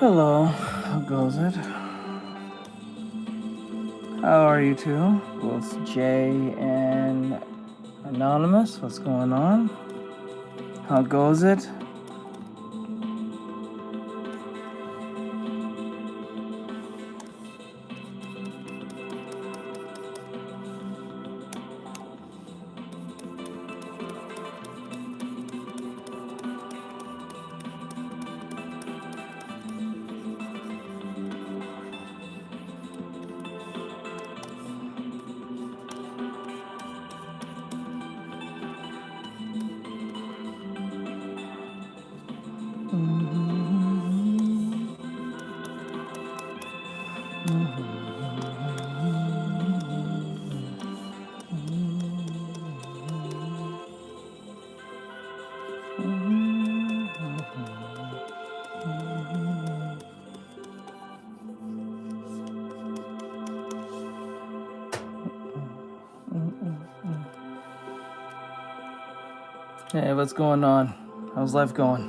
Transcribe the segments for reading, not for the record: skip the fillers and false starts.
Hello, how goes it? How are you two? Both Jay and Anonymous, what's going on? How goes it? Hey, what's going on? How's life going?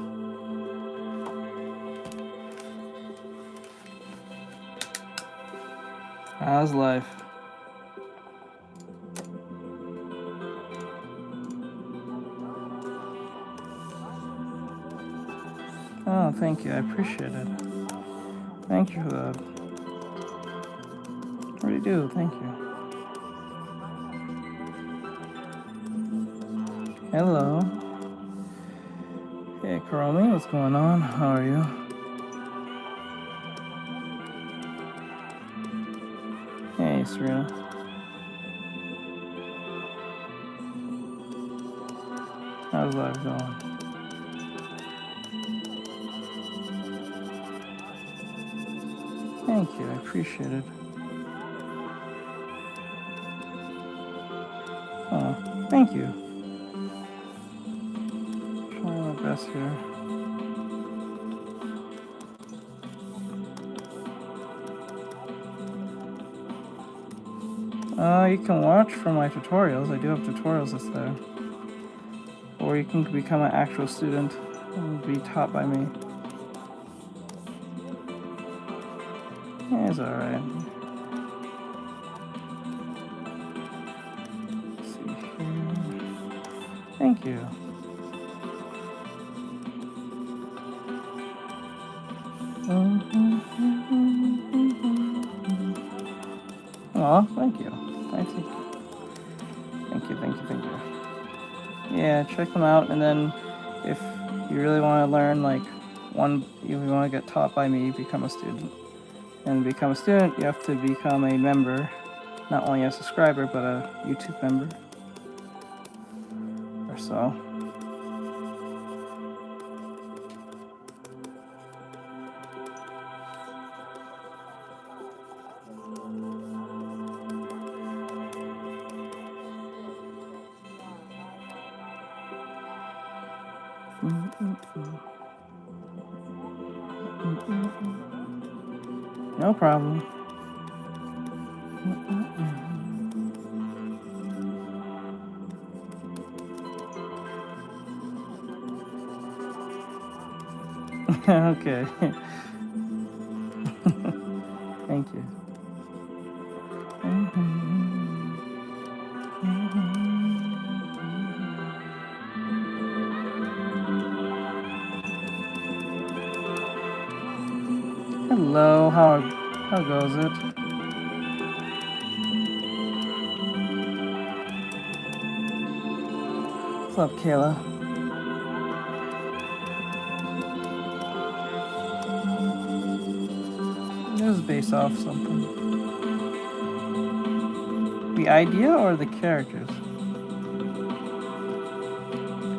How's life? Oh, thank you. I appreciate it. Thank you for that. I really do. Thank you. Hello. Hey, Karomi, what's going on? How are you? Hey, Serena. How's life going? Thank you. I appreciate it. Oh, thank you. Trying my best here. You can watch from my tutorials. I do have tutorials that's there. Or you can become an actual student and be taught by me. Yeah, it's alright. Let's see here. Thank you. Oh, thank you. Thank you. Yeah, check them out, and then if you really want to learn, like, if you want to get taught by me, become a student. And to become a student, you have to become a member, not only a subscriber, but a YouTube member. Or so. No problem. Okay. Thank you. Hello, how goes it? What's up, Kayla? It was based off something. The idea or the characters?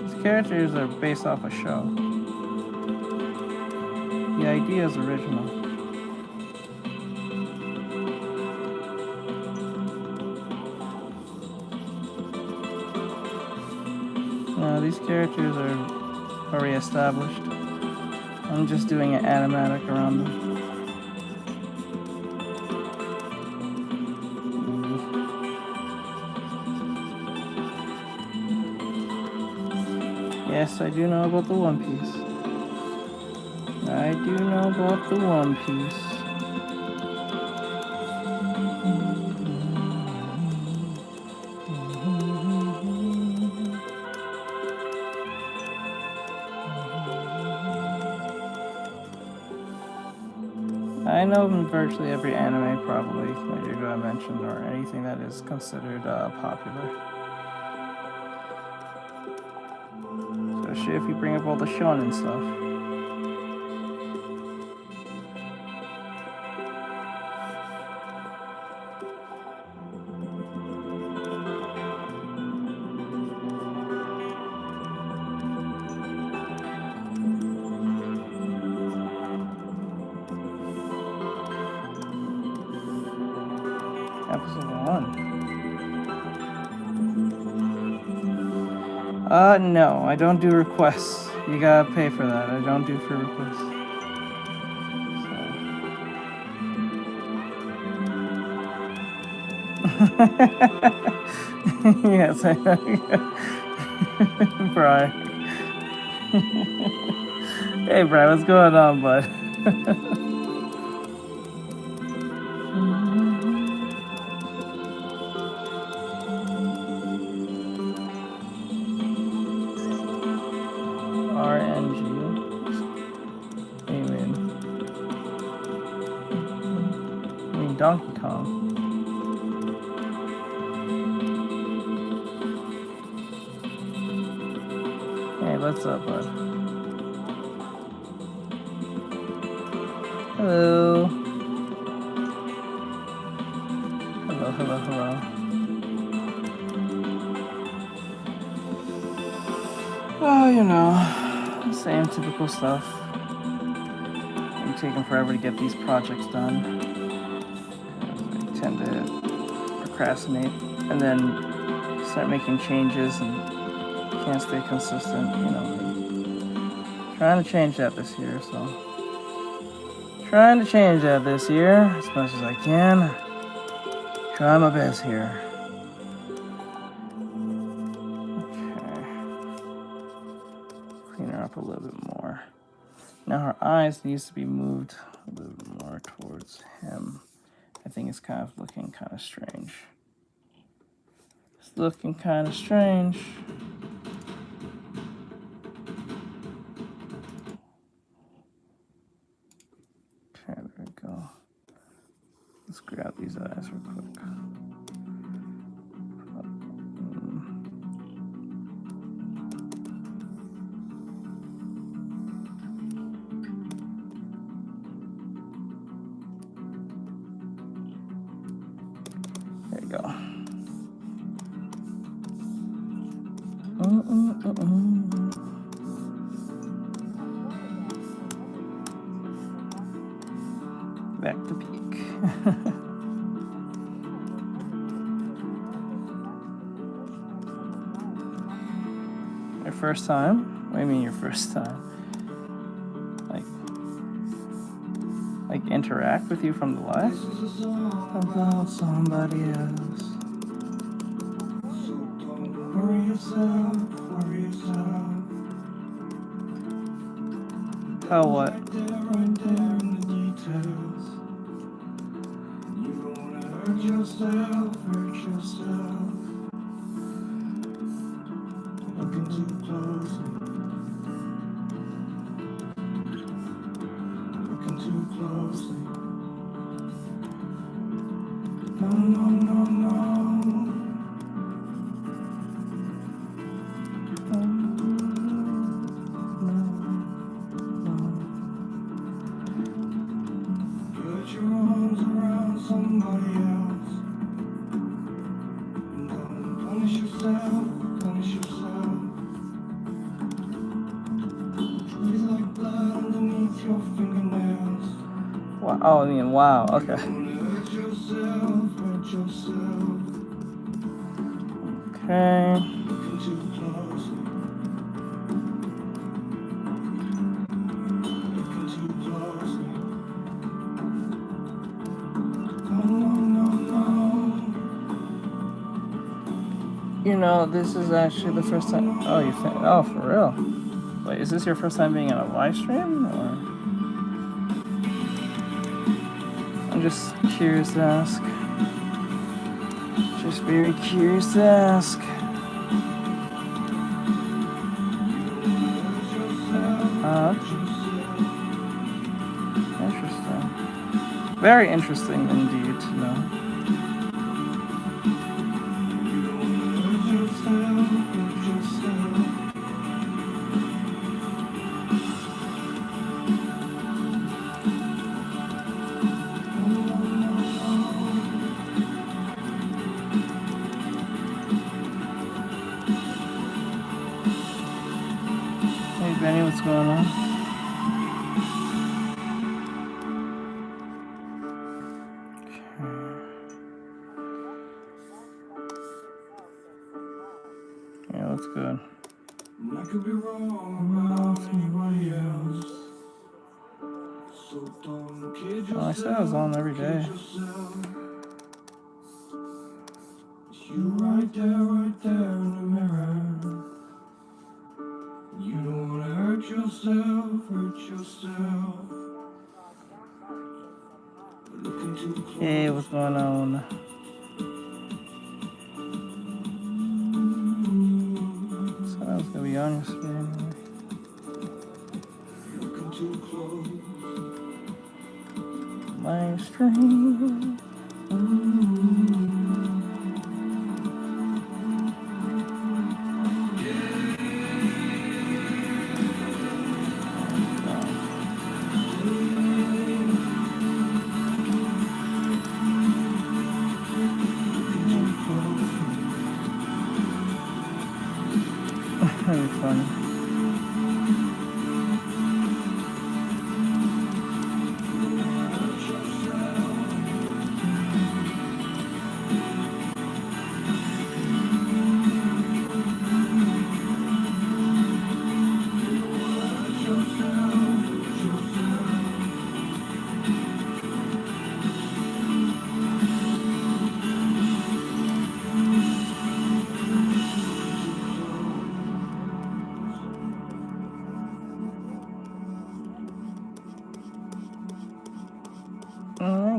These characters are based off a show. The idea is original. No, these characters are already established. I'm just doing an animatic around them. Yes, I do know about the One Piece. I do know about the One Piece. I know virtually every anime probably that you're going to mention, or anything that is considered popular. Especially if you bring up all the shonen stuff. Episode 1. No, I don't do requests. You gotta pay for that. I don't do for requests. So. Yes, I know. Brian. Hey, Brian, what's going on, bud? Donkey Kong. Hey, what's up, bud? Hello. Hello, hello, hello. Oh, you know, same typical stuff. It's taking forever to get these projects done. Tend to procrastinate and then start making changes and can't stay consistent, you know. Trying to change that this year, so. Trying to change that this year as much as I can. Try my best here. Okay. Clean her up a little bit more. Now her eyes needs to be moved a little bit more towards him. I think it's kind of looking kind of strange. It's looking kind of strange. Okay, there we go. Let's grab these eyes real quick. There you go. Back to peak. Your first time? What do you mean your first time? Like interact with you from the live? About somebody else. So don't worry yourself. How what? You don't wanna hurt yourself. Looking too closely. No. Put your arms around somebody else. And don't punish yourself. Feels like blood underneath your fingernails. Wow. Oh, I mean, wow. Okay. Hurt yourself. Okay. Too close. No. You know, this is actually the first time. Oh, you think? Oh, for real? Wait, is this your first time being in a live stream, or? just curious to ask. Just very curious to ask. Interesting. Very interesting indeed to know. Hey Benny, what's going on? Yeah, that's good. I could be wrong about anybody else. So don't kid yourself. Oh, I said I was on every day. You right there in the mirror. You don't wanna hurt yourself. Hey, what's going on? So I was gonna be on yesterday anyway. Looking too close. My stream. That'd be funny.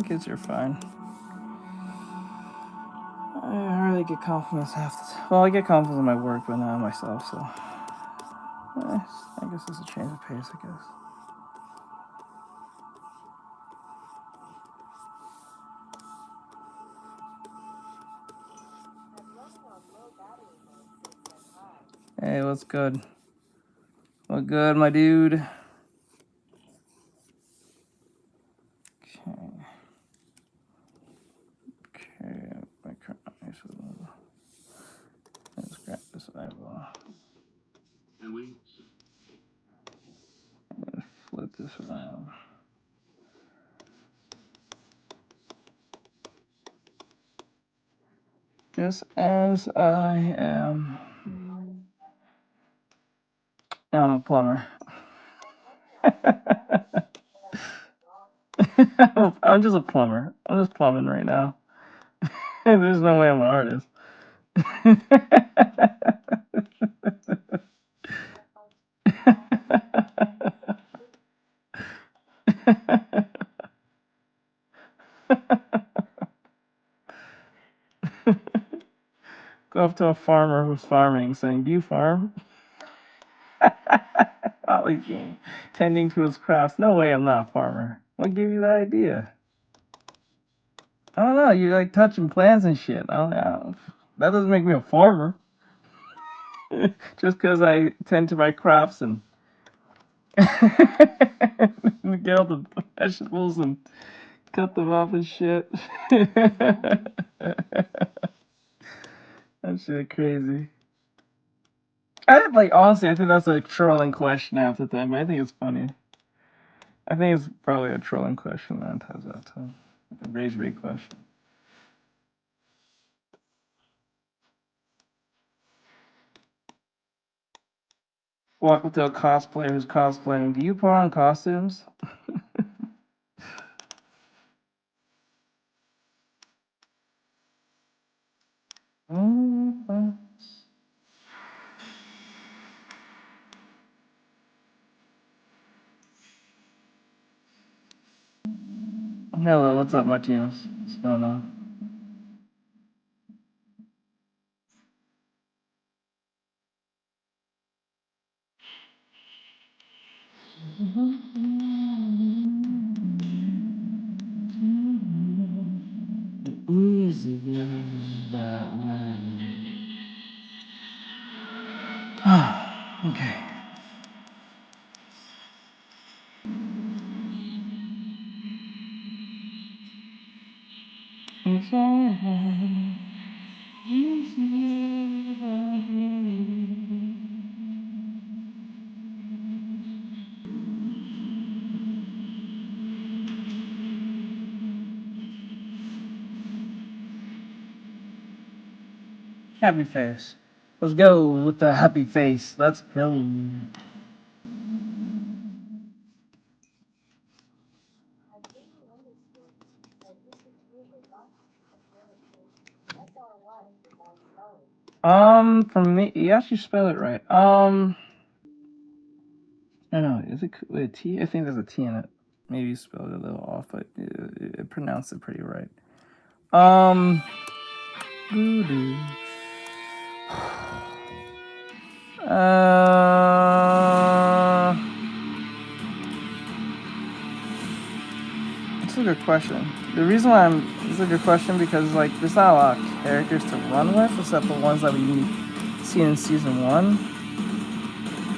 Kids are fine. I hardly get compliments half the time. Well, I get compliments on my work, but not on myself, so. I guess it's a change of pace, I guess. Hey, what's good? What good, my dude? Okay, let's grab this eyeball. Flip this around. Just as I am. I'm a plumber. I'm just a plumber. I'm just plumbing right now. There's no way I'm an artist. Go up to a farmer who's farming, saying, "Do you farm?" Probably tending to his crafts. No way, I'm not a farmer. What gave you that idea? I don't know. You like touching plants and shit. I don't, that doesn't make me a farmer. Just because I tend to my crafts and get all the vegetables and cut them off and shit. That shit crazy. Honestly, I think that's a trolling question half the time, but I think it's funny. I think it's probably a trolling question that has that too. A rage bait question. Walk up to a cosplayer who's cosplaying. Do you put on costumes? Hello, what's up, Martinez? What's going on? Okay. Happy face. Let's go with the happy face. Let's go. For me, you actually spell it right. I don't know. Is it with a T? I think there's a T in it. Maybe you spelled it a little off, but it pronounced it pretty right. Voodoo. It's a good question. The reason why it's a good question because like there's not a lot of characters to run with except the ones that we see in season 1.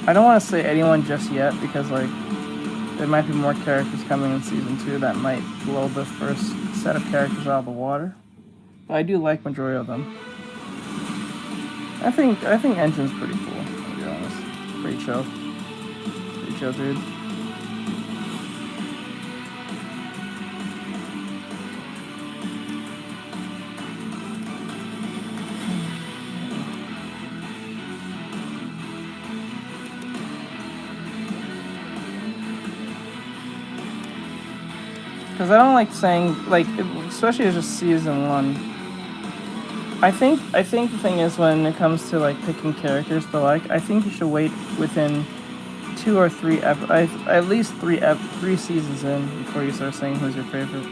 I don't want to say anyone just yet because like there might be more characters coming in season 2 that might blow the first set of characters out of the water. But I do like majority of them. I think Engine's pretty cool, to be honest. Pretty chill. Pretty chill, dude. Because I don't like saying, like, especially as just season 1. I think the thing is when it comes to, like, picking characters to like, I think you should wait within 2 or 3, at least 3 seasons in before you start saying who's your favorite.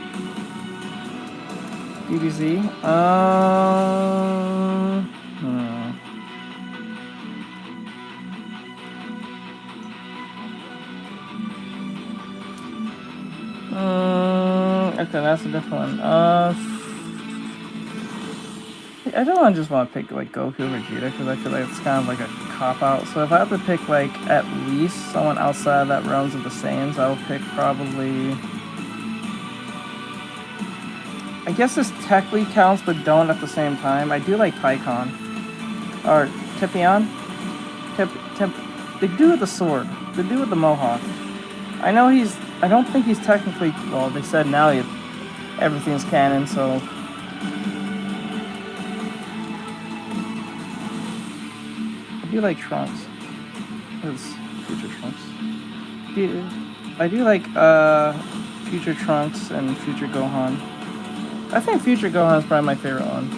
DBZ? Okay, that's a different one. I don't just want to pick like Goku or Vegeta because I feel like it's kind of like a cop out. So if I have to pick like at least someone outside of that realms of the Saiyans, I will pick probably. I guess this technically counts, but don't at the same time. I do like Paikon or Tepion. The dude with the sword, the dude with the mohawk. I know he's. I don't think he's technically. Well, they said now everything's canon, so. I do like Trunks. It's Future Trunks. I do like Future Trunks and Future Gohan. I think Future Gohan is probably my favorite one.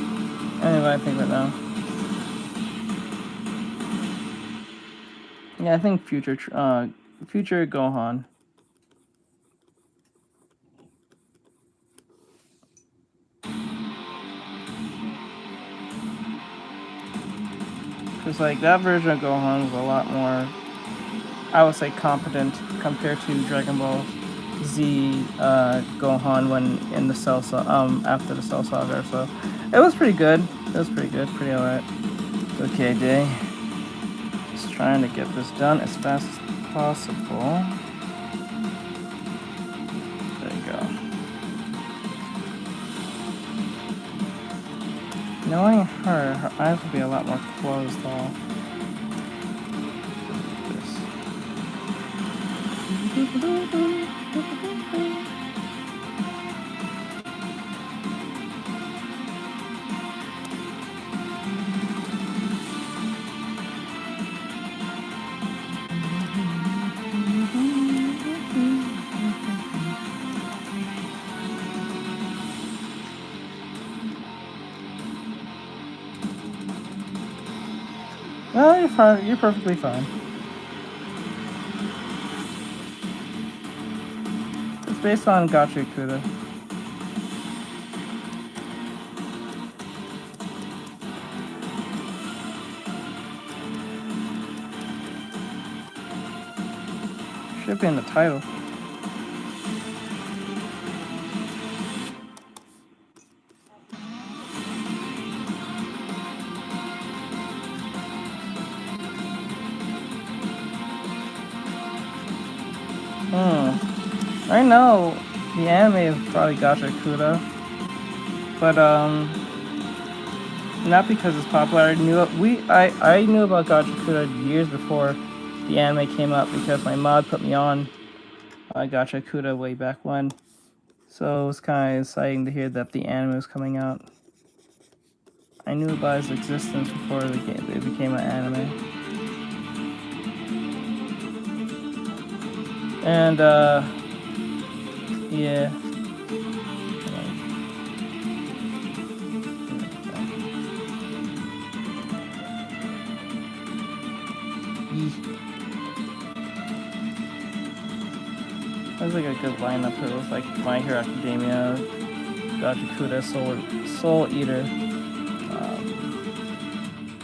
Anyway, I think right now. Yeah, I think Future Gohan. Because like that version of Gohan was a lot more, I would say, competent compared to Dragon Ball Z Gohan when in the Cell after the Cell Saga. So it was pretty good. Pretty alright. Okay, Day. Just trying to get this done as fast as possible. There you go. Knowing her eyes will be a lot more closed off. No, you're fine. You're perfectly fine. It's based on Gachiakuta. Should be in the title. Right now, the anime is probably Gachiakuta, but not because it's popular. I knew about Gachiakuta years before the anime came out because my mod put me on Gachiakuta way back when. So it was kind of exciting to hear that the anime was coming out. I knew about its existence before it became an anime. And yeah. That was like a good lineup. It was like My Hero Academia, Gachiakuta, Soul Eater,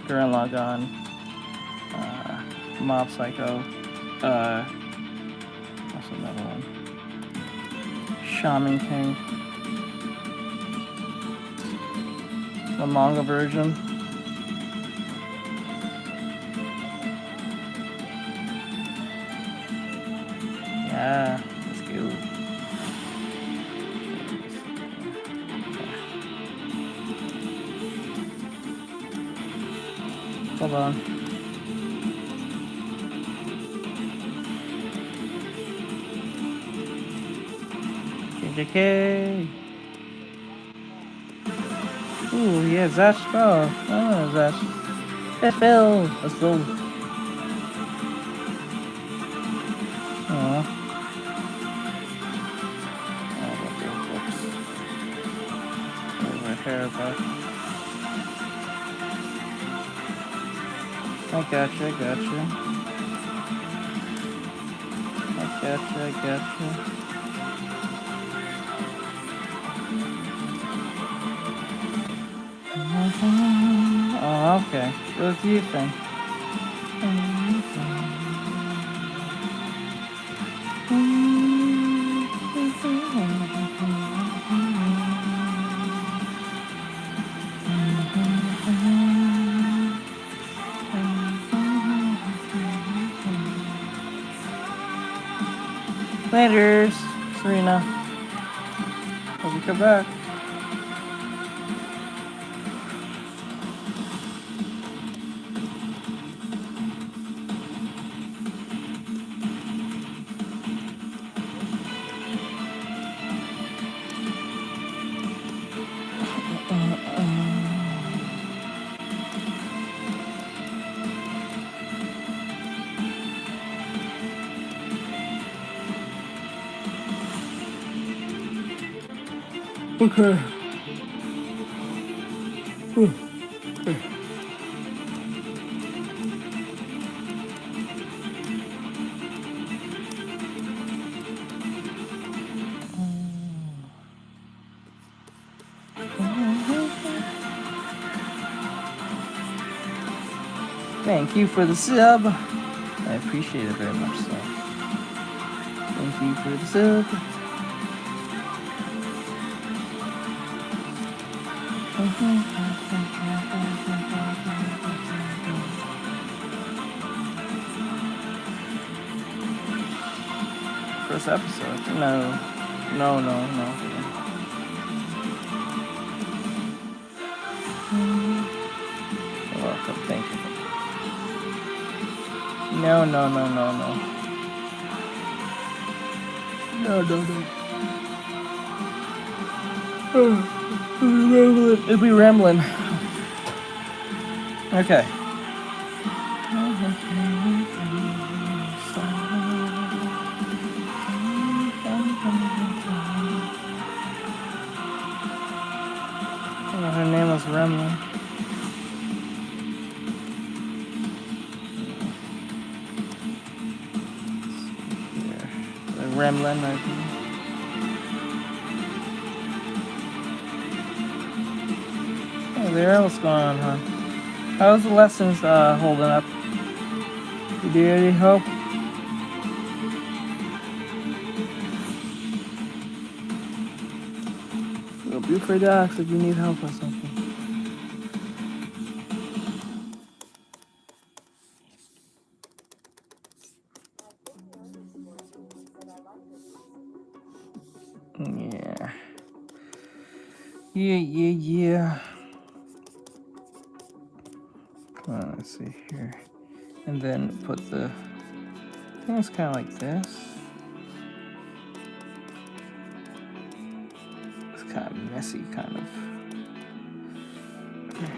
Gurren Lagann, Mob Psycho, what's another one? Shaman King. The manga version. Yeah, let's go. Hold on. JK. Ooh, yeah, Zash. Oh, Zash. FL. Let's go. Aww. Haircut. I gotcha. Oh, okay. It was you thing. Later, Serena. Hope you come back. Okay. Thank you for the sub. I appreciate it very much so. Thank you for the sub. First episode? No. You're welcome, thank you. No. It'll be rambling. Okay. Her name was Remlin. Remlin, I think. Oh, there, what's going on, huh? How's the lessons holding up? Did you need any help? Don't be afraid to ask if you need help with something. Yeah. Yeah. Come on, let's see here. And then put the, I think it's kind of like this. It's kind of messy, kind of.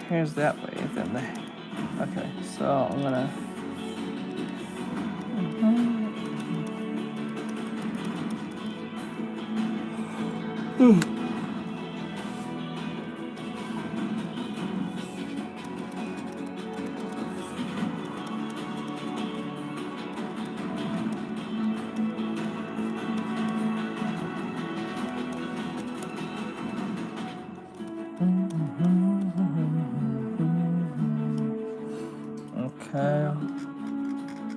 Here's that way, then the, okay, so I'm gonna, okay,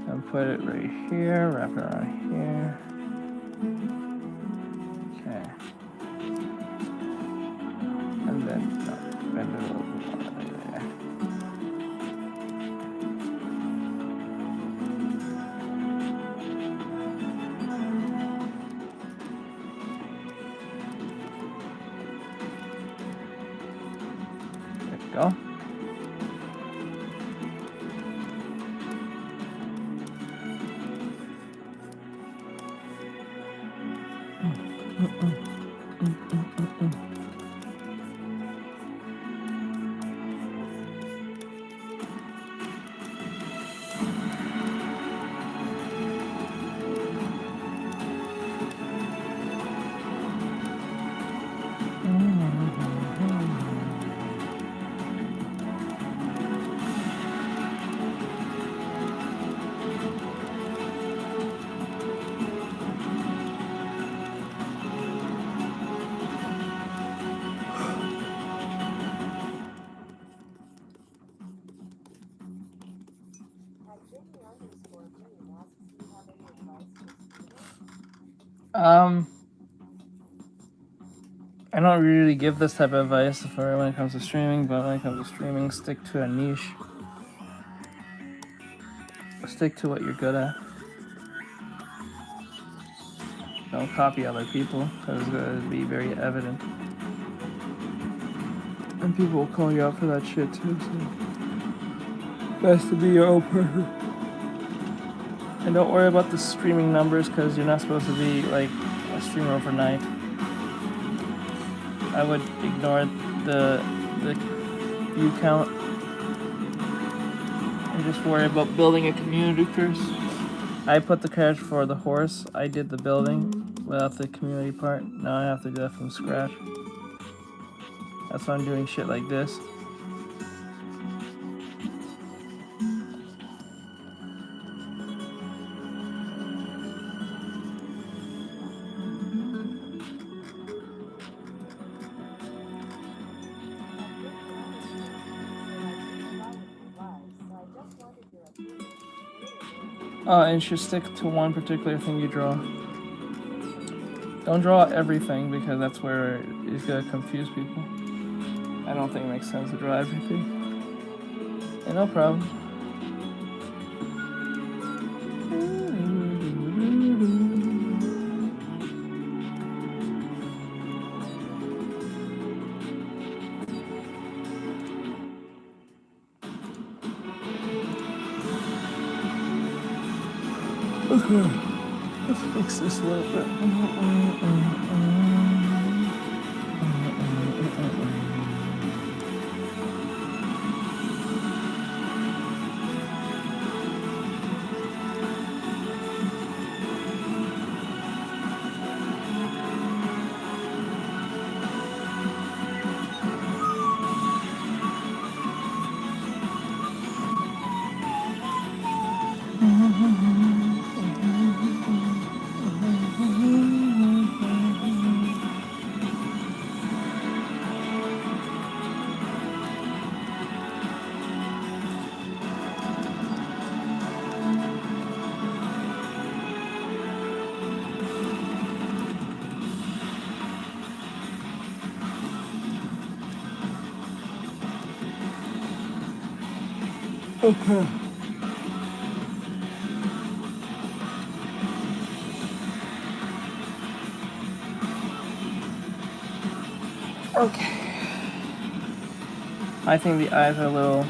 and put it right here, wrap it around here. Okay. And then, no, bend it a little bit more there. There we go. I don't really give this type of advice for when it comes to streaming, but when it comes to streaming, stick to a niche. Stick to what you're good at. Don't copy other people, because it's going to be very evident. And people will call you out for that shit too, so best to be your own person. And don't worry about the streaming numbers, because you're not supposed to be like a streamer overnight. I would ignore the view count and just worry about building a community first. I put the cash for the horse. I did the building without the community part. Now I have to do that from scratch. That's why I'm doing shit like this. And you should stick to one particular thing you draw. Don't draw everything, because that's where it's gonna confuse people. I don't think it makes sense to draw everything. Yeah, no problem. Okay, let's fix this a little bit. Okay. Okay. I think the eyes are a little,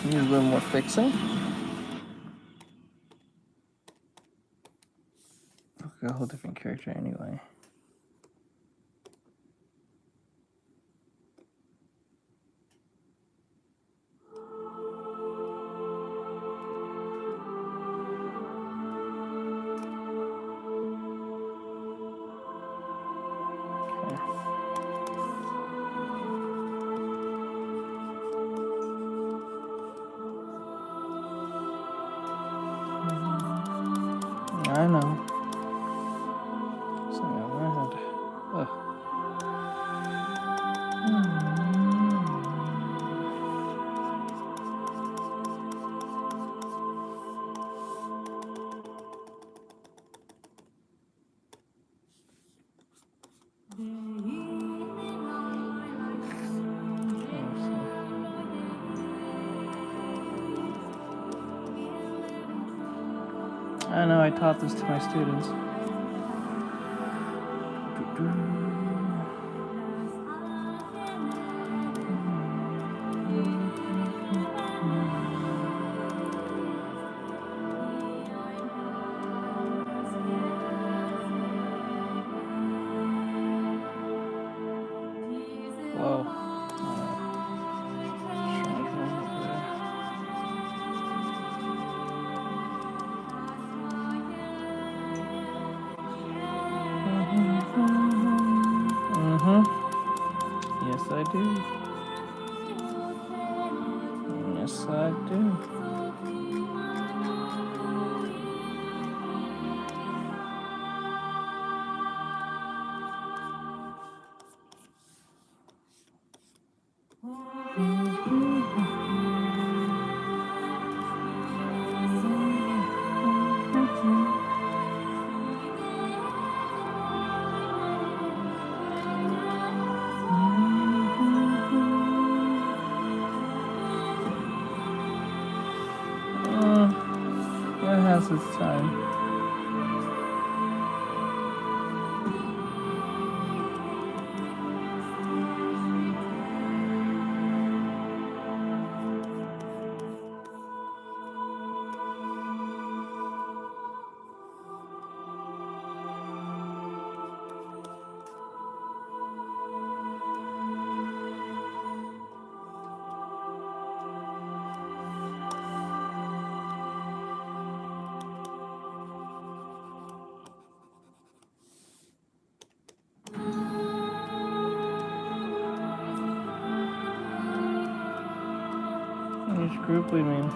need a little more fixing. A whole different character anyway. I know. Something on my head. Ugh. I know, I taught this to my students. Whoa. Yes, I do. Yes, I do. It has its time. Which group we mean?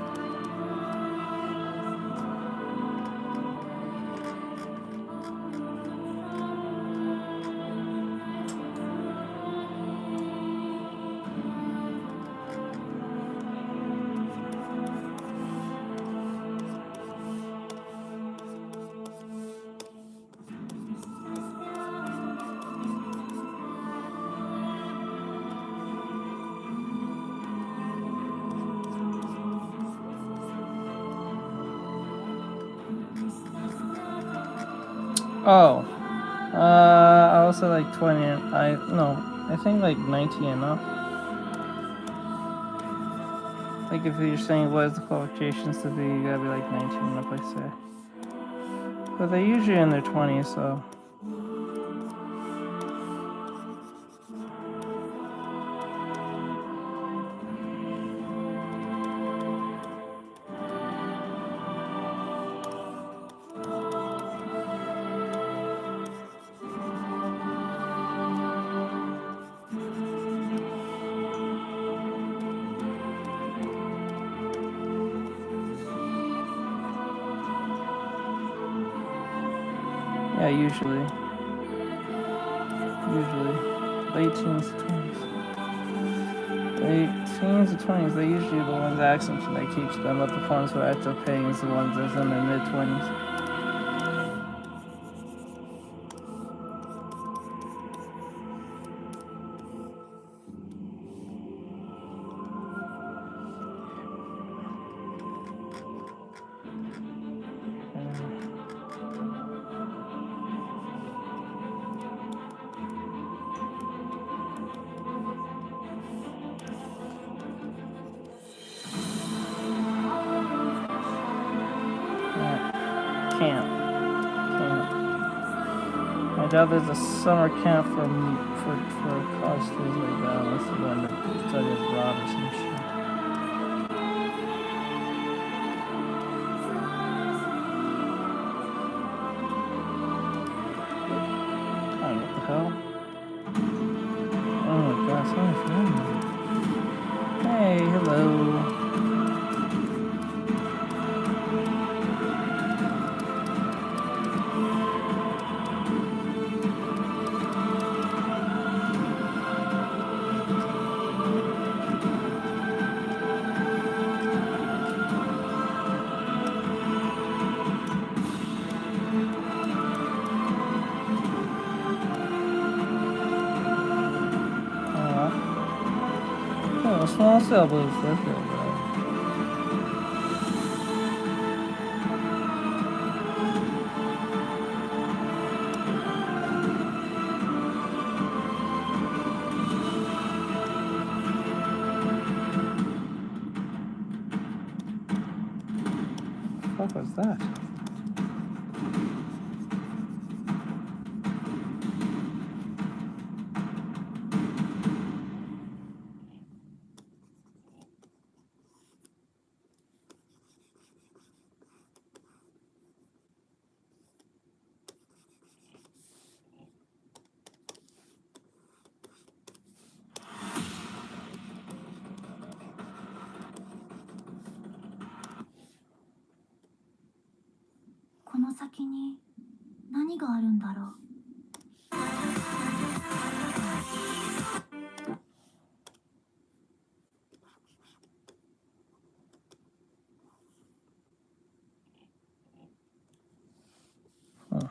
Oh, I also like 20. I think like 19 and up. Like if you're saying what is the qualifications to be, you gotta be like 19 and up, I say. But they're usually in their 20s, so. Yeah, usually. Late teens to 20s. Late teens to 20s, they're usually the ones asking for that keeps them, but the ones who are actually paying is the ones that's in their mid-20s. doubt there's a summer camp for college students like that unless they're going to study abroad or some shit. Oh, what the hell? Oh my god, someone's running. Hey, hello. Small cell boost, that's good, bro. What was that? Huh.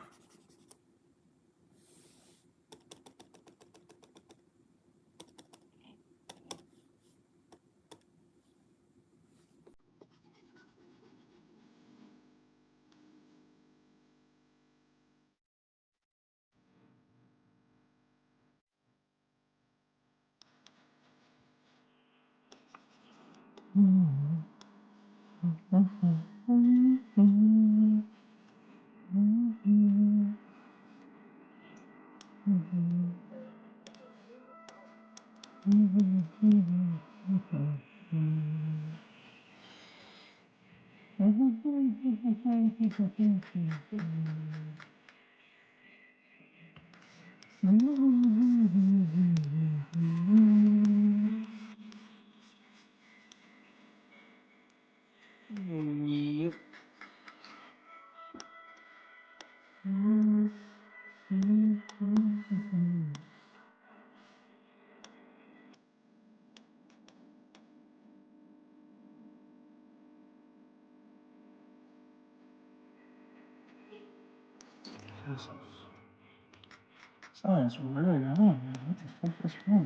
Something's really wrong, man. What the fuck is wrong?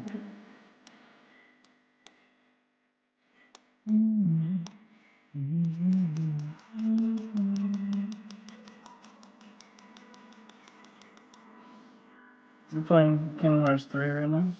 You're playing Kingdom Hearts 3 right now?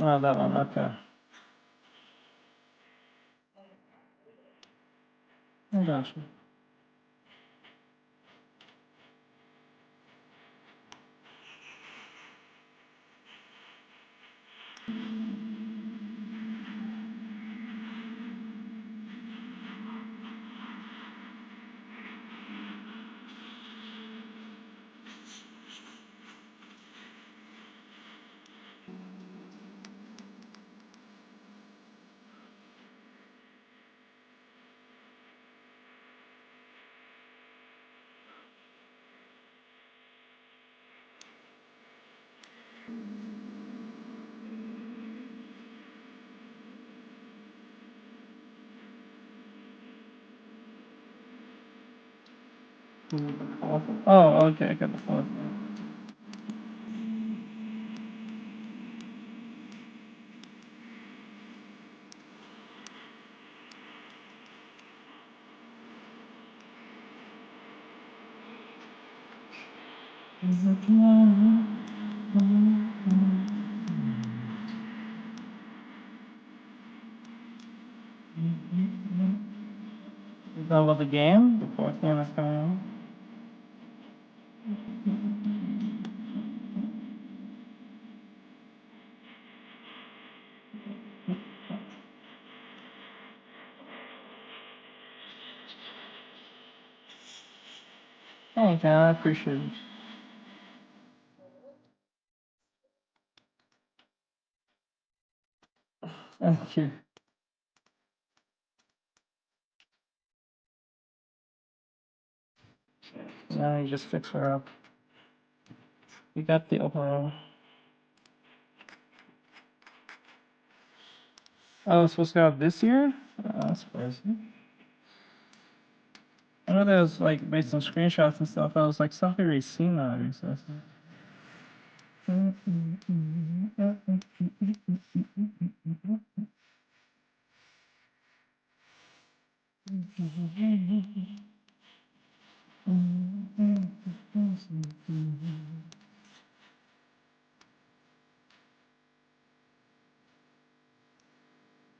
Oh, that one, okay. I got you. Oh, okay, I got the fourth one. You done with the game? The fourth game is coming out. Thanks, man. I appreciate it. Thank you. Now you just fix her up. You got the overall. Oh, it's supposed to go out this year? Oh, that's crazy. I know that was like based on screenshots and stuff. I was like, something already seen that already. So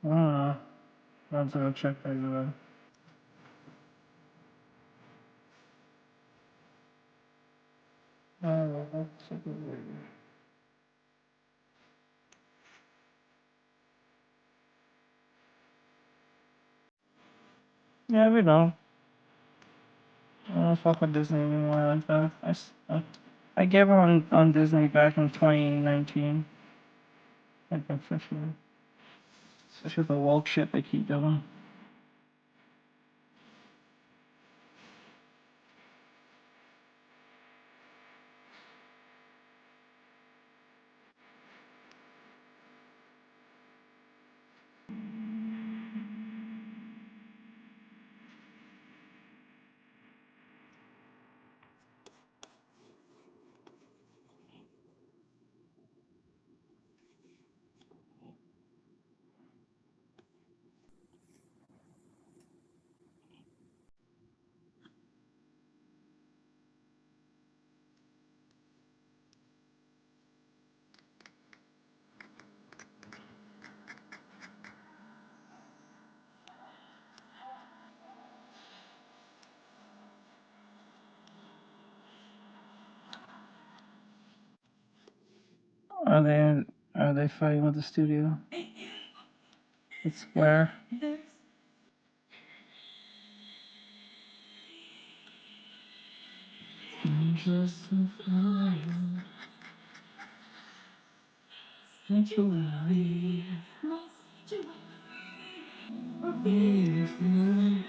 I don't know. I'm gonna check that out. Yeah, we know. I don't fuck with Disney anymore like that. I gave up on Disney back in 2019. Like, especially the woke shit they keep doing. Are they fighting with the studio? It's Square.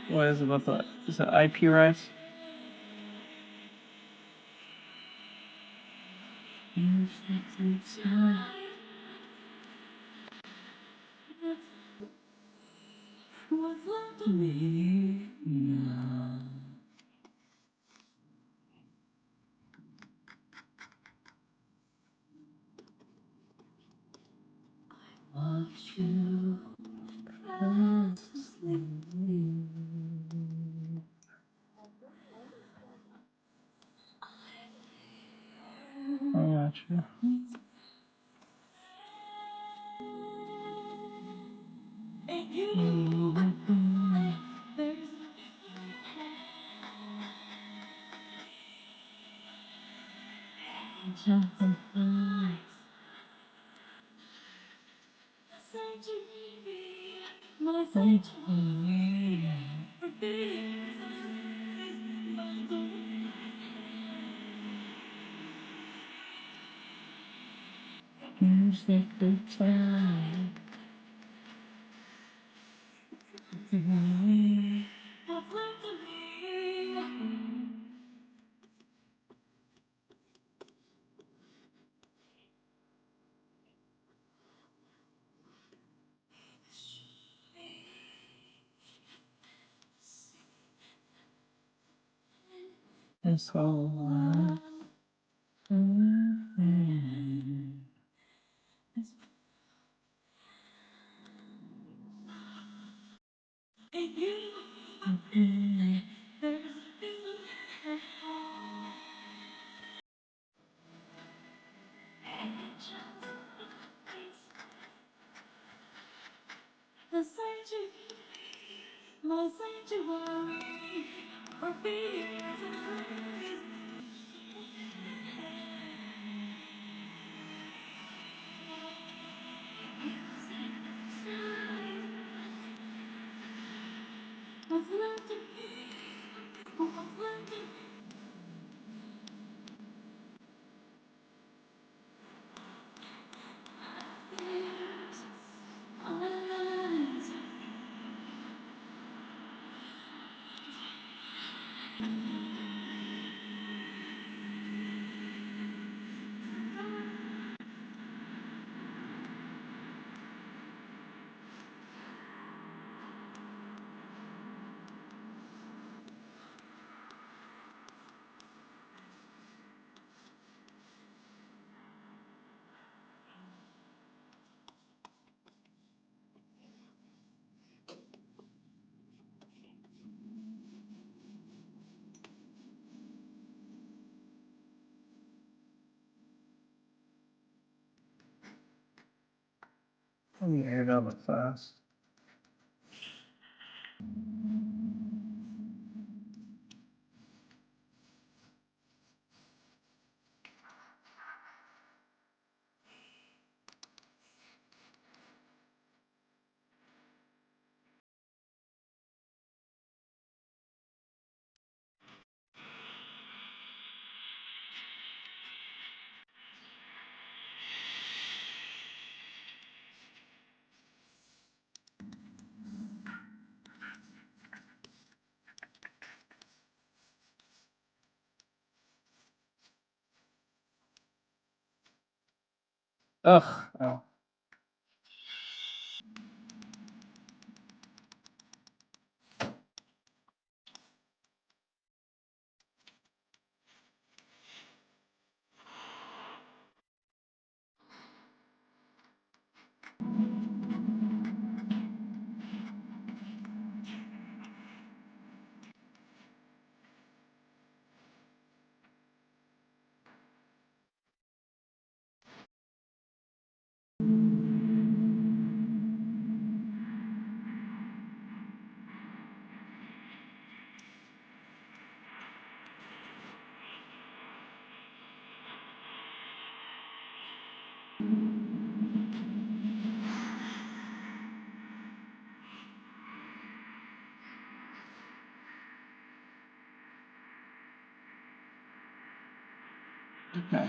What is it about the? Is it IP rights? I got you. It's all. Let me air it up fast. Ugh. Oh. Okay.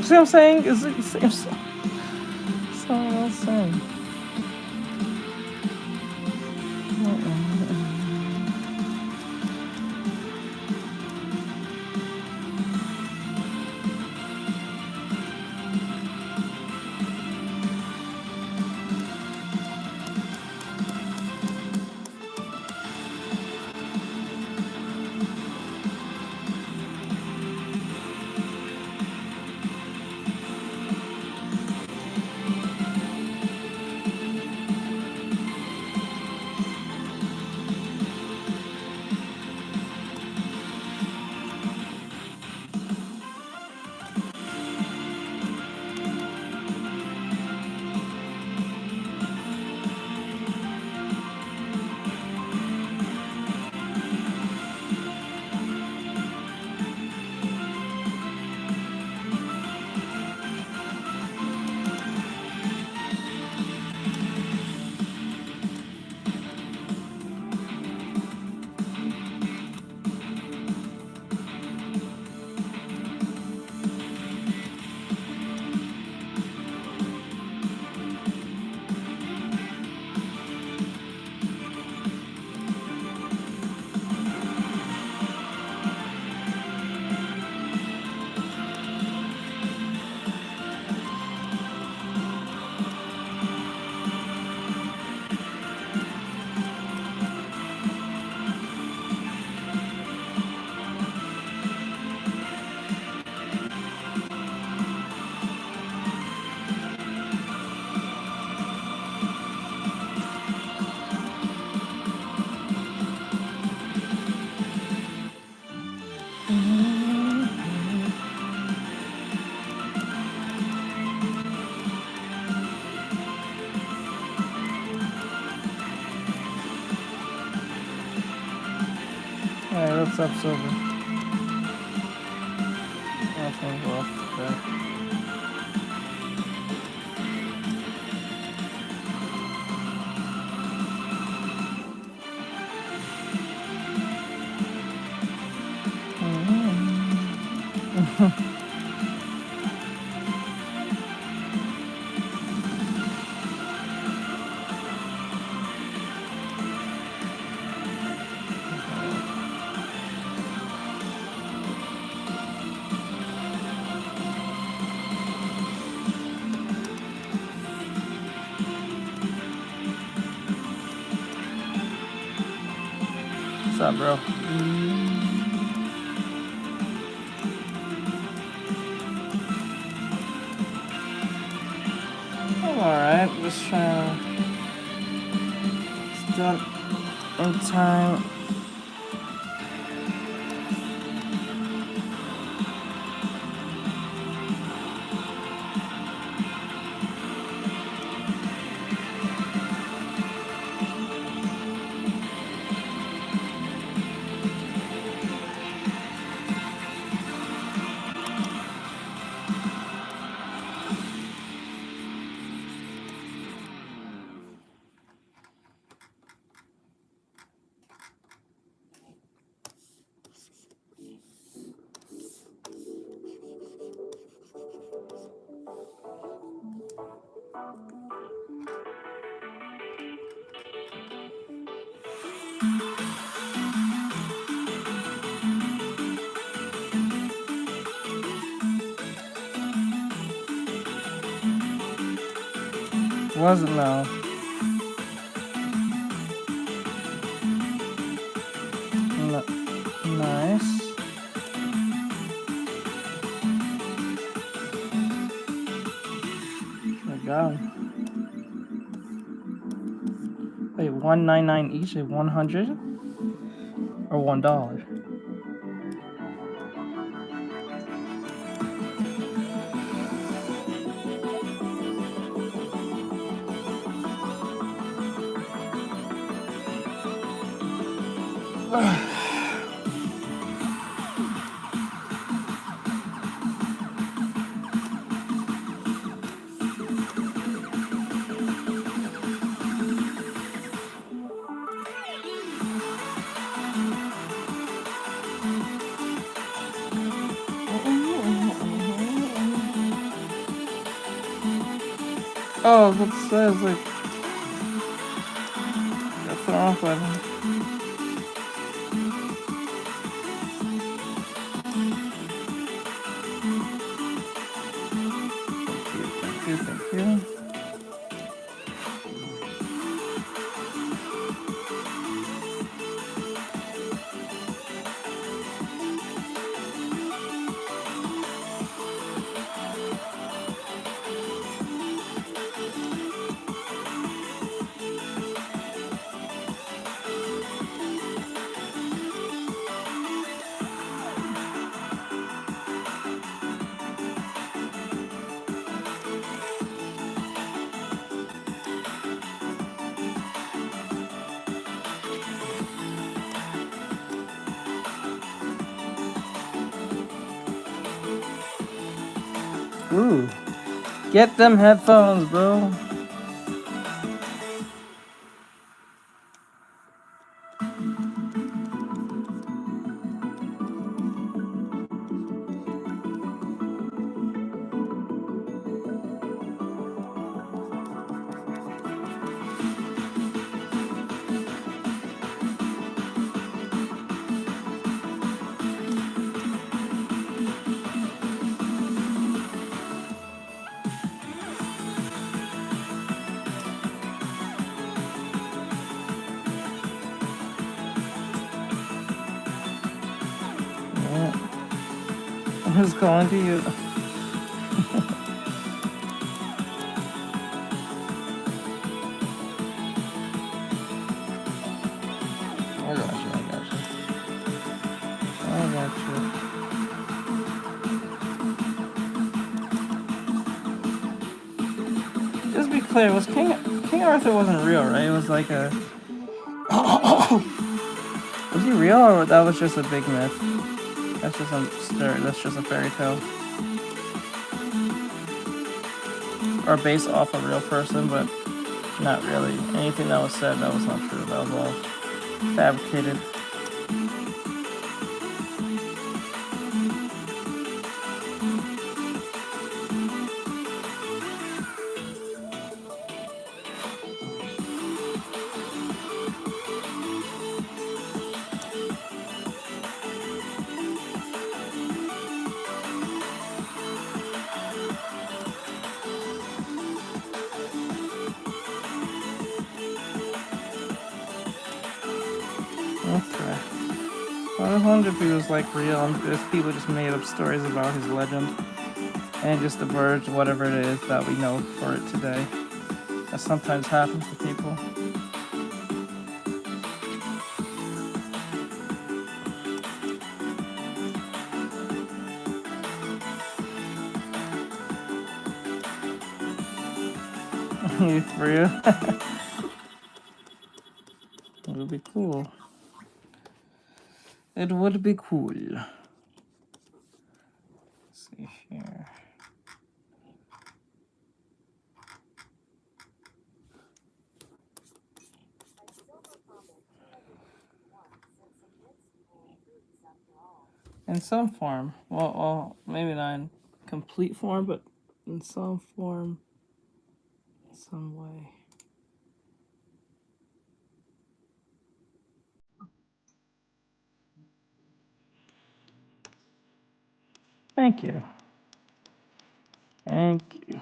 See what I'm saying? Is it the same song? Someone else sang. Alright, what's up, Silver? Nothing off there. What's up, bro? I'm alright, just trying to... It's done in time. Wasn't though. Nice. There we go. Wait, $1.99 each at 100 or $1? Oh, that says like that's the wrong button. Thank you, thank you. Ooh, get them headphones, bro. Yeah. Who's calling to you? I got you, I got you. I got you. Just be clear, was King Arthur wasn't real, right? It was like a was he real or that was just a big myth? That's just a story, that's just a fairy tale. Or based off a real person, but not really. Anything that was said that was not true. That was all fabricated. Okay. Well, I wonder if he was like real and if people just made up stories about his legend and just diverged whatever it is that we know for it today. That sometimes happens to people. For real? It would be cool. It would be cool. Let's see here. In some form. Well, maybe not in complete form, but in some form, some way. Thank you. Thank you.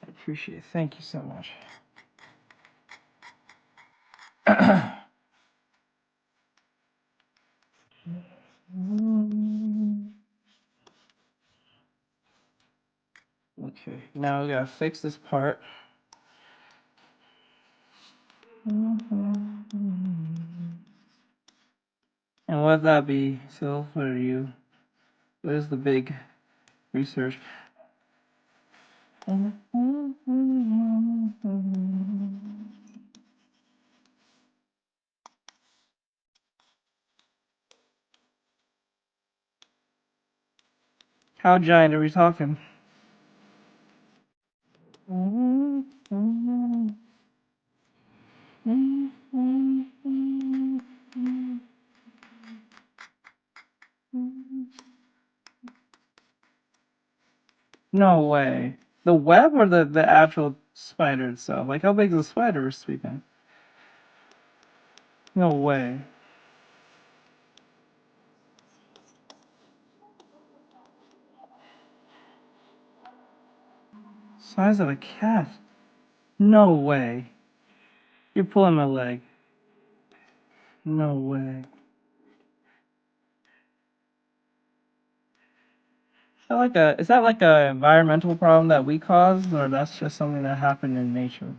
I appreciate it. Thank you so much. Okay, now we gotta fix this part. And what that be? So for you, what is the big research? How giant are we talking? No way. The web or the actual spider itself? Like, how big is the spider speaking? No way. Size of a cat. No way. You're pulling my leg. No way. Is that like a environmental problem that we caused, or that's just something that happened in nature?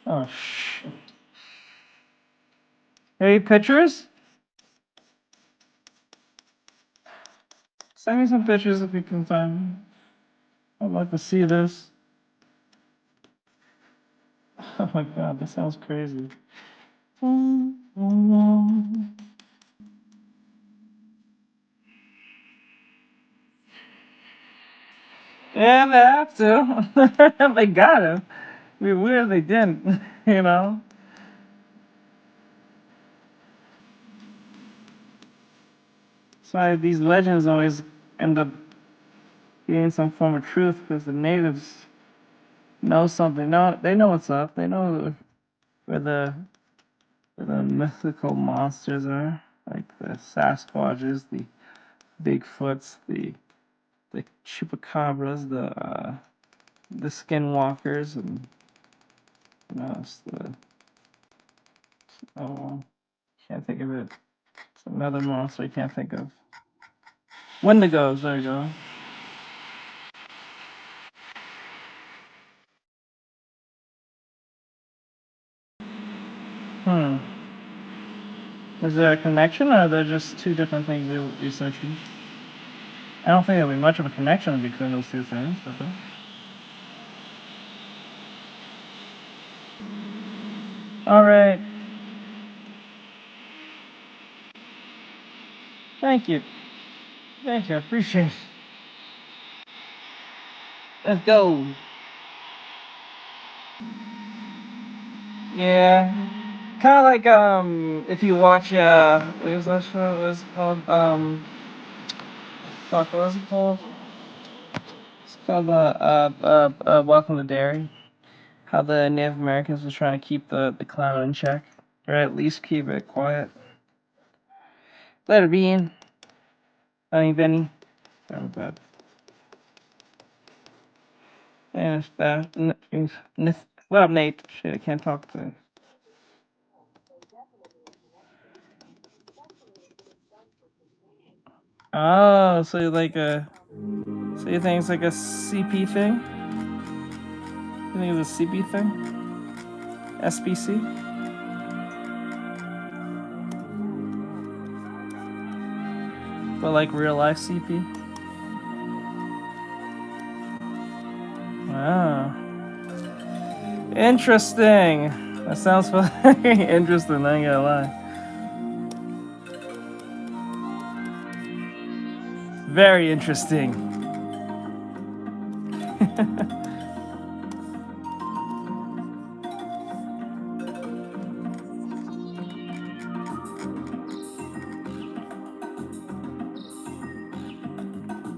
Oh shit. Any pictures? Send me some pictures if you can find them. I'd like to see this. Oh my god, this sounds crazy. Yeah, they have to. They gotta. It'd be weird if they didn't, you know? That's why these legends always end up getting some form of truth, because the natives know something. No, they know what's up. They know where the mythical monsters are, like the Sasquatches, the Bigfoots, the chupacabras, the skinwalkers, and what else? Oh, can't think of it. It's another monster I can't think of. Wendigos. There you go. Hmm. Is there a connection, or are they just two different things you're researching? I don't think there'll be much of a connection between those two things, but all right. Thank you. Thank you. I appreciate it. Let's go. Yeah. Kind of like if you watch what was that show? What was it called? Fuck, what was it called? It's called Welcome to Derry. How the Native Americans were trying to keep the clown in check, or at least keep it quiet. Let it be in. Honey Benny. Sorry about that. And it's that. What up, Nate? Shit, I can't talk to. Oh, so so you think it's like a CP thing? You think it's a CP thing? SBC? But like real life CP? Wow. Interesting. That sounds very interesting, I ain't gonna lie. Very interesting.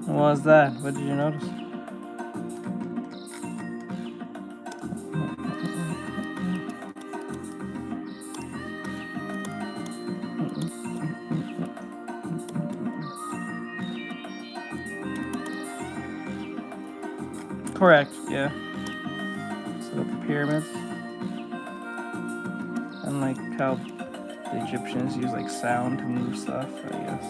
What was that? What did you notice? Correct, yeah. So the pyramids. And like how the Egyptians use like sound to move stuff, I guess.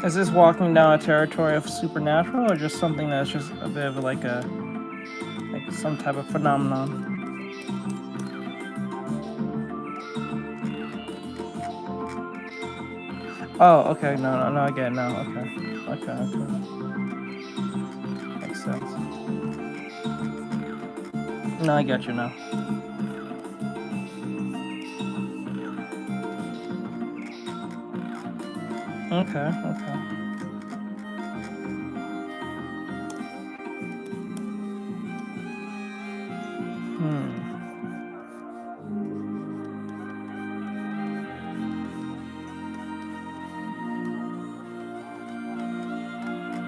Is this walking down a territory of supernatural, or just something that's just a bit of like some type of phenomenon? Oh, okay. No, I get it now. Okay. Makes sense. No, I get you now. Okay.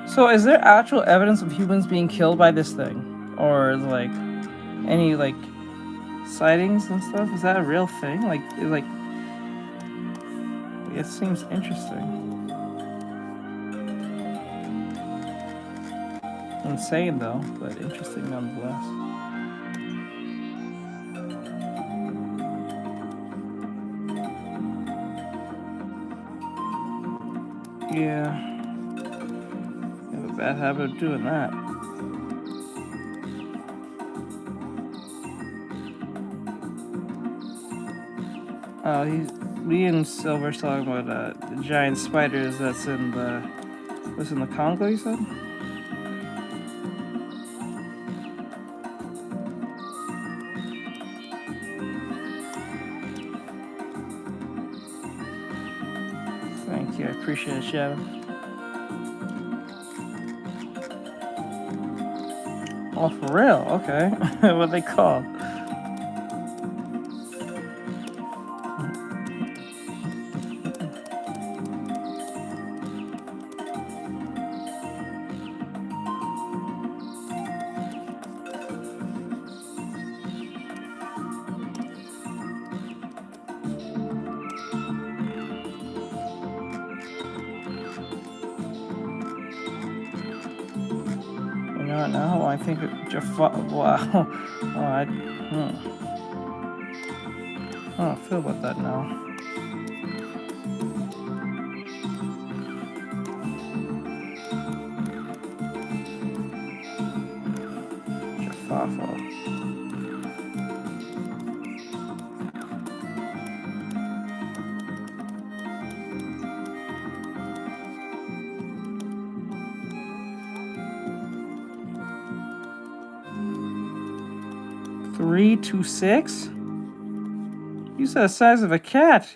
So, is there actual evidence of humans being killed by this thing, or like any like sightings and stuff? Is that a real thing? Like, it seems interesting. Insane though, but interesting nonetheless. Yeah. I have a bad habit of doing that. Oh, me and Silver's talking about the giant spiders that's in the Congo, you said? Thank you, I appreciate it, Shadow. Oh, for real? Okay. What they called? You know what now? I think wow. Oh, I don't feel about that now. Jafafo. Three to 6? You said the size of a cat.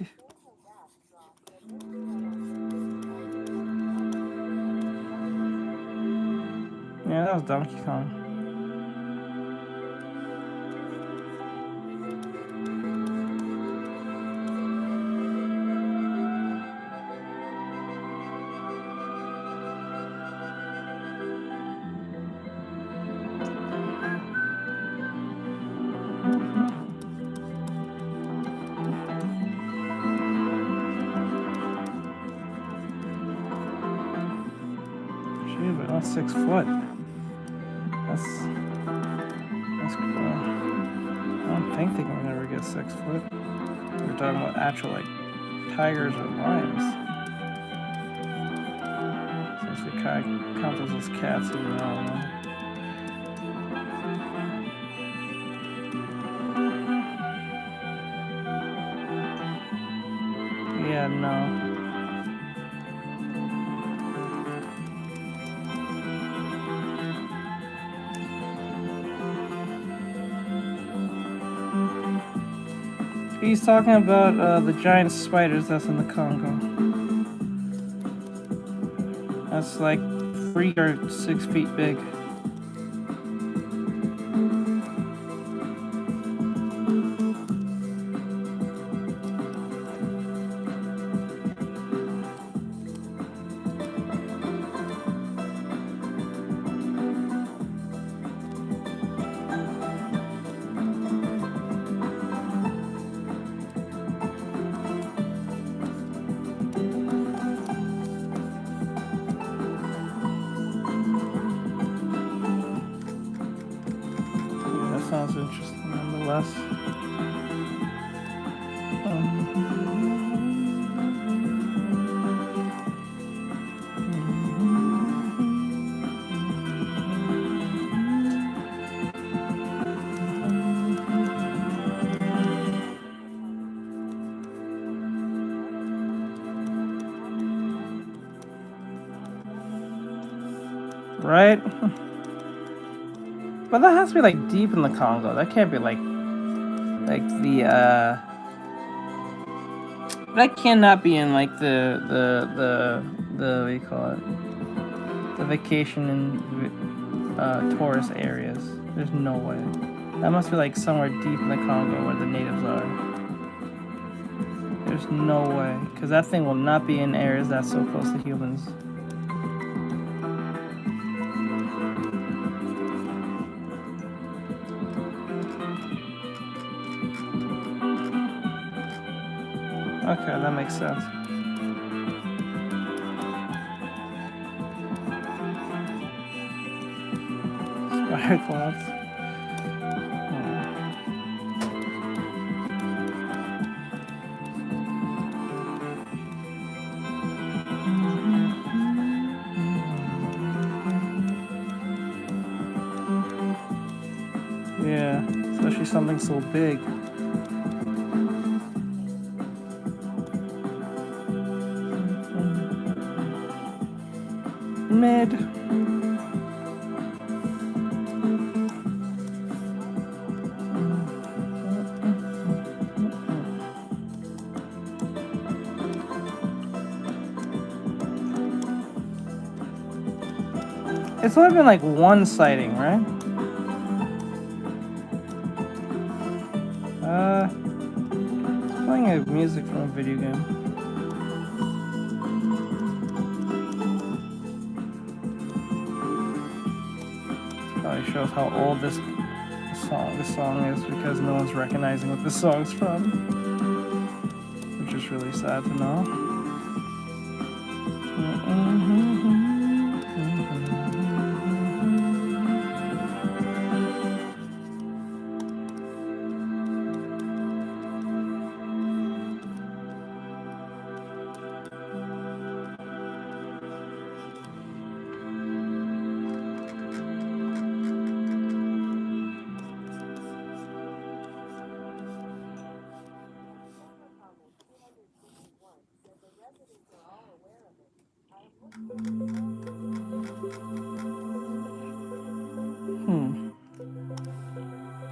Yeah, that was Donkey Kong. Shoot, but not 6 foot. That's cool. I don't think they can ever get 6 foot. We're talking about actual like tigers or lions. Since we count those as cats, even though I don't know. Yeah, no. He's talking about the giant spiders that's in the Congo. That's like 3 or 6 feet big. Right? But that has to be like deep in the Congo. That can't be like the that cannot be in like the what do you call it? The vacation and tourist areas. There's no way. That must be like somewhere deep in the Congo where the natives are. There's no way, because that thing will not be in areas that's so close to humans. Okay, that makes sense. Spider cloths. Yeah, especially something so big. Mid. It's only been like one sighting, right? It's playing a music from a video game. Probably shows how old this song is because no one's recognizing what this song's from, which is really sad to know.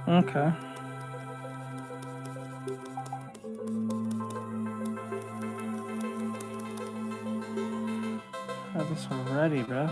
Okay. Had this already, bro.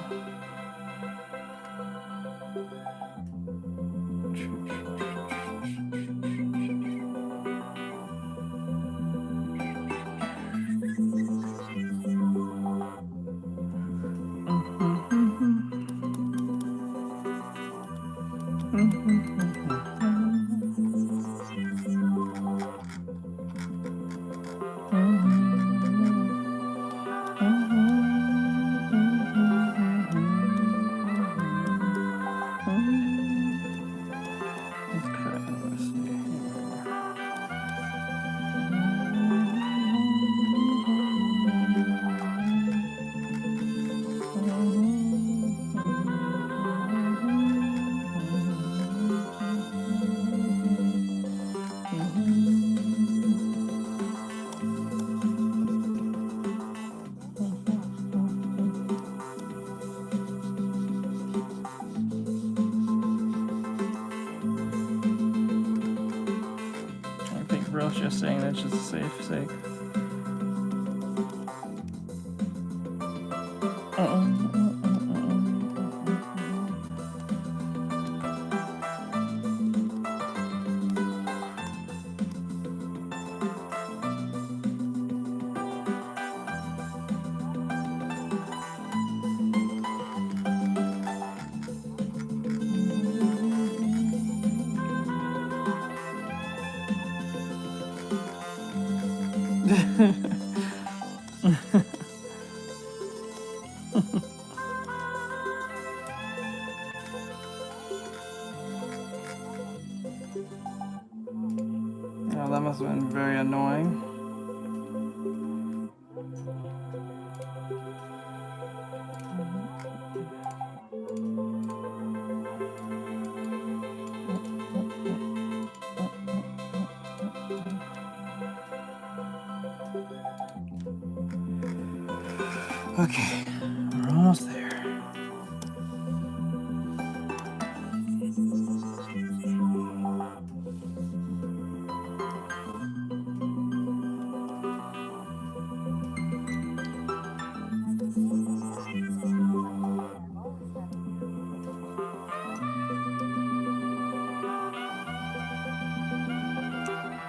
Just saying that's just a safe sake. Oh, that must have been very annoying. Okay, we're almost there.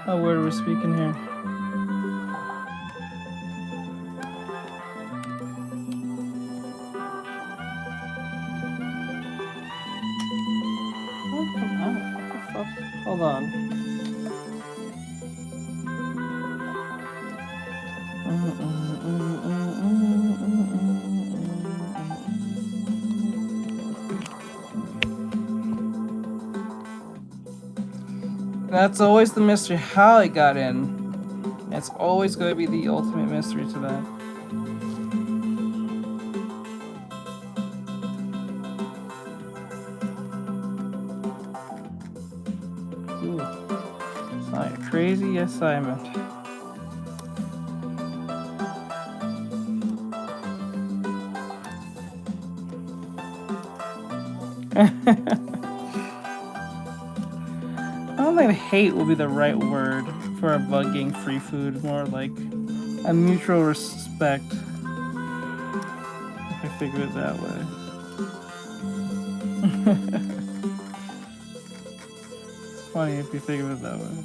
How word we're speaking here. What the fuck? Hold on. That's always the mystery, how it got in. It's always going to be the ultimate mystery to that. Ooh. It's not a crazy assignment. I don't think hate will be the right word for a bugging free food, more like a mutual respect, if I figure it that way. It's funny if you think of it that way.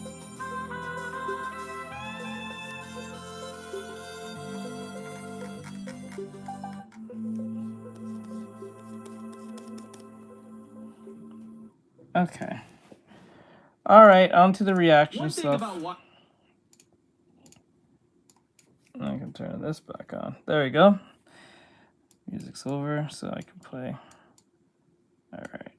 Okay. All right, on to the reaction stuff. I can turn this back on. There we go. Music's over, so I can play. All right.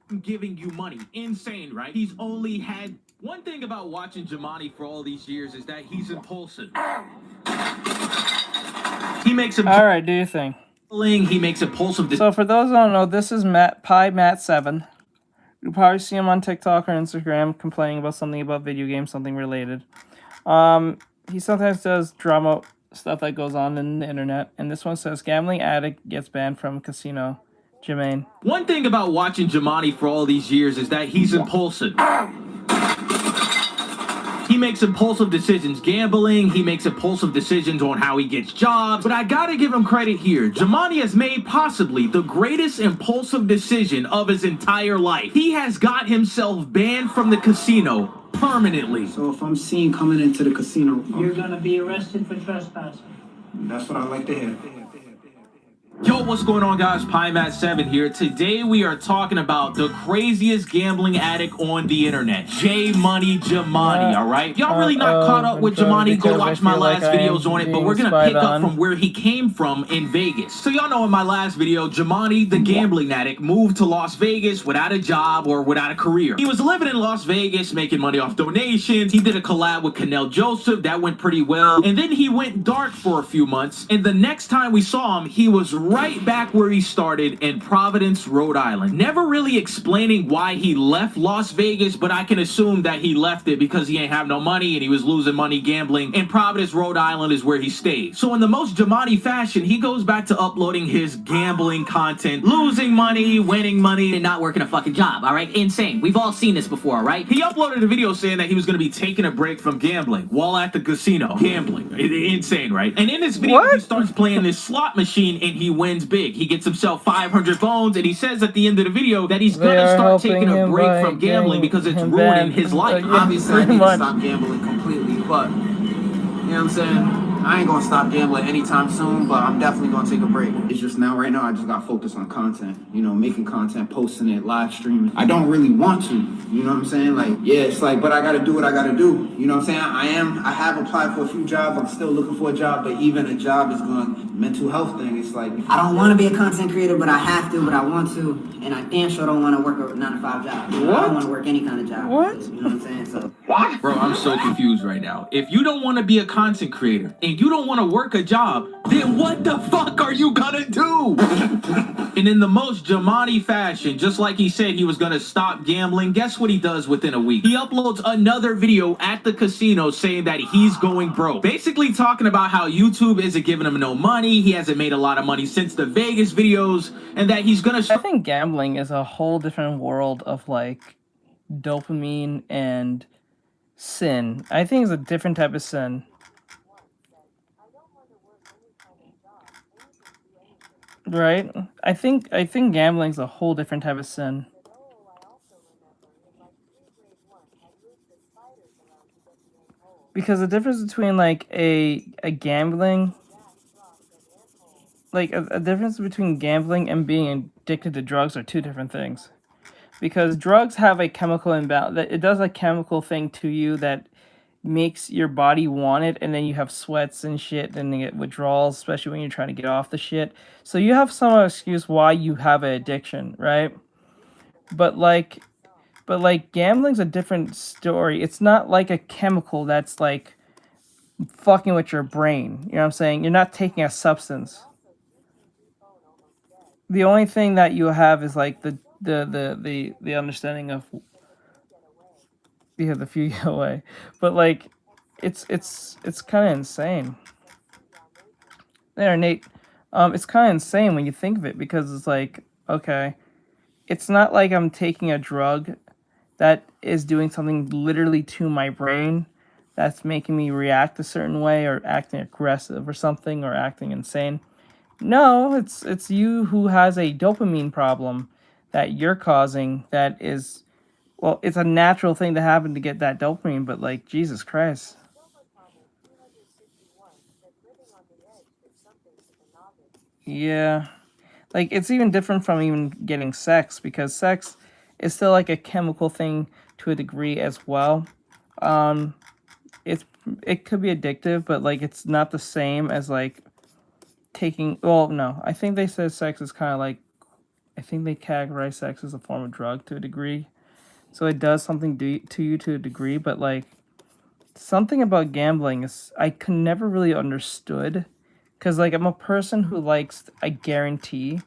I'm giving you money. Insane, right? He's only had one thing about watching Jamani for all these years is that he's impulsive. He makes a all right, do your thing. He makes impulsive. So for those who don't know, this is Matt7. You'll probably see him on TikTok or Instagram complaining about something about video games, something related. He sometimes does drama stuff that goes on in the internet, and this one says gambling addict gets banned from casino. Jermaine. One thing about watching Jamani for all these years is that he's impulsive. He makes impulsive decisions gambling. He makes impulsive decisions on how he gets jobs. But I gotta give him credit here. Jamani has made possibly the greatest impulsive decision of his entire life. He has got himself banned from the casino permanently. So if I'm seen coming into the casino, you're gonna be arrested for trespassing. That's what I like to hear. Yo, what's going on, guys? PieMatt7 here. Today we are talking about the craziest gambling addict on the internet, J Money Jamani. All right, y'all really not caught up with Jamani? Go watch my last videos on it, but we're gonna pick up from where he came from in Vegas. So y'all know in my last video, Jamani, the gambling addict, moved to Las Vegas without a job or without a career. He was living in Las Vegas, making money off donations. He did a collab with Canel Joseph that went pretty well, and then he went dark for a few months. And the next time we saw him, he was right back where he started in Providence, Rhode Island. Never really explaining why he left Las Vegas, but I can assume that he left it because he ain't have no money and he was losing money gambling, and Providence, Rhode Island is where he stayed. So in the most Jamani fashion, he goes back to uploading his gambling content, losing money, winning money, and not working a fucking job, all right? Insane. We've all seen this before, all right? He uploaded a video saying that he was going to be taking a break from gambling while at the casino. Gambling. Insane, right? And in this video, he starts playing this slot machine and he wins big. He gets himself 500 bones, and he says at the end of the video that he's gonna start taking a break from gambling because it's ruining his life. Obviously, I need to stop gambling completely, but you know what I'm saying? I ain't gonna stop gambling anytime soon, but I'm definitely gonna take a break. It's just now, right now, I just got focused on content. You know, making content, posting it, live streaming. I don't really want to, you know what I'm saying? Like, yeah, it's like, but I gotta do what I gotta do. You know what I'm saying? I have applied for a few jobs. I'm still looking for a job, but even a job is going, mental health thing, it's like. I don't want to be a content creator, but I have to, but I want to. And I damn sure don't want to work a 9-to-5 job. What? I don't want to work any kind of job. What? You know what I'm saying? So. What? Bro, I'm so confused right now. If you don't want to be a content creator and you don't want to work a job, then what the fuck are you gonna do? And in the most Jamani fashion, just like he said he was gonna stop gambling, guess what he does within a week? He uploads another video at the casino saying that he's going broke. Basically talking about how YouTube isn't giving him no money, he hasn't made a lot of money since the Vegas videos, and that he's gonna... I think gambling is a whole different world of like dopamine and sin. I think it's a different type of sin. Right? I think gambling's a whole different type of sin. because the difference between like a gambling, like a difference between gambling and being addicted to drugs are two different things. Because drugs have a chemical imbalance, that it does a chemical thing to you that makes your body want it, and then you have sweats and shit, and you get withdrawals, especially when you're trying to get off the shit. So you have some excuse why you have an addiction, right? But like gambling's a different story. It's not like a chemical that's like fucking with your brain. You know what I'm saying? You're not taking a substance. The only thing that you have is like the understanding of the few get away. But like it's kind of insane. There, Nate. It's kind of insane when you think of it, because it's like, okay, it's not like I'm taking a drug that is doing something literally to my brain that's making me react a certain way or acting aggressive or something or acting insane. No, it's you who has a dopamine problem that you're causing, that is, well, it's a natural thing to happen to get that dopamine, but like, Jesus Christ. Yeah. Like, it's even different from even getting sex, because sex is still like a chemical thing to a degree as well. Um, it could be addictive, but like it's not the same as like taking. Well, no, I think they said sex is kind of like. I think they categorize sex as a form of drug to a degree, so it does something to you to a degree. But like something about gambling is I could never really understood, because like I'm a person who likes, I guarantee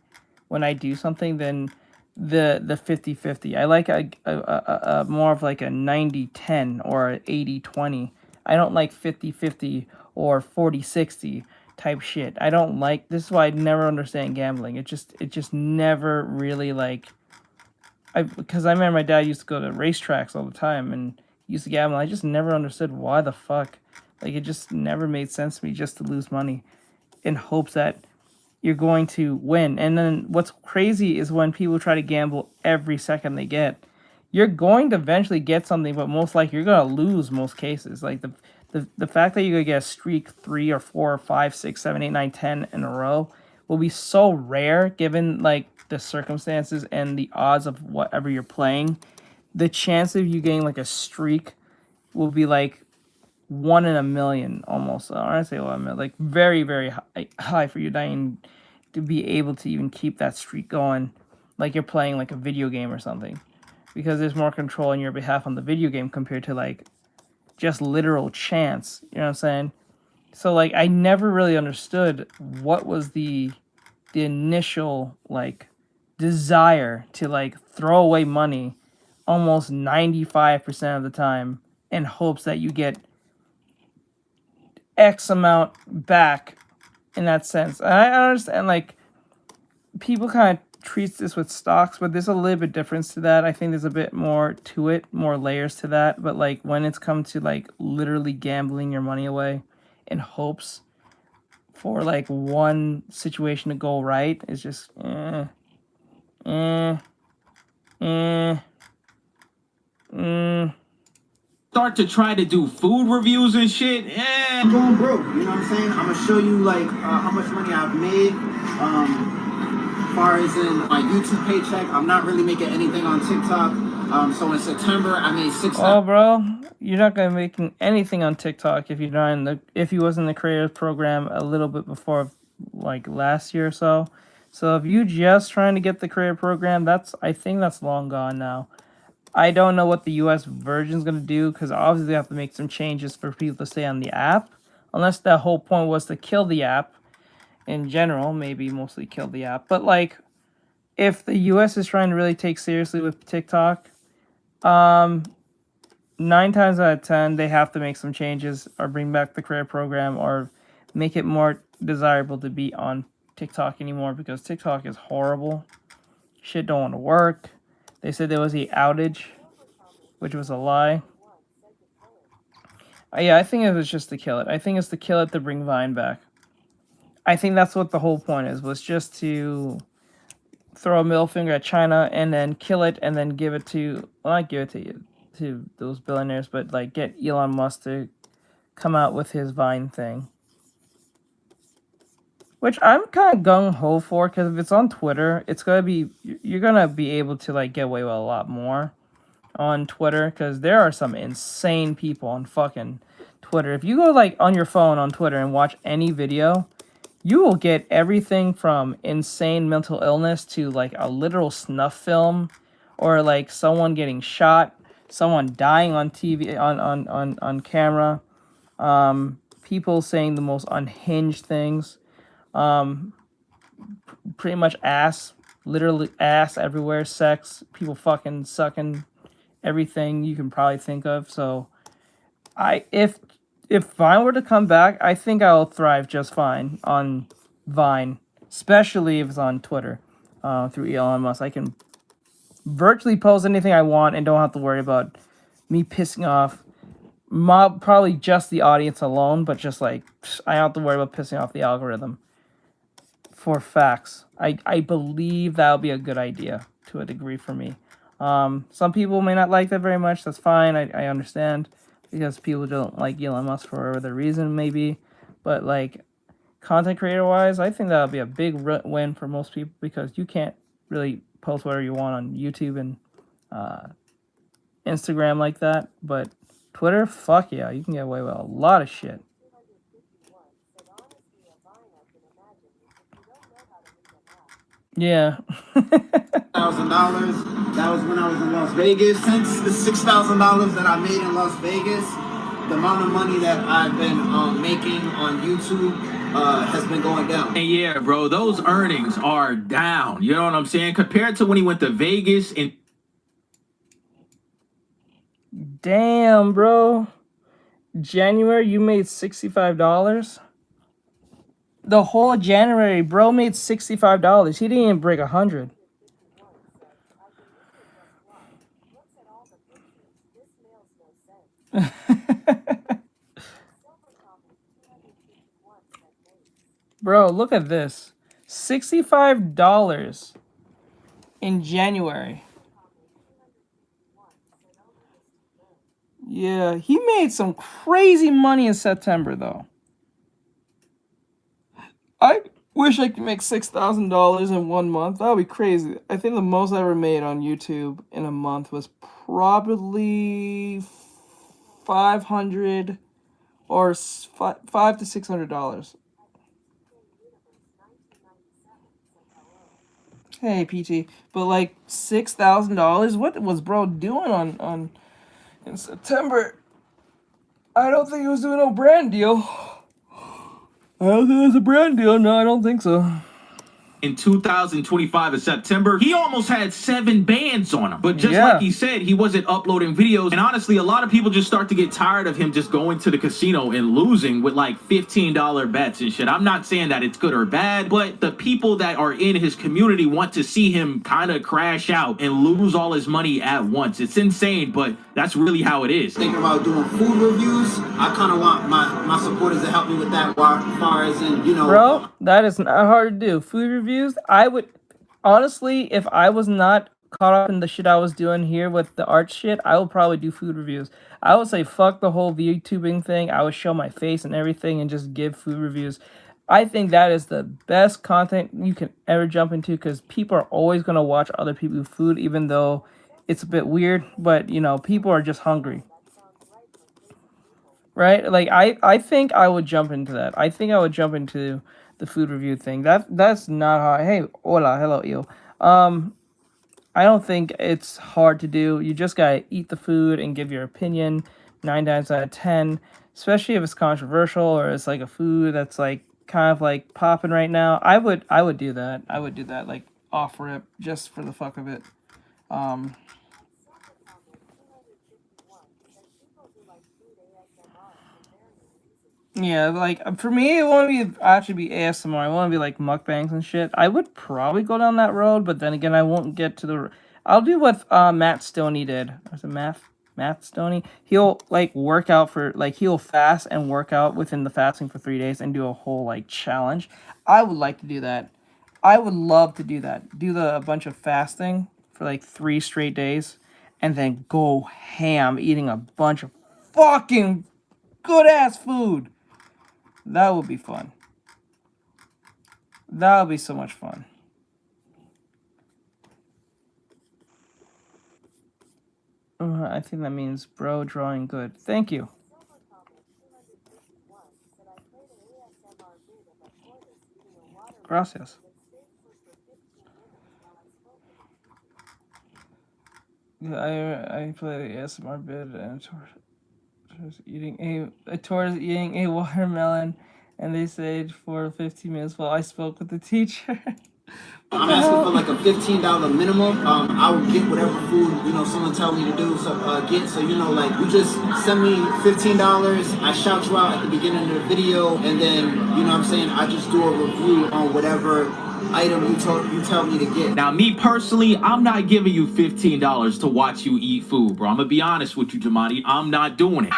when I do something, then the 50-50. I like a more of like a 90-10 or an 80-20. I don't like 50-50 or 40-60 type shit. I don't like, this is why I never understand gambling. It just never really like, because I remember my dad used to go to racetracks all the time and used to gamble. I just never understood why the fuck. Like, it just never made sense to me just to lose money in hopes that you're going to win. And then what's crazy is when people try to gamble every second they get. You're going to eventually get something, but most likely you're going to lose most cases. Like the fact that you're going to get a streak 3 or 4 or 5, 6, 7, 8, 9, 10 in a row will be so rare given like the circumstances and the odds of whatever you're playing. The chance of you getting like a streak will be like 1 in a million almost. I don't say 1 million, like very, very high for you dying to be able to even keep that streak going, like you're playing like a video game or something, because there's more control on your behalf on the video game compared to like just literal chance. You know what I'm saying? So like I never really understood what was the initial like desire to like throw away money almost 95% of the time in hopes that you get X amount back in that sense. And I understand like people kind of treats this with stocks, but there's a little bit difference to that. I think there's a bit more to it, more layers to that. But like when it's come to like literally gambling your money away in hopes for like one situation to go right, it's just Start to try to do food reviews and shit. I'm going broke, you know what I'm saying? I'm gonna show you like how much money I've made. As far as in my YouTube paycheck, I'm not really making anything on TikTok. So in September, I made $6. Oh, bro, you're not gonna be making anything on TikTok if you're not in the, if you was in the creators program a little bit before, like last year or so. So if you just trying to get the creator program, I think that's long gone now. I don't know what the US version is going to do, because obviously they have to make some changes for people to stay on the app. Unless the whole point was to kill the app in general, maybe mostly kill the app. But like, if the US is trying to really take seriously with TikTok, 9 times out of 10, they have to make some changes or bring back the creator program or make it more desirable to be on TikTok anymore, because TikTok is horrible. Shit don't want to work. They said there was an outage, which was a lie. Yeah, I think it was just to kill it. I think it's to kill it to bring Vine back. I think that's what the whole point is, was just to throw a middle finger at China and then kill it and then give it to, well, not give it to those billionaires, but like get Elon Musk to come out with his Vine thing. Which I'm kind of gung-ho for, because if it's on Twitter, it's gonna be, you're gonna be able to like get away with a lot more on Twitter, because there are some insane people on fucking Twitter. If you go like on your phone on Twitter and watch any video, you will get everything from insane mental illness to like a literal snuff film, or like someone getting shot, someone dying on TV, on camera, people saying the most unhinged things, pretty much ass, literally ass everywhere, sex, people fucking sucking everything you can probably think of. So if Vine were to come back, I think I'll thrive just fine on Vine, especially if it's on Twitter, through Elon Musk. I can virtually post anything I want and don't have to worry about me pissing off probably just the audience alone, but just like, I don't have to worry about pissing off the algorithm. For facts, I believe that'll be a good idea to a degree for me. Some people may not like that very much. That's fine. I understand, because people don't like Elon Musk for whatever the reason maybe. But like, content creator wise, I think that'll be a big win for most people, because you can't really post whatever you want on YouTube and Instagram like that. But Twitter, fuck yeah, you can get away with a lot of shit. Yeah. $1,000. That was when I was in Las Vegas. Since the $6,000 that I made in Las Vegas, the amount of money that I've been making on YouTube has been going down. And yeah, bro, those earnings are down. You know what I'm saying? Compared to when he went to Vegas and. Damn, bro. January, you made $65. The whole January, bro made $65. He didn't even break 100. Bro, look at this. $65 in January. Yeah, he made some crazy money in September, though. I wish I could make $6,000 in 1 month. That would be crazy. I think the most I ever made on YouTube in a month was probably $500 or $500 to $600. Hey, PT, but like $6,000. What was bro doing in September? I don't think he was doing no brand deal. I don't think it's a brand deal. No, I don't think so. In 2025 of September, he almost had 7 bans on him. But just like he said, he wasn't uploading videos. And honestly, a lot of people just start to get tired of him just going to the casino and losing with like $15 bets and shit. I'm not saying that it's good or bad, but the people that are in his community want to see him kind of crash out and lose all his money at once. It's insane, but that's really how it is. Thinking about doing food reviews. I kind of want my supporters to help me with that, as far as in, you know. Bro, that is not hard to do. Food reviews. I would, honestly, if I was not caught up in the shit I was doing here with the art shit, I would probably do food reviews. I would say fuck the whole VTubing thing. I would show my face and everything and just give food reviews. I think that is the best content you can ever jump into, because people are always going to watch other people's food, even though it's a bit weird. But, you know, people are just hungry. Right? Like, I think I would jump into that. I think I would jump into the food review thing. That's not hard. Hey, hola, hello, yo. I don't think it's hard to do. You just gotta eat the food and give your opinion 9 times out of 10, especially if it's controversial or it's like a food that's like kind of like popping right now. I would do that. I would do that like off rip, just for the fuck of it. Yeah, like for me, it won't actually be ASMR. I want to be like mukbangs and shit. I would probably go down that road, but then again, I won't get to the. I'll do what Matt Stoney did. Was it Matt Stoney? He'll like work out for like he'll fast and work out within the fasting for 3 days and do a whole like challenge. I would like to do that. I would love to do that. Do a bunch of fasting for like 3 straight days, and then go ham eating a bunch of fucking good ass food. That would be fun. That would be so much fun. I think that means bro drawing good. Thank you. Gracias. I played an ASMR bid and towards eating a watermelon, and they stayed for 15 minutes while I spoke with the teacher. I'm asking for like a $15 minimum. I will get whatever food, you know, someone tell me to do. So get, so you know, like you just send me $15. I shout you out at the beginning of the video, and then you know what I'm saying, I just do a review on whatever item you tell me to get. Now, me personally, I'm not giving you $15 to watch you eat food, bro. I'm gonna be honest with you, Jamani. I'm not doing it.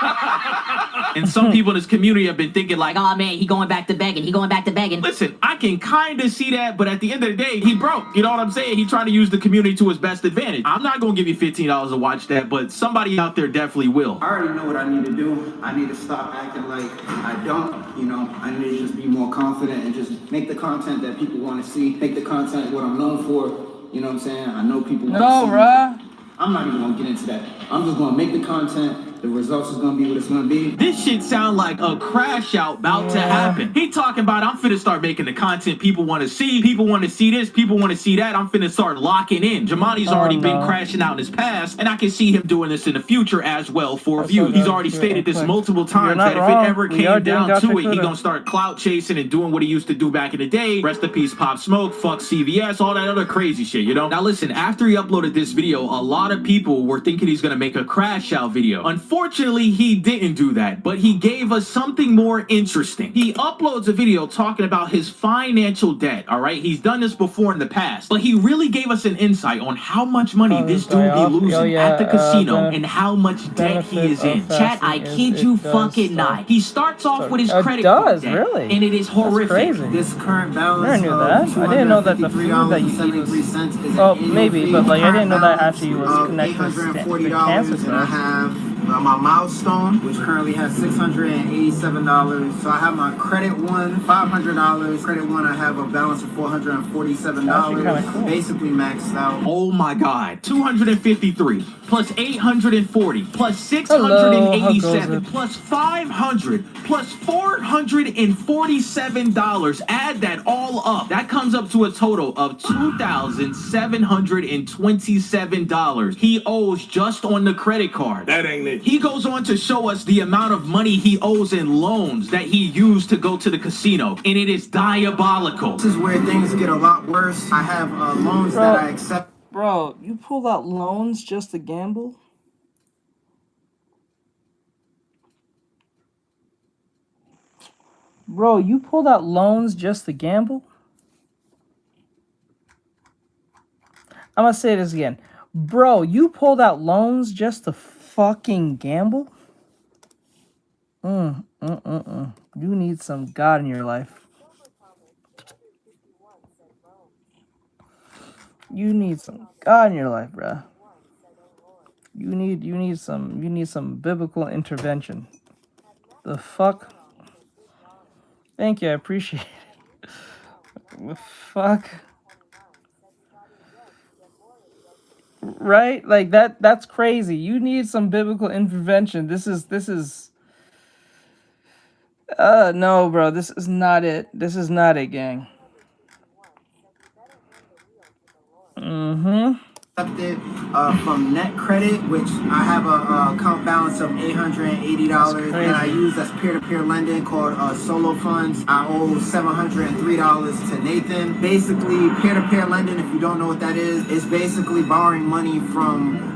And some people in this community have been thinking like, oh man, he going back to begging. He going back to begging. listen, I can kind of see that, but at the end of the day, he broke. You know what I'm saying? He trying to use the community to his best advantage. I'm not gonna give you $15 to watch that, but somebody out there definitely will. I already know what I need to do. I need to stop acting like I don't, you know. I need to just be more confident and just make the content that people want to see. Make the content what I'm known for. You know what I'm saying? I know people want to see. No, bruh. I'm not even gonna get into that. I'm just gonna make the content. The results is gonna be what it's gonna be. This shit sound like a crash out about to happen. He talking about, I'm finna start making the content people want to see. People want to see this. People want to see that. I'm finna start locking in. Jamani's already been crashing out in his past, and I can see him doing this in the future as well for views. He's already stated this multiple times that if it ever came down to it, he gonna start clout chasing and doing what he used to do back in the day. Rest in peace, Pop Smoke, fuck CVS, all that other crazy shit, you know? Now listen, after he uploaded this video, a lot of people were thinking he's gonna make a crash out video. Unfortunately, he didn't do that, but he gave us something more interesting. He uploads a video talking about his financial debt, all right? He's done this before in the past, but he really gave us an insight on how much money this dude be losing at the casino and how much debt he is in. Chat, I kid you fucking not. He starts off with his credit card debt, really? and it is horrific. Crazy. This current balance I knew that. I didn't know that the food that you eat was... Oh, maybe, but like I didn't know that actually was connected to the cancer and I have my milestone, which currently has $687. So I have my credit one, $500. Credit one, I have a balance of $447. Cool. Basically maxed out. Oh my God, 253 plus 840 plus 687 plus 500 plus $447. Add that all up. That comes up to a total of $2,727 he owes just on the credit card. That ain't it. He goes on to show us the amount of money he owes in loans that he used to go to the casino, and it is diabolical. This is where things get a lot worse. I have loans that I accept. Bro, you pulled out loans just to gamble? Bro, you pulled out loans just to gamble? I'm gonna say this again. Bro, you pulled out loans just to fucking gamble? You need some God in your life. You need some God in your life, bruh. You need some biblical intervention. The fuck? Thank you, I appreciate it. The fuck? Right? Like that's crazy. You need some biblical intervention. This is no, bro. This is not it. This is not it, gang. Accepted from net credit, which I have a account balance of $880, and I use as peer-to-peer lending called Solo Funds. I owe $703 to Nathan. Basically, peer-to-peer lending, if you don't know what that is basically borrowing money from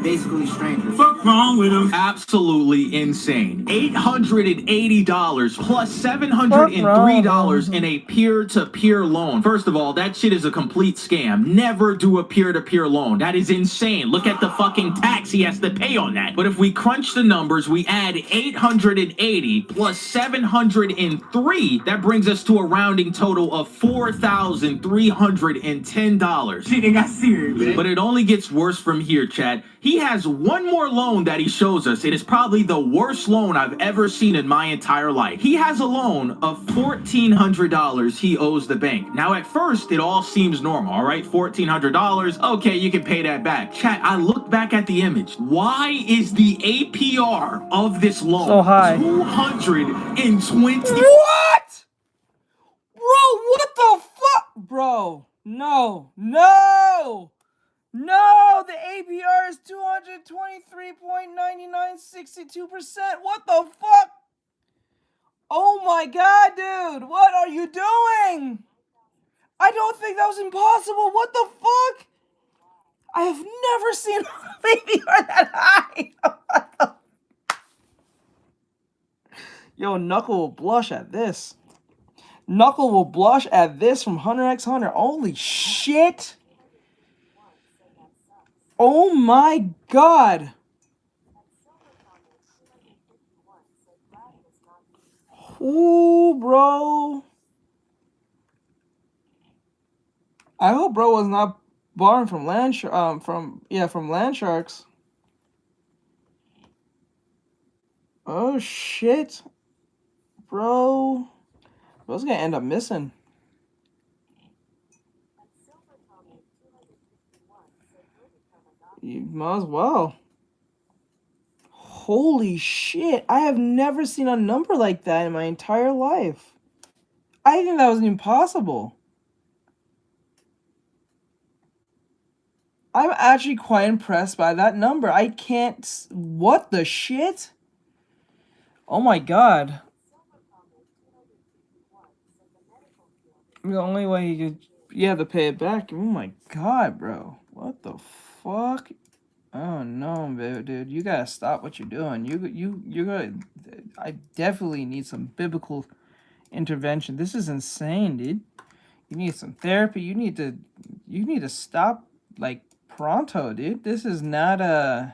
basically strangers. Fuck wrong with him? Absolutely insane. $880 plus $703 in a peer-to-peer loan. First of all, that shit is a complete scam. Never do a peer-to-peer loan. That is insane. Look at the fucking tax he has to pay on that. But if we crunch the numbers, we add 880 plus 703. That brings us to a rounding total of $4,310. Shit, they got serious, man. But it only gets worse from here, chat. He has one more loan that he shows us. It is probably the worst loan I've ever seen in my entire life. He has a loan of $1,400 he owes the bank. Now, at first, it all seems normal, all right? $1,400, okay, you can pay that back. Chat, I looked back at the image. Why is the APR of this loan so high? 220. What? Bro, what the fuck? Bro, no, no, no, the APR is 223.9962%. What the fuck? Oh my god, dude, what are you doing? I don't think that was impossible. What the fuck? I have never seen APR that high. Yo, Knuckle will blush at this. Knuckle will blush at this from Hunter x Hunter. Holy shit. Oh my god. Ooh, bro. I hope bro was not borrowing from from Land Sharks. Oh shit. Bro. Bro's gonna end up missing. You might as well. Holy shit. I have never seen a number like that in my entire life. I think that was impossible. I'm actually quite impressed by that number. I can't... What the shit? Oh my god. The only way you could... You have to pay it back. Oh my god, bro. What the fuck? Oh no, dude. You gotta stop what you're doing. You gotta... I definitely need some biblical intervention. This is insane, dude. You need some therapy. You need to stop, like, pronto, dude. This is not it,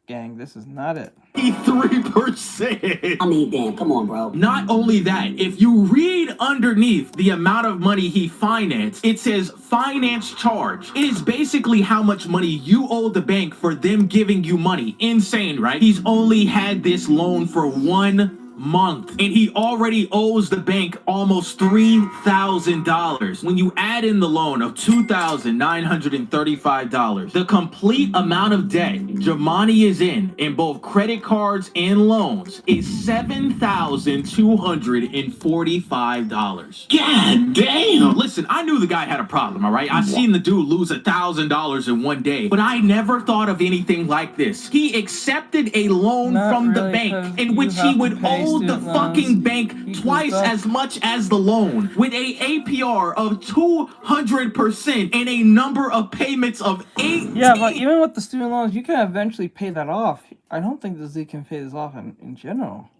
gang. This is not it. 3%. I mean, damn, come on, bro. Not only that, if you read underneath the amount of money he financed, it says finance charge. It is basically how much money you owe the bank for them giving you money. Insane, right? He's only had this loan for 1 month and he already owes the bank almost $3,000. When you add in the loan of $2,935, the complete amount of debt Jamani is in both credit cards and loans is $7,245. God damn. Listen, I knew the guy had a problem, all right? I seen the dude lose $1,000 in one day, but I never thought of anything like this. He accepted a loan from the bank in which he would owe the fucking bank twice as much as the loan, with a APR of 200% and a number of payments of 8. Yeah, but even with the student loans, you can eventually pay that off. I don't think the Z can pay this off in general.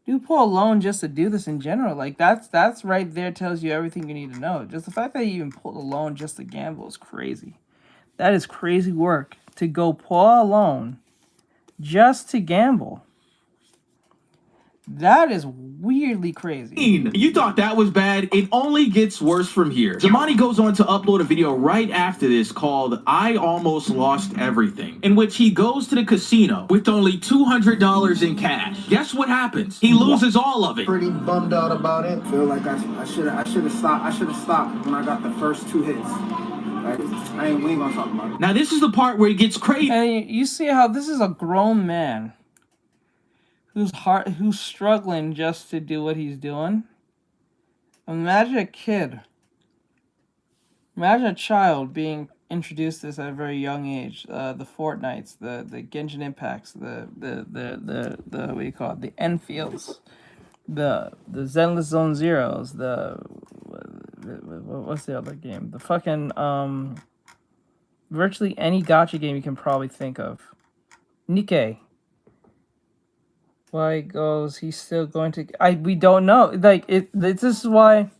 You pull a loan just to do this in general. Like, that's right there tells you everything you need to know. Just the fact that you even pulled a loan just to gamble is crazy. That is crazy work to go pull a loan just to gamble. That is weirdly crazy. You thought that was bad? It only gets worse from here. Jamani goes on to upload a video right after this called I Almost Lost Everything, in which he goes to the casino with only $200 in cash. Guess what happens? He loses all of it. Pretty bummed out about it. Feel like I should have stopped. I should have stopped when I got the first 2 hits. Like, we ain't gonna talk about it. Now this is the part where it gets crazy. And you see how this is a grown man who's struggling just to do what he's doing. Imagine a kid. Imagine a child being introduced to this at a very young age. The Fortnites, the Genshin Impacts, the what do you call it? The Enfields, the Zenless Zone Zeros, what's the other game? The fucking virtually any gacha game you can probably think of. Nikkei. Why goes he's still going to? We don't know. Like this is why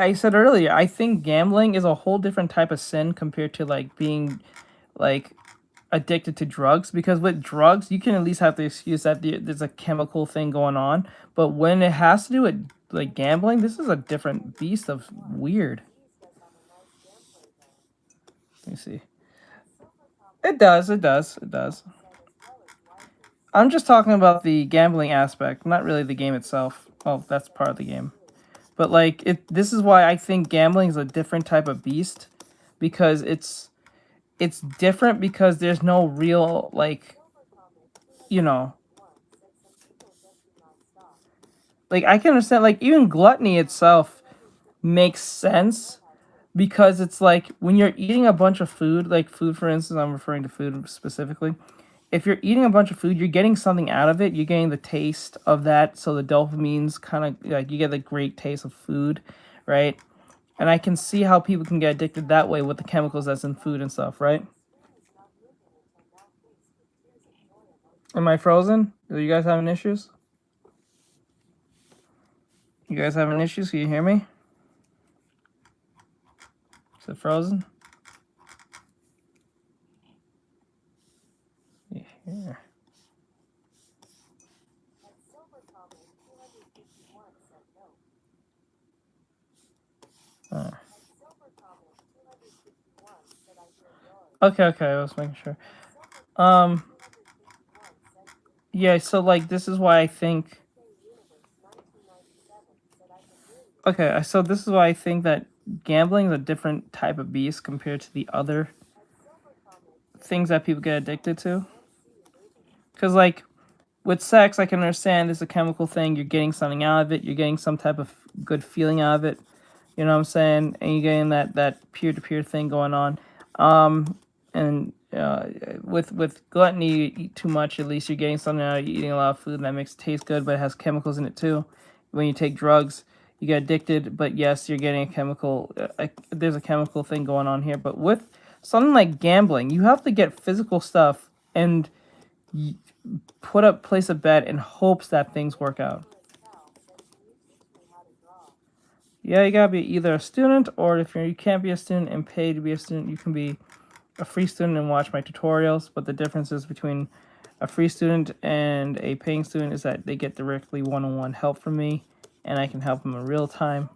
I said earlier. I think gambling is a whole different type of sin compared to like being like addicted to drugs. Because with drugs, you can at least have the excuse that there's a chemical thing going on. But when it has to do with like gambling, this is a different beast of weird. me see. It does. It does. It does. I'm just talking about the gambling aspect, not really the game itself. Oh, that's part of the game. But like this is why I think gambling is a different type of beast, because it's different because there's no real like, you know, like I can understand like even gluttony itself makes sense because it's like when you're eating a bunch of food, like food for instance, I'm referring to food specifically. If you're eating a bunch of food, you're getting something out of it. You're getting the taste of that. So the dopamine's kind of like you get the great taste of food, right? And I can see how people can get addicted that way with the chemicals that's in food and stuff, right? Am I frozen? Are you guys having issues? You guys having issues? Can you hear me? Is it frozen? Yeah. Okay, I was making sure. Yeah, so like this is why I think. Okay, so this is why I think that gambling is a different type of beast compared to the other things that people get addicted to. Because like with sex, I can understand it's a chemical thing. You're getting something out of it. You're getting some type of good feeling out of it. You know what I'm saying? And you're getting that peer-to-peer thing going on. And with gluttony, you eat too much. At least you're getting something out of it. You're eating a lot of food that makes it taste good, but it has chemicals in it too. When you take drugs, you get addicted. But yes, you're getting a chemical. There's a chemical thing going on here. But with something like gambling, you have to get physical stuff and place a bet in hopes that things work out. Yeah, you gotta be either a student, or if you can't be a student and pay to be a student, you can be a free student and watch my tutorials. But the differences between a free student and a paying student is that they get directly one-on-one help from me, and I can help them in real time.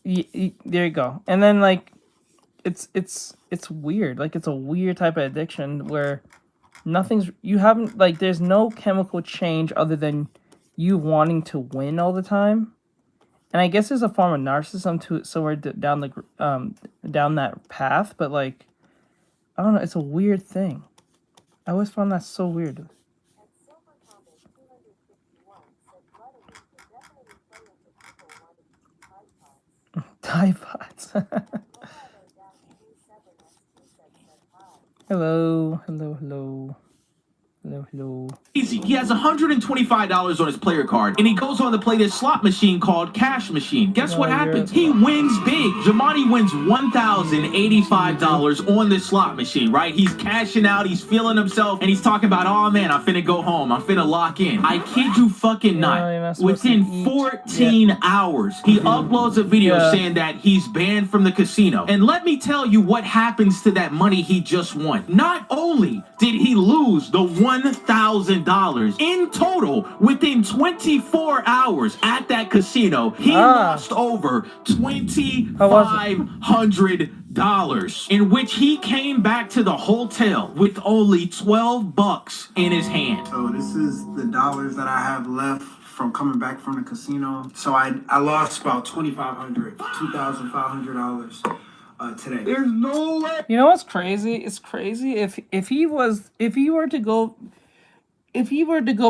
There you go. And then like it's weird. Like it's a weird type of addiction where there's no chemical change other than you wanting to win all the time. And I guess there's a form of narcissism to it somewhere down that path, but like I don't know, it's a weird thing. I always found that so weird. Tide Pods. Hello. Easy. He has $125 on his player card, and he goes on to play this slot machine called Cash Machine. Guess what happens? He wins big. Jamani wins $1,085 on this slot machine, right? He's cashing out, he's feeling himself, and he's talking about, oh man, I'm finna go home, I'm finna lock in. I kid you fucking not. Within 14 hours, he uploads a video saying that he's banned from the casino. And let me tell you what happens to that money he just won. Not only did he lose the $1,000 in total within 24 hours at that casino, he lost over $2,500, in which he came back to the hotel with only 12 bucks in his hand. So this is the dollars that I have left from coming back from the casino. So I lost about $2,500 today. There's no way. You know what's crazy? It's crazy if he were to go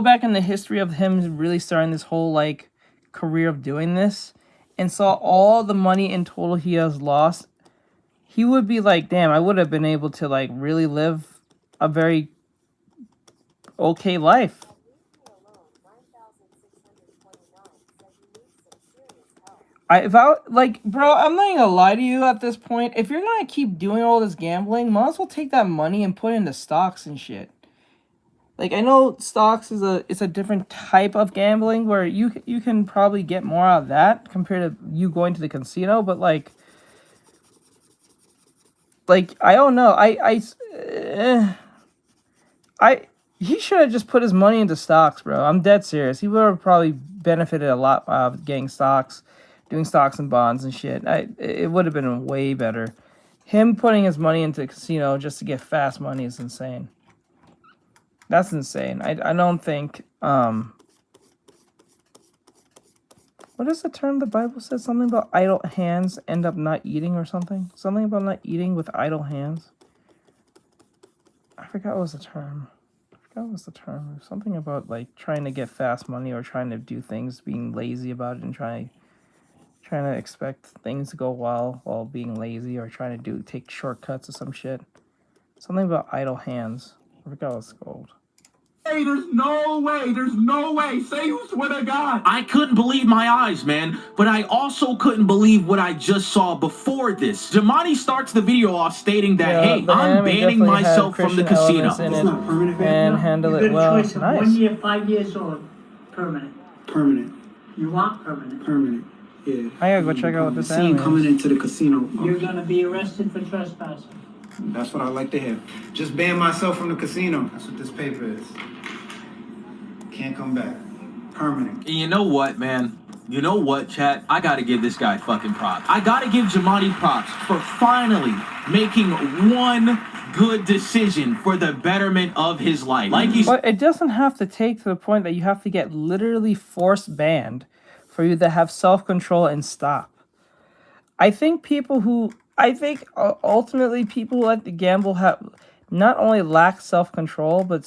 back in the history of him really starting this whole like career of doing this and saw all the money in total he has lost, he would be like, damn, I would have been able to like really live a very okay life. Bro, I'm not gonna lie to you at this point. If you're gonna keep doing all this gambling, might as well take that money and put it into stocks and shit. Like, I know stocks is a different type of gambling where you can probably get more out of that compared to you going to the casino, but like I don't know. He should have just put his money into stocks, bro. I'm dead serious. He would have probably benefited a lot of getting stocks, doing stocks and bonds and shit. It would have been way better. Him putting his money into the casino just to get fast money is insane. That's insane. I don't think what is the term the Bible says? Something about idle hands end up not eating or something? Something about not eating with idle hands. I forgot what was the term. Something about like trying to get fast money or trying to do things, being lazy about it and trying to expect things to go well while being lazy or trying to take shortcuts or some shit. Something about idle hands. I forgot what it's called. Hey, there's no way. Say you swear to God. I couldn't believe my eyes, man. But I also couldn't believe what I just saw before this. Jamani starts the video off stating that, hey, I'm banning myself from the casino. It's not permanent. And handle it well. Choice of Nice. 1 year, 5 years old, permanent. Permanent. You want permanent. Permanent. Yeah. I gotta go check out what this Seen anime coming is. into the casino. You're gonna be arrested for trespassing. That's what I like to hear. Just ban myself from the casino. That's what this paper is. Can't come back. Permanent. And you know what, man? You know what, chat? I gotta give this guy fucking props. I gotta give Jamani props for finally making one good decision for the betterment of his life. Like he's... But it doesn't have to take to the point that you have to get literally force banned for you to have self-control and stop. I think ultimately people who like to gamble have not only lack self-control, but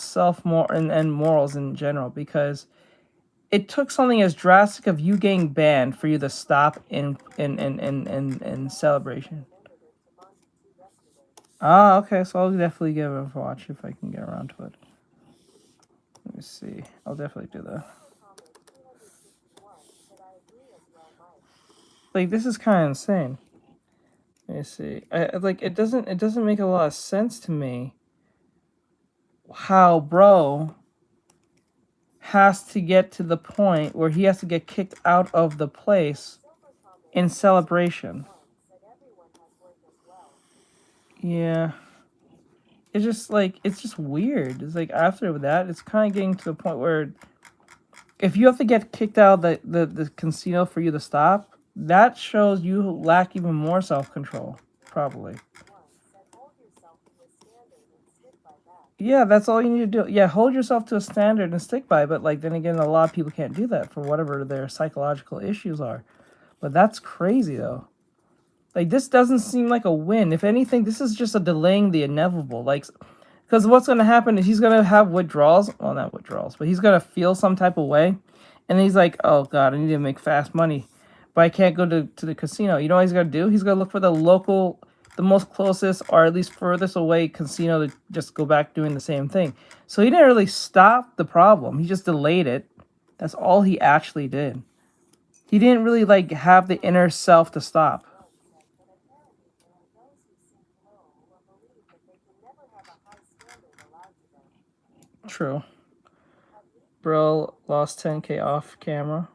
and morals in general, because it took something as drastic of you getting banned for you to stop in celebration. Ah, okay, so I'll definitely give it a watch if I can get around to it. Let me see. I'll definitely do that. Like, this is kind of insane. Let me see. It doesn't make a lot of sense to me how bro has to get to the point where he has to get kicked out of the place in celebration. Yeah. It's just weird. It's like after that, it's kind of getting to the point where if you have to get kicked out of the casino for you to stop, that shows you lack even more self-control, probably. Yeah, that's all you need to do. Yeah, hold yourself to a standard and stick by it. But like then again, a lot of people can't do that for whatever their psychological issues are. But that's crazy though. Like this doesn't seem like a win. If anything, this is just a delaying the inevitable. Like, because what's going to happen is he's going to have withdrawals. Well, not withdrawals, but he's going to feel some type of way. And he's like, oh God, I need to make fast money. But I can't go to the casino. You know what he's going to do? He's going to look for the most closest or at least furthest away casino to just go back doing the same thing. So he didn't really stop the problem. He just delayed it. That's all he actually did. He didn't really like have the inner self to stop. True. Bro lost 10K off camera.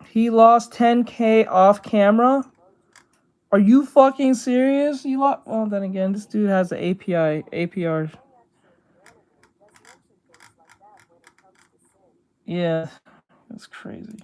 He lost 10K off camera? Are you fucking serious? You lost... Well, then again, this dude has the APR. Yeah, that's crazy.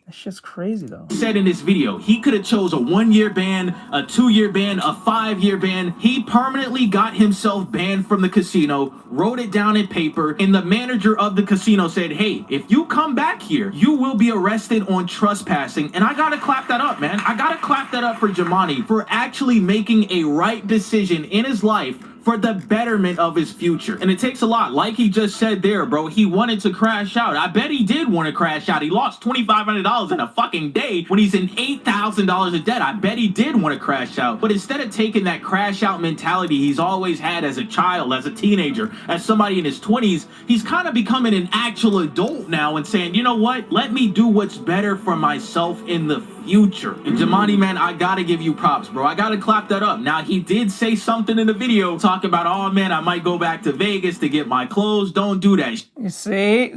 That shit's crazy, though. Said in this video, he could have chose a 1-year ban, a 2-year ban, a 5-year ban. He permanently got himself banned from the casino, wrote it down in paper, and the manager of the casino said, hey, if you come back here, you will be arrested on trespassing. And I gotta clap that up, man. I gotta clap that up for Jamani for actually making a right decision in his life for the betterment of his future. And it takes a lot. Like he just said there, bro, he wanted to crash out. I bet he did want to crash out. He lost $2,500 in a fucking day when he's in $8,000 of debt. I bet he did want to crash out. But instead of taking that crash out mentality he's always had as a child, as a teenager, as somebody in his 20s, he's kind of becoming an actual adult now and saying, you know what? Let me do what's better for myself in the future. And Jamani, man, I gotta give you props, bro. I gotta clap that up. Now, he did say something in the video talking about, oh man, I might go back to Vegas to get my clothes. Don't do that. You see?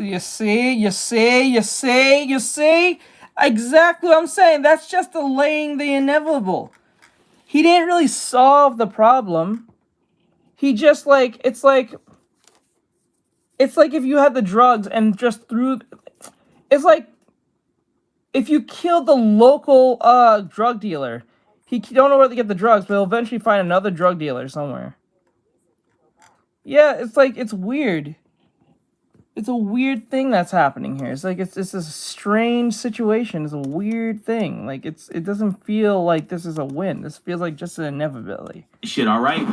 Exactly what I'm saying. That's just delaying the inevitable. He didn't really solve the problem. He just like, it's like if you had the drugs and just threw... It's like if you kill the local drug dealer, he don't know where to get the drugs, but he'll eventually find another drug dealer somewhere. Yeah, it's like, it's weird. It's a weird thing that's happening here. It's like it's a strange situation. It's a weird thing. Like it doesn't feel like this is a win. This feels like just an inevitability. Shit, all right?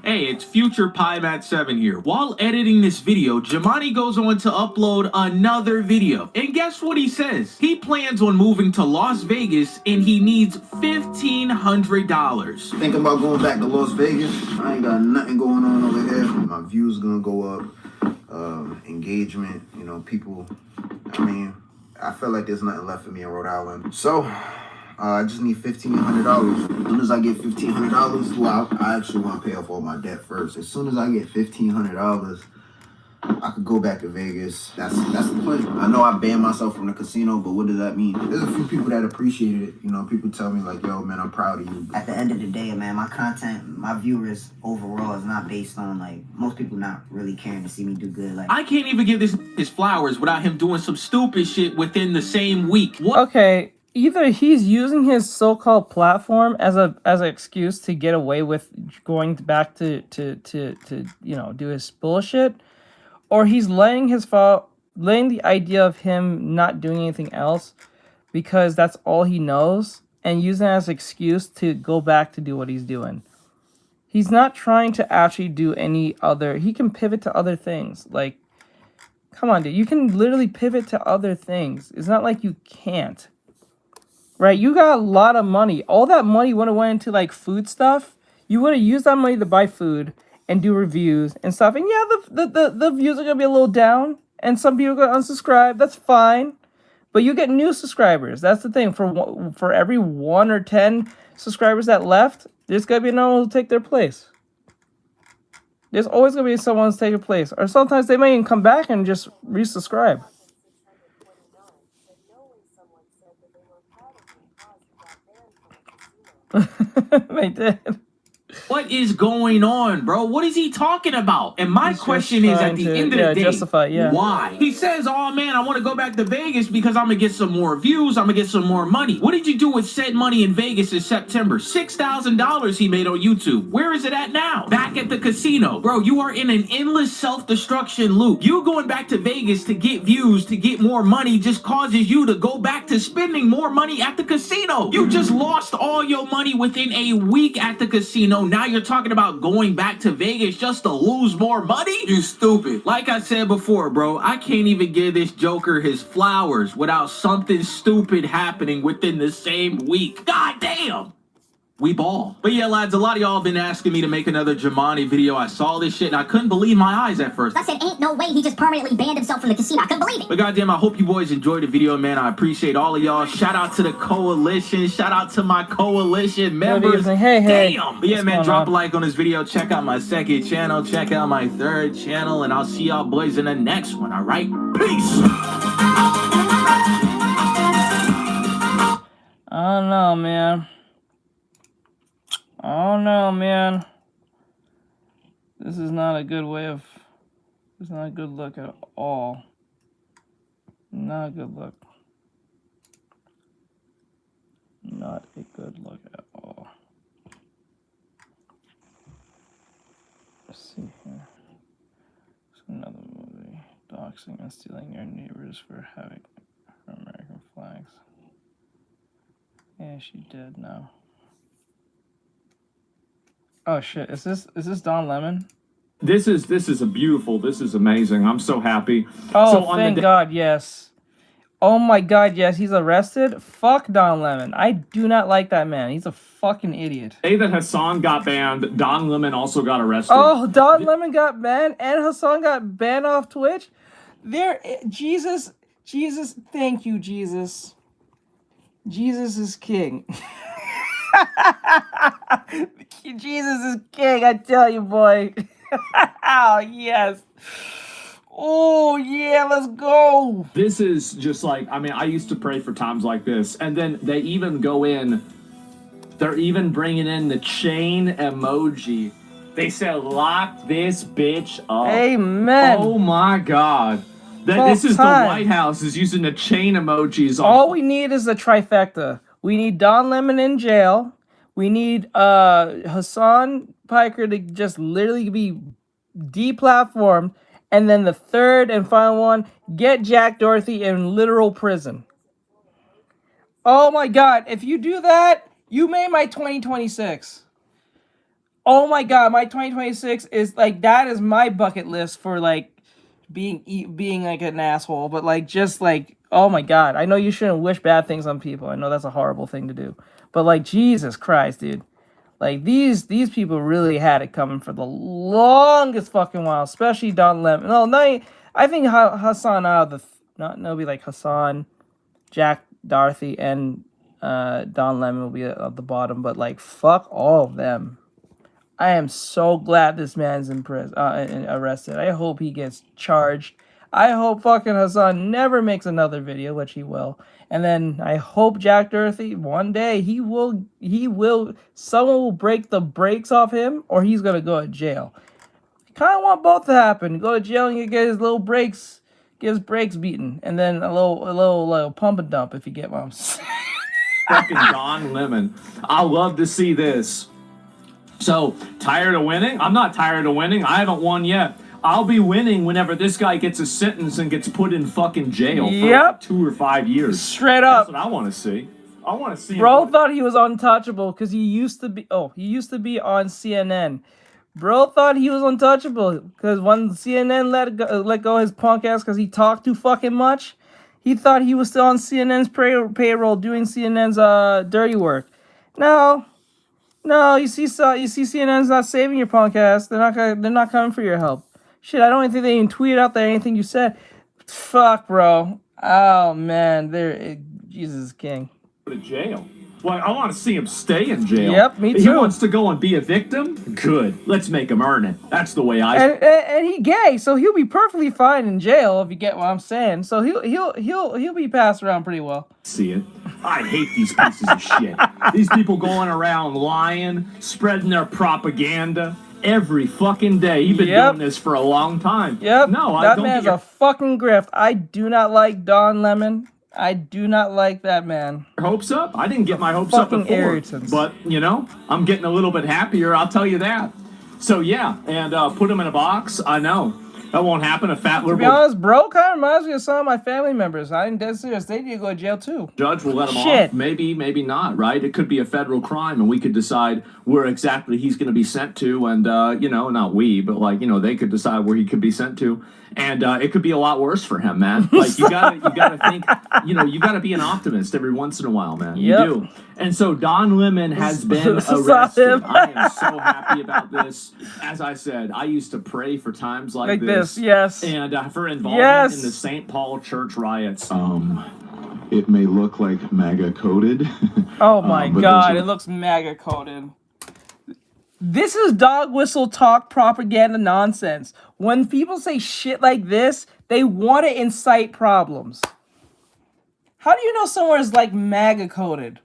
Hey, it's future PyMat7 here. While editing this video, Jemani goes on to upload another video. And guess what he says? He plans on moving to Las Vegas and he needs $1,500. Thinking about going back to Las Vegas. I ain't got nothing going on over here. My views gonna go up. Engagement, you know, people. I mean, I feel like there's nothing left for me in Rhode Island. So, I just need $1,500. As soon as I get $1,500, well, I actually want to pay off all my debt first. As soon as I get $1,500, I could go back to Vegas. That's the plan. I know I banned myself from the casino, but what does that mean? There's a few people that appreciated it. You know, people tell me like, yo, man, I'm proud of you. At the end of the day, man, my content, my viewers overall is not based on, like, most people not really caring to see me do good. Like, I can't even give this his flowers without him doing some stupid shit within the same week. What? Okay, either he's using his so-called platform as an excuse to get away with going back to you know, do his bullshit, or he's laying the idea of him not doing anything else because that's all he knows, and using it as an excuse to go back to do what he's doing. He's not trying to actually do any other... He can pivot to other things. Like, come on, dude. You can literally pivot to other things. It's not like you can't. Right? You got a lot of money. All that money would have went into, like, food stuff. You would have used that money to buy food and do reviews and stuff. And yeah, the views are going to be a little down. And some people are going to unsubscribe. That's fine. But you get new subscribers. That's the thing. For every 1 or 10 subscribers that left, there's going to be no one to take their place. There's always going to be someone who's taking place. Or sometimes they may even come back and just resubscribe. They did. What is going on, bro? What is he talking about? And my question is, at the end of the day, why? He says, oh man, I want to go back to Vegas because I'm going to get some more views. I'm going to get some more money. What did you do with said money in Vegas in September? $6,000 he made on YouTube. Where is it at now? Back at the casino. Bro, you are in an endless self-destruction loop. You going back to Vegas to get views, to get more money, just causes you to go back to spending more money at the casino. You just lost all your money within a week at the casino. Now you're talking about going back to Vegas just to lose more money? You stupid. Like I said before, bro, I can't even give this joker his flowers without something stupid happening within the same week. God damn. We ball. But yeah, lads, a lot of y'all have been asking me to make another Jemani video. I saw this shit and I couldn't believe my eyes at first. I said, ain't no way he just permanently banned himself from the casino. I couldn't believe it. But goddamn, I hope you boys enjoyed the video, man. I appreciate all of y'all. Shout out to the coalition. Shout out to my coalition members. Hey. Damn. But yeah, man, drop a like on this video. Check out my second channel. Check out my third channel. And I'll see y'all boys in the next one, all right? Peace. I don't know, man. Oh no, man. This is not a good way of... It's not a good look at all. Not a good look. Not a good look at all. Let's see here. It's another movie. Doxing and stealing your neighbors for having her American flags. Yeah, she did now. Oh shit, is this Don Lemon? This is a beautiful, this is amazing. I'm so happy. Oh, so thank God, yes. Oh my God, yes, he's arrested? Fuck Don Lemon. I do not like that man. He's a fucking idiot. The day that Hassan got banned, Don Lemon also got arrested. Oh, Don Lemon got banned and Hassan got banned off Twitch? Jesus, thank you, Jesus. Jesus is king. Jesus is king, I tell you, boy. Oh, yes. Oh, yeah, let's go. This is just like, I mean, I used to pray for times like this. And then they even go in, they're even bringing in the chain emoji. They said, lock this bitch up. Amen. Oh, my God. This is time. the White House is using the chain emojis. All we need is a trifecta. We need Don Lemon in jail. We need Hassan Piker to just literally be deplatformed. And then the third and final one, get Jack Dorsey in literal prison. Oh my God. If you do that, you made my 2026. Oh my God. My 2026 is like, that is my bucket list for like being like an asshole. But like, just like, oh my God. I know you shouldn't wish bad things on people. I know that's a horrible thing to do. But like, Jesus Christ, dude. Like, these people really had it coming for the longest fucking while, especially Don Lemon. No, I think Hassan it'll be like Hassan, Jack Dorothy, and Don Lemon will be at the bottom. But like, fuck all of them. I am so glad this man's in prison, arrested. I hope he gets charged. I hope fucking Hassan never makes another video, which he will. And then I hope Jack Dorsey, one day, someone will break the brakes off him, or he's gonna go to jail. I kind of want both to happen. Go to jail and get his little brakes, get his brakes beaten, and then a little pump and dump, if you get what I'm saying. Fucking Don Lemon. I love to see this. So, tired of winning? I'm not tired of winning. I haven't won yet. I'll be winning whenever this guy gets a sentence and gets put in fucking jail for like 2 or 5 years. Straight up. That's what I want to see. I want to see. Bro thought he was untouchable because he used to be on CNN. Bro thought he was untouchable because when CNN let go his punk ass because he talked too fucking much, he thought he was still on CNN's payroll doing CNN's dirty work. No, you see CNN's not saving your punk ass. They're not coming for your help. Shit, I don't even think they even tweeted out there anything you said. Fuck, bro. Oh man, Jesus is king. Go to jail. Well, I want to see him stay in jail. Yep, me too. He wants to go and be a victim. Good. Let's make him earn it. That's the way And he gay, so he'll be perfectly fine in jail if you get what I'm saying. So he'll be passed around pretty well. See it. I hate these pieces of shit. These people going around lying, spreading their propaganda every fucking day. You've been doing this for a long time. Yep. No, I that don't. Man's a fucking grift. I do not like Don Lemon. I do not like that man. Hopes up? I didn't get my hopes up before. Irritants. But, I'm getting a little bit happier, I'll tell you that. So, yeah, and put him in a box. I know. That won't happen. A fat liberal. To be honest, bro, kind of reminds me of some of my family members. I'm dead serious. They need to go to jail, too. Judge will let him off. Maybe not, right? It could be a federal crime, and we could decide where exactly he's going to be sent to, and, not we, but, they could decide where he could be sent to. And it could be a lot worse for him, man. Like, you gotta think, you gotta be an optimist every once in a while, man. Yep. You do. And so Don Lemon has been arrested. I am so happy about this. As I said, I used to pray for times like this. Yes. And for involvement in the St. Paul church riots. It may look like MAGA coded. Oh my God, it looks MAGA coded. This is dog whistle talk propaganda nonsense. When people say shit like this, they want to incite problems. How do you know somewhere is like MAGA coded?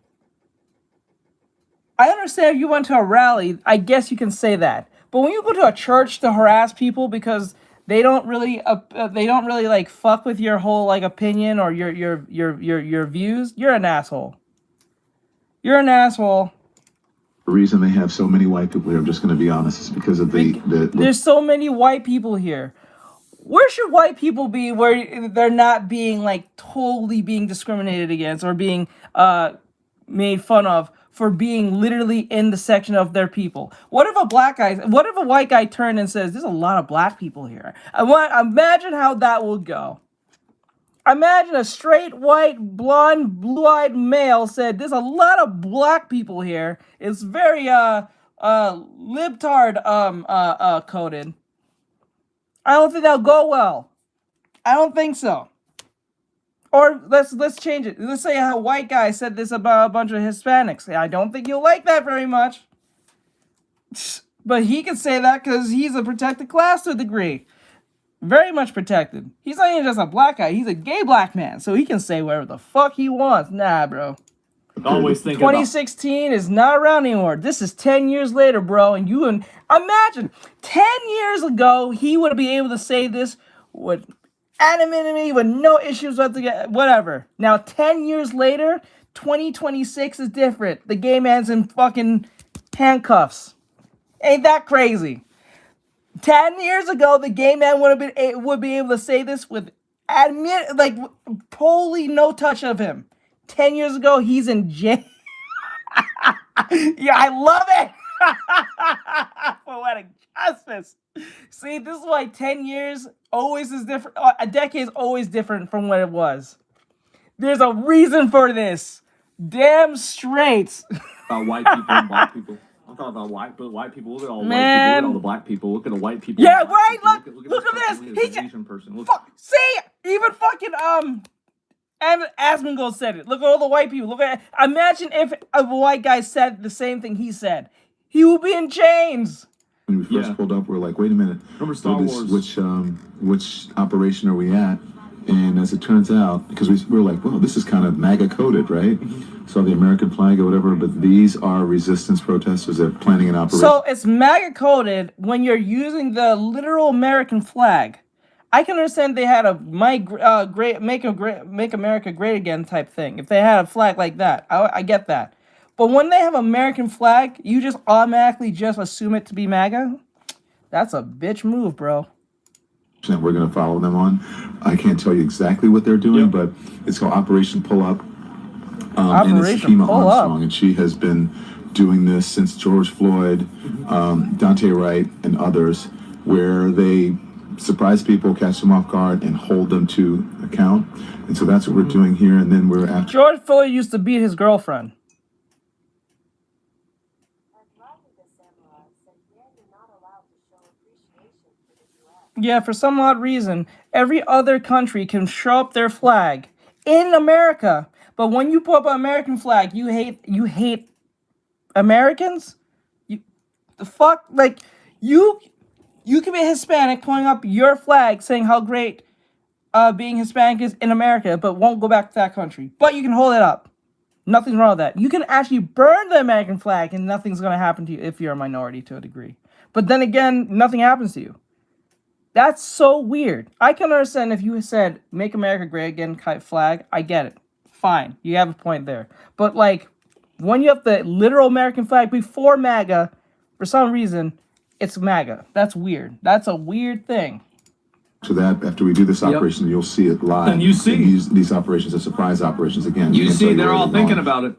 I understand if you went to a rally, I guess you can say that. But when you go to a church to harass people because they don't really like fuck with your whole like opinion or your views, you're an asshole. You're an asshole. The reason they have so many white people here, I'm just going to be honest, is because of There's so many white people here. Where should white people be where they're not being like totally being discriminated against or being made fun of for being literally in the section of their people? What if a white guy turned and says, "There's a lot of black people here"? Imagine how that would go. Imagine a straight, white, blonde, blue-eyed male said, "There's a lot of black people here. It's very, libtard, coded." I don't think that'll go well. I don't think so. Or let's change it. Let's say a white guy said this about a bunch of Hispanics. I don't think you'll like that very much. But he can say that because he's a protected class to a degree. Very much protected. He's not even just a black guy. He's a gay black man. So he can say whatever the fuck he wants. Nah, bro. Always think 2016 is not around anymore. This is 10 years later, bro. And imagine 10 years ago, he would be able to say this. anonymity with no issues whatsoever. Whatever. Now, 10 years later, 2026 is different. The gay man's in fucking handcuffs. Ain't that crazy? 10 years ago, the gay man would be able to say this with totally no touch of him. 10 years ago, he's in jail. Yeah, I love it. Poetic justice. See, this is why 10 years always is different. A decade is always different from what it was. There's a reason for this. Damn straight. About white people and black people. I'm talking about white people. Look at all the white people. Look at all the black people. Look at the white people. Yeah, right. Look at this. Look at this Asian person. Look. See, even fucking Asmongold said it. Look at all the white people. Look at. Imagine if a white guy said the same thing he said. He would be in chains. When we first pulled up, we were like, wait a minute. Remember Star Wars? Which operation are we at? And as it turns out, because we were like, well, this is kind of MAGA coded, right? So the American flag or whatever, but these are resistance protesters that are planning an operation. So it's MAGA coded when you're using the literal American flag. I can understand they had a make America great again type thing. If they had a flag like that, I get that. But when they have American flag, you just automatically just assume it to be MAGA. That's a bitch move, bro. That we're going to follow them on. I can't tell you exactly what they're doing, but it's called Operation Pull Up. And it's Kima Armstrong, and she has been doing this since George Floyd, Dante Wright, and others, where they surprise people, catch them off guard, and hold them to account. And so that's what we're doing here. And then we're after. George Floyd used to beat his girlfriend. Yeah, for some odd reason, every other country can show up their flag in America, but when you put up an American flag, you hate Americans? The fuck? Like, you can be Hispanic putting up your flag saying how great being Hispanic is in America, but won't go back to that country. But you can hold it up. Nothing's wrong with that. You can actually burn the American flag and nothing's going to happen to you if you're a minority to a degree. But then again, nothing happens to you. That's so weird. I can understand if you said, make America great again type flag. I get it. Fine. You have a point there. But, like, when you have the literal American flag before MAGA, for some reason, it's MAGA. That's weird. That's a weird thing. So that after we do this operation, you'll see it live. And you see. These operations are surprise operations again. You see, they're all thinking about it.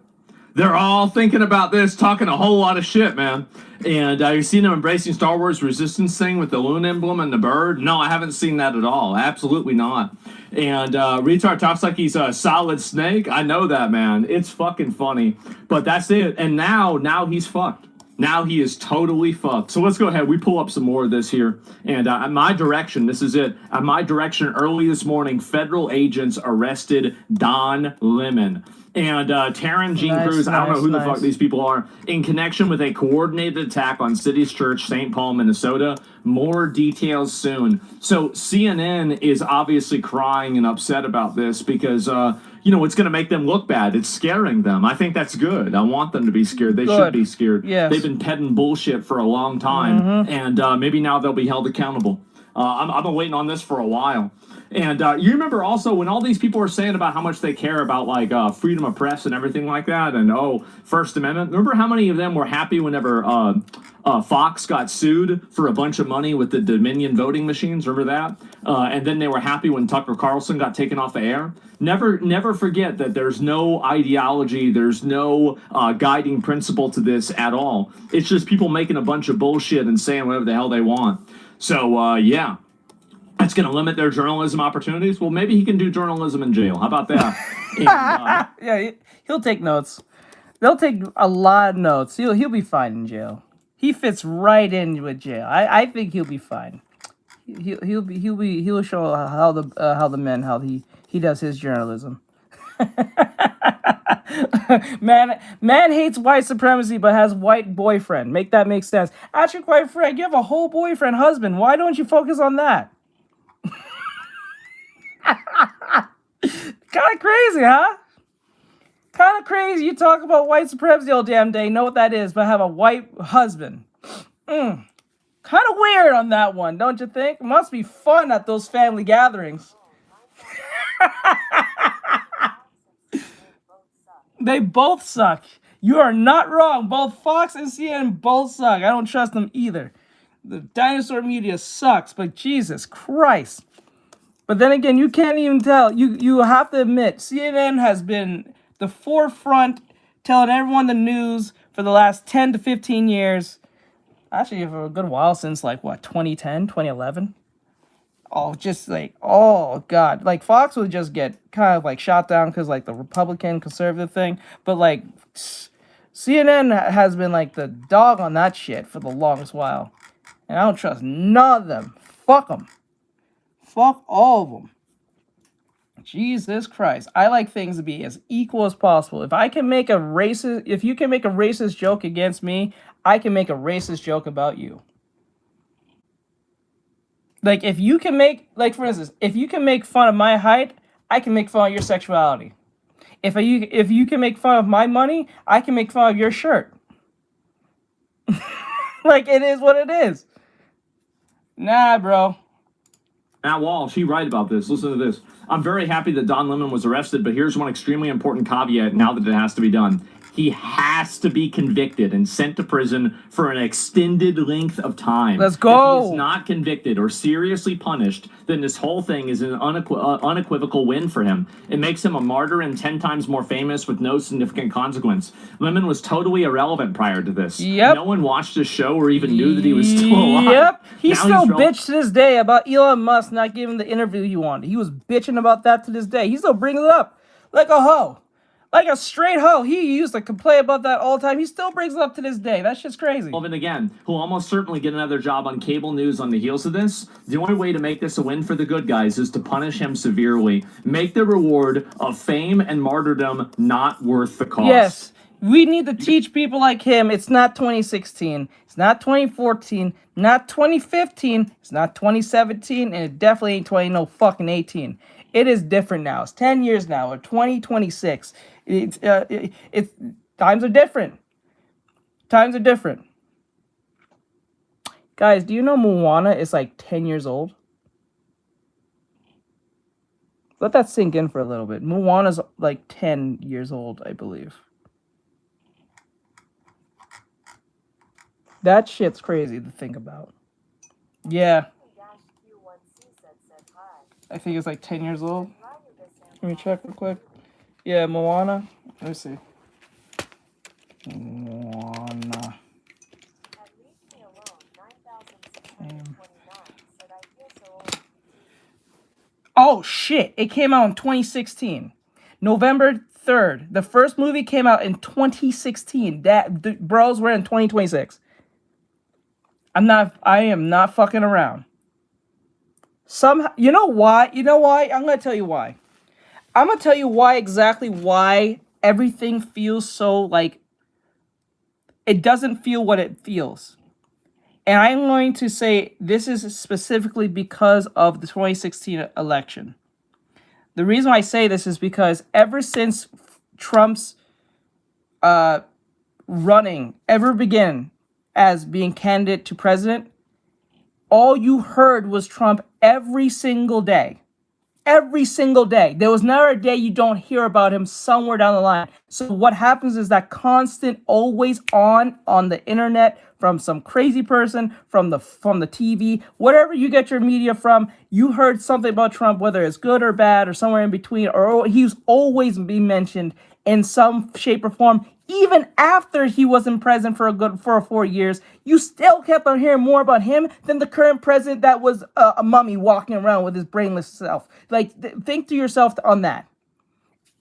They're all thinking about this, talking a whole lot of shit, man. And you've seen them embracing Star Wars Resistance thing with the Loon emblem and the bird? No, I haven't seen that at all. Absolutely not. And Retard talks like he's a solid snake. I know that, man. It's fucking funny. But that's it. And now he's fucked. Now he is totally fucked. So let's go ahead. We pull up some more of this here. And at my direction, this is it. At my direction, early this morning, federal agents arrested Don Lemon and Taryn Jean Cruz, I don't know who the fuck these people are, in connection with a coordinated attack on City's Church, St. Paul, Minnesota. More details soon. So CNN is obviously crying and upset about this because, it's going to make them look bad. It's scaring them. I think that's good. I want them to be scared. They should be scared. Yes. They've been petting bullshit for a long time, and maybe now they'll be held accountable. I've been waiting on this for a while. And you remember also when all these people are saying about how much they care about like freedom of press and everything like that, and First Amendment. Remember how many of them were happy whenever Fox got sued for a bunch of money with the Dominion voting machines? Remember that? And then they were happy when Tucker Carlson got taken off the air. Never forget that there's no ideology, there's no guiding principle to this at all. It's just people making a bunch of bullshit and saying whatever the hell they want. So yeah. That's going to limit their journalism opportunities. Well, maybe he can do journalism in jail. How about that? And, yeah, he'll take notes. They'll take a lot of notes. He'll be fine in jail. He fits right in with jail. I think he'll be fine. He'll show how he does his journalism. man hates white supremacy but has white boyfriend. Make that make sense. Actually, quite frank, you have a whole boyfriend husband. Why don't you focus on that? Kind of crazy, huh? Kind of crazy. You talk about white supremacy all damn day, know what that is, but have a white husband. Kind of weird on that one, don't you think? It must be fun at those family gatherings. They both suck. You are not wrong. Both Fox and CNN both suck. I don't trust them either. The dinosaur media sucks, but Jesus Christ. But then again, you can't even tell. You have to admit, CNN has been the forefront telling everyone the news for the last 10 to 15 years. Actually, for a good while, since like what, 2010, 2011? Oh, just like, oh God. Like Fox would just get kind of like shot down because like the Republican conservative thing. But like CNN has been like the dog on that shit for the longest while. And I don't trust none of them. Fuck them. Fuck all of them. Jesus Christ. I like things to be as equal as possible. If you can make a racist joke against me, I can make a racist joke about you. Like, if you can make, like, for instance, if you can make fun of my height, I can make fun of your sexuality. If you can make fun of my money, I can make fun of your shirt. Like, it is what it is. Nah, bro. Matt Wall, she right about this. Listen to this. I'm very happy that Don Lemon was arrested, but here's one extremely important caveat now that it has to be done. He has to be convicted and sent to prison for an extended length of time. Let's go. If he is not convicted or seriously punished, then this whole thing is an unequivocal win for him. It makes him a martyr and 10 times more famous with no significant consequence. Lemon was totally irrelevant prior to this. Yep. No one watched his show or even knew that he was still alive. Yep. He Now still he's bitched to this day about Elon Musk not giving the interview he wanted. He was bitching about that to this day. He still brings it up like a hoe. Like a straight hoe. He used to complain about that all the time. He still brings it up to this day. That's just crazy. And again, who'll almost certainly get another job on cable news on the heels of this. The only way to make this a win for the good guys is to punish him severely. Make the reward of fame and martyrdom not worth the cost. Yes. We need to teach people like him. It's not 2016. It's not 2014. Not 2015. It's not 2017. And it definitely ain't 2018. It is different now. It's 10 years now. Or 2026. It's times are different. Times are different. Guys, do you know Moana is like 10 years old? Let that sink in for a little bit. Moana's like 10 years old, I believe. That shit's crazy to think about. Yeah. I think it's like 10 years old. Let me check real quick. Yeah, Moana. Let me see. Moana. Oh, shit. It came out in 2016. November 3rd. The first movie came out in 2016. The bros were in 2026. I am not fucking around. Somehow, you know why? I'm going to tell you why. I'm going to tell you exactly why everything feels so like it doesn't feel what it feels. And I'm going to say this is specifically because of the 2016 election. The reason why I say this is because ever since Trump's running ever began as being candidate to president, all you heard was Trump every single day. Every single day. There was never a day you don't hear about him somewhere down the line. So what happens is that constant, always on the internet, from some crazy person, from the TV, whatever you get your media from, you heard something about Trump, whether it's good or bad or somewhere in between, or he's always being mentioned in some shape or form. Even after he wasn't president for 4 years, you still kept on hearing more about him than the current president that was a mummy walking around with his brainless self. Like, think to yourself on that.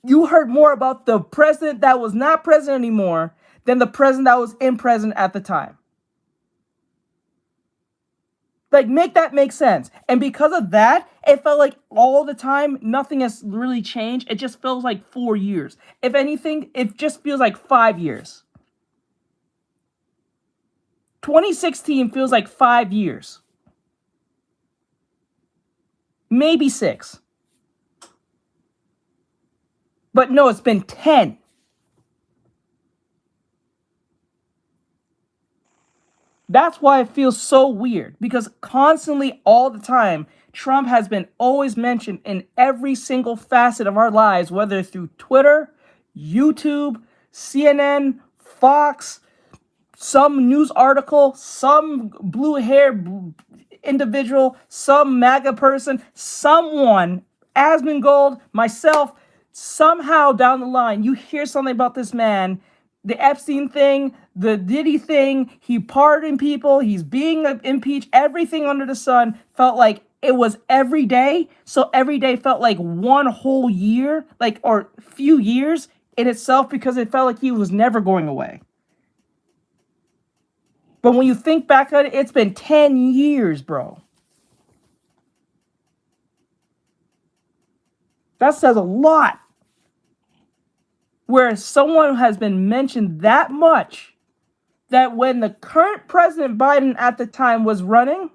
You heard more about the president that was not president anymore than the president that was in president at the time. Like, make that make sense. And because of that, it felt like all the time, nothing has really changed. It just feels like 4 years. If anything, it just feels like 5 years. 2016 feels like 5 years. Maybe 6. But no, it's been 10. That's why it feels so weird, because constantly, all the time, Trump has been always mentioned in every single facet of our lives, whether through Twitter, YouTube, CNN, Fox, some news article, some blue hair individual, some MAGA person, someone, Asmongold, myself, somehow down the line, you hear something about this man, the Epstein thing, the Diddy thing, he pardoned people, he's being impeached, everything under the sun felt like it was every day. So every day felt like one whole year, like, or few years in itself, because it felt like he was never going away. But when you think back on it, it's been 10 years, bro. That says a lot. Where someone has been mentioned that much, that when the current President Biden at the time was running,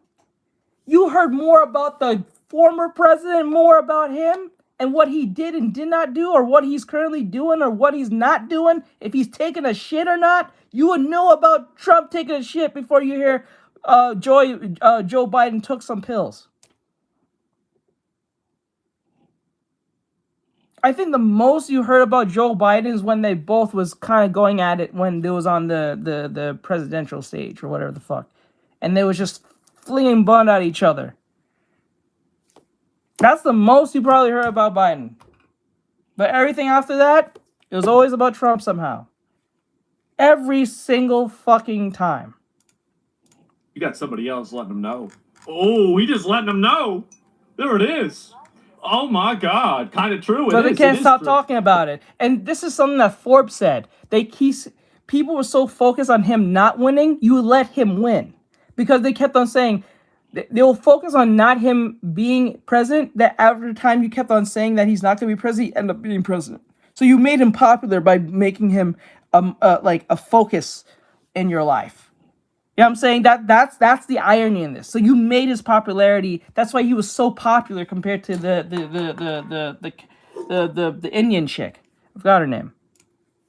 you heard more about the former president, more about him and what he did and did not do, or what he's currently doing or what he's not doing, if he's taking a shit or not. You would know about Trump taking a shit before you hear Joe Biden took some pills. I think the most you heard about Joe Biden is when they both was kind of going at it when they was on the presidential stage or whatever the fuck. And they was just flinging bun at each other. That's the most you probably heard about Biden. But everything after that, it was always about Trump somehow. Every single fucking time. You got somebody else letting them know. Oh, he just letting them know. There it is. Oh my God, kind of true. But they can't stop talking about it. And this is something that Forbes said. People were so focused on him not winning, you let him win. Because they kept on saying, they will focus on not him being president, that every time you kept on saying that he's not going to be president, he ended up being president. So you made him popular by making him like a focus in your life. You know what I'm saying? That's the irony in this. So you made his popularity. That's why he was so popular compared to the Indian chick. I forgot her name.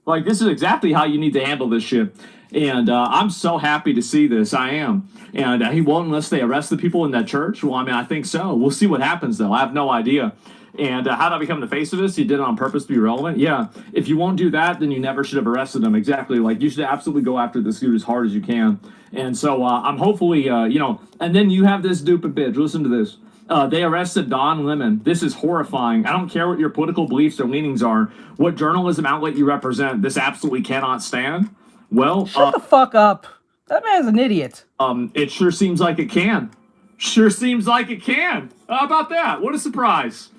Like, this is exactly how you need to handle this shit. And I'm so happy to see this. I am. And he won't unless they arrest the people in that church. Well, I mean, I think so. We'll see what happens, though. I have no idea. And how did I become the face of this? You did it on purpose to be relevant? Yeah. If you won't do that, then you never should have arrested him. Exactly. Like, you should absolutely go after this dude as hard as you can. And so I'm hopefully, and then you have this stupid bitch. Listen to this. They arrested Don Lemon. This is horrifying. I don't care what your political beliefs or leanings are. What journalism outlet you represent, this absolutely cannot stand. Well, shut the fuck up. That man's an idiot. It sure seems like it can. Sure seems like it can. How about that? What a surprise.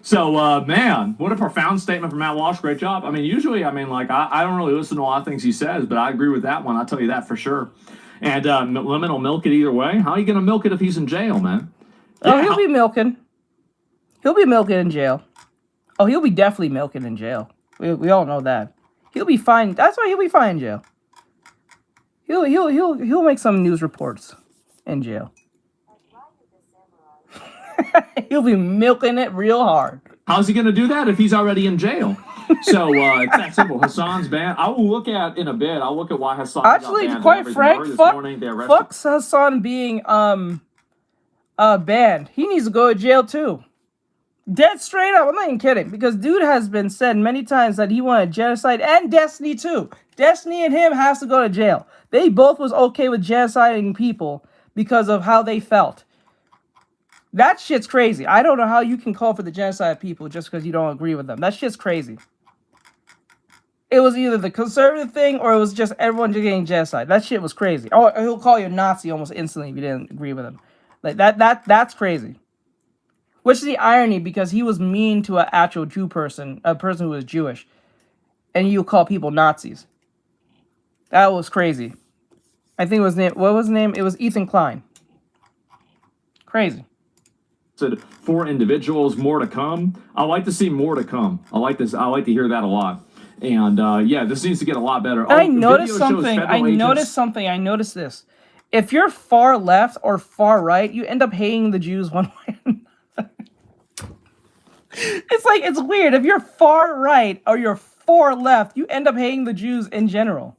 So, man, what a profound statement from Matt Walsh. Great job. I mean, usually, I don't really listen to a lot of things he says, but I agree with that one. I'll tell you that for sure. And Lemon will milk it either way. How are you going to milk it if he's in jail, man? Oh, yeah, he'll be milking. He'll be milking in jail. Oh, he'll be definitely milking in jail. We all know that. He'll be fine. That's why he'll be fine in jail. He'll make some news reports in jail. He'll be milking it real hard. How's he going to do that if he's already in jail? So it's that simple. Hassan's banned. I will look at in a bit. I'll look at why Hassan actually, got banned. Quite frank, fuck Hassan being banned. He needs to go to jail too. Dead straight up. I'm not even kidding, because dude has been said many times that he wanted genocide, and Destiny too. Destiny and him has to go to jail. They both was okay with genociding people because of how they felt. That shit's crazy. I don't know how you can call for the genocide of people just because you don't agree with them. That shit's crazy. It was either the conservative thing or it was just everyone just getting genocide. That shit was crazy. Or he'll call you a Nazi almost instantly if you didn't agree with him. Like that's crazy. Which is the irony, because he was mean to an actual Jew person, a person who was Jewish, and you call people Nazis. That was crazy. I think it was name. What was his name? It was Ethan Klein. Crazy. For individuals, more to come. I like to see more to come. I like this. I like to hear that a lot. And yeah, this needs to get a lot better. I noticed something. I noticed this. If you're far left or far right, you end up hating the Jews one way or another. It's weird. If you're far right or you're far left, you end up hating the Jews in general.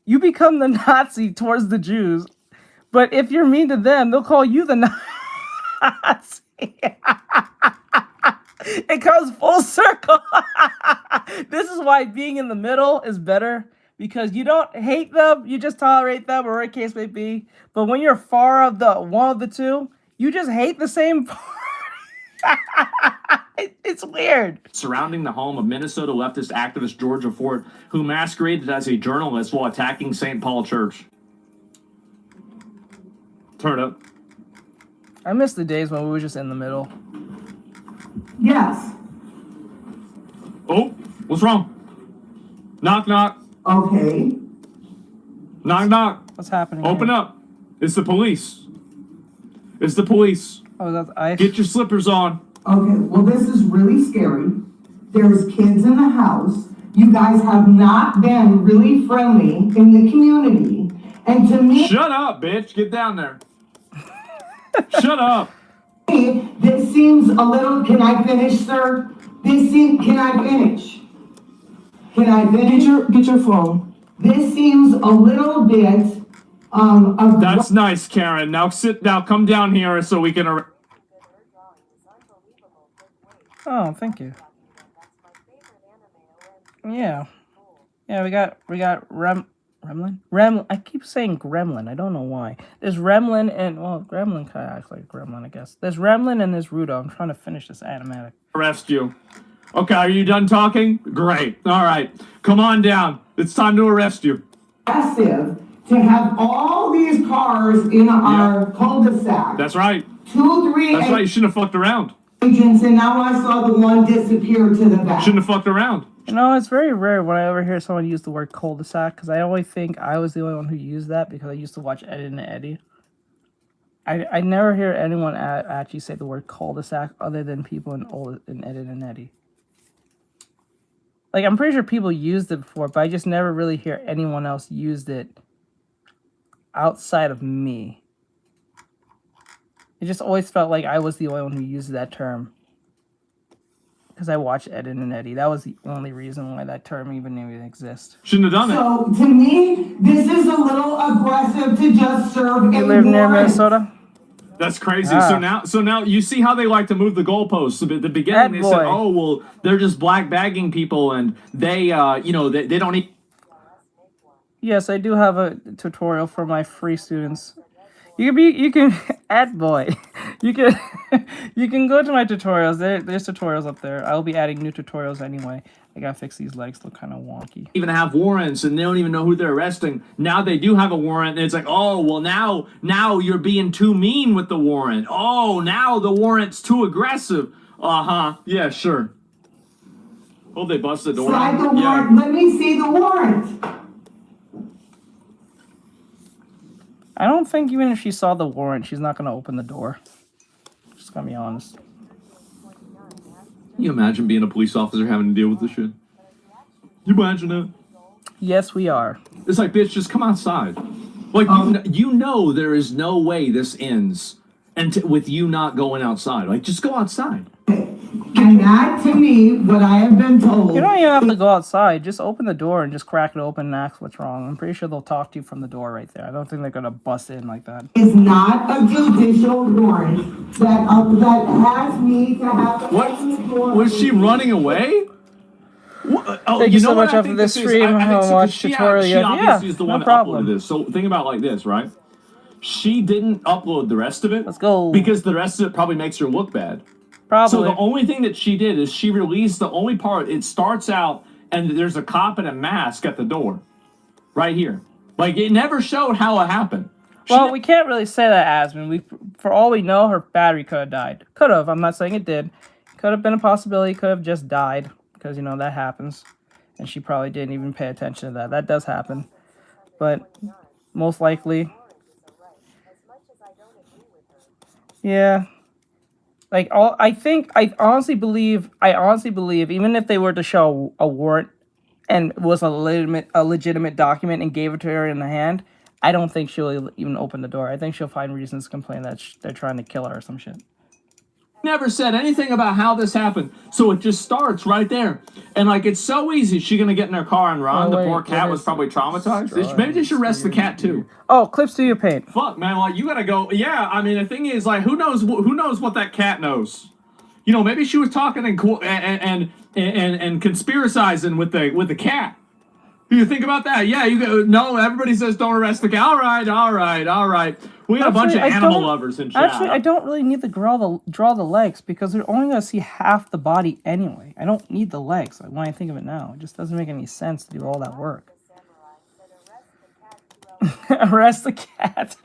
You become the Nazi towards the Jews, but if you're mean to them, they'll call you the Nazi. It comes full circle. This is why being in the middle is better, because you don't hate them, you just tolerate them, or whatever the case may be. But when you're far of the one of the two, you just hate the same party. It's weird. Surrounding the home of Minnesota leftist activist Georgia Ford, who masqueraded as a journalist while attacking St. Paul Church. Turn it up. I miss the days when we were just in the middle. Yes. Oh, what's wrong? Knock, knock. Okay. Knock, knock. What's happening? Open here? up. It's the police. It's the police. Oh, that's ice. Get your slippers on. Okay, well, this is really scary. There's kids in the house. You guys have not been really friendly in the community. And to me... Shut up, bitch. Get down there. Shut up. This seems a little... Can I finish, sir? Can I finish? Can I finish? Get your phone. This seems a little bit... That's nice, Karen. Now come down here so we can... Oh, thank you. Yeah. Yeah, we got Remlin. I keep saying Gremlin. I don't know why. There's Remlin and, well, Gremlin kind of acts like Gremlin, I guess. There's Remlin and there's Rudo. I'm trying to finish this animatic. Arrest you. Okay, are you done talking? Great. All right. Come on down. It's time to arrest you. Massive to have all these cars in our cul-de-sac. That's right. 2, 3 That's right. You shouldn't have fucked around. agents, and now I saw the one disappear to the back. Shouldn't have fucked around. You know, it's very rare when I ever hear someone use the word cul-de-sac, because I always think I was the only one who used that because I used to watch Ed and Eddie. I never hear anyone actually say the word cul-de-sac other than people in Ed and Eddie. Like, I'm pretty sure people used it before, but I just never really hear anyone else used it outside of me. It just always felt like I was the only one who used that term. Because I watched Ed and Eddie. That was the only reason why that term even exists. Shouldn't have done it. So, to me, this is a little aggressive to just serve You live near Minnesota? That's crazy. So now you see how they like to move the goalposts. At the beginning, they said, "Oh, well, they're just black bagging people, and they don't eat." Yes, I do have a tutorial for my free students. You can add boy. You can go to my tutorials. There's tutorials up there. I'll be adding new tutorials anyway. I gotta fix these legs, look kind of wonky. Even have warrants, and they don't even know who they're arresting. Now they do have a warrant, and it's like, oh, well, now you're being too mean with the warrant. Oh, now the warrant's too aggressive. Yeah, sure. Oh, they bust the door. Slide the warrant. Let me see the warrant. I don't think even if she saw the warrant, she's not gonna open the door. Just gonna be honest. Can you imagine being a police officer having to deal with this shit? You imagine it? Yes, we are. It's like, bitch, just come outside. Like, you know there is no way this ends with you not going outside. Like, just go outside. And that, to me, what I have been told... You don't even have to go outside. Just open the door and just crack it open and ask what's wrong. I'm pretty sure they'll talk to you from the door right there. I don't think they're going to bust in like that. ...is not a judicial warrant that has me to have... What? Was she running away? Thank you so much after this stream. I'll watch tutorial. She obviously is the one no problem. that uploaded this. So think about it like this, right? She didn't upload the rest of it. Let's go. Because the rest of it probably makes her look bad. Probably. So the only thing that she did is she released the only part. It starts out and there's a cop in a mask at the door. Right here. Like, it never showed how it happened. Well, we can't really say that, Asmund. For all we know, her battery could have died. Could have. I'm not saying it did. Could have been a possibility. Could have just died. Because, you know, that happens. And she probably didn't even pay attention to that. That does happen. But most likely... Yeah. Like, I honestly believe, even if they were to show a warrant and it was a legitimate document and gave it to her in the hand, I don't think she'll even open the door. I think she'll find reasons to complain that they're trying to kill her or some shit. never said anything about how this happened. So it just starts right there. And like, it's so easy. Is she going to get in her car and run? Oh, The wait, poor cat was probably traumatized. Maybe they should arrest the cat too. Oh, Clip Studio Paint. Fuck, man. Like, you got to go. Yeah, I mean, the thing is, like, who knows what that cat knows? You know, maybe she was talking and conspiracizing with the cat. You think about that? Yeah, you go. No, everybody says don't arrest the cat. All right. We got a bunch of animal lovers in chat. Actually, I don't really need to draw the legs because they're only going to see half the body anyway. I don't need the legs when I think of it now. It just doesn't make any sense to do all that work. Arrest the cat.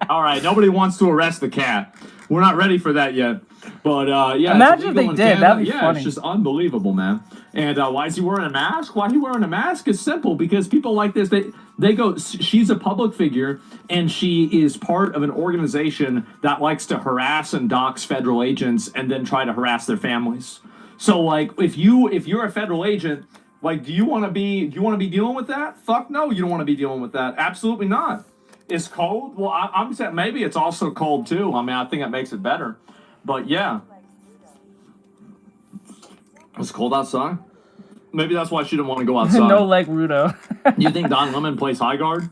All right, nobody wants to arrest the cat. We're not ready for that yet. But yeah, imagine if they did. That'd be funny. It's just unbelievable, man. And why is he wearing a mask? Why he wearing a mask is simple, because people like this, they go, she's a public figure and she is part of an organization that likes to harass and dox federal agents and then try to harass their families. So like, if you're a federal agent, like, do you want to be dealing with that? Fuck no, you don't want to be dealing with that. Absolutely not. It's cold. Well, I'm saying maybe it's also cold too. I mean, I think it makes it better. But yeah, it's cold outside. Maybe that's why she didn't want to go outside. No leg Rudo. You think Don Lemon plays high guard?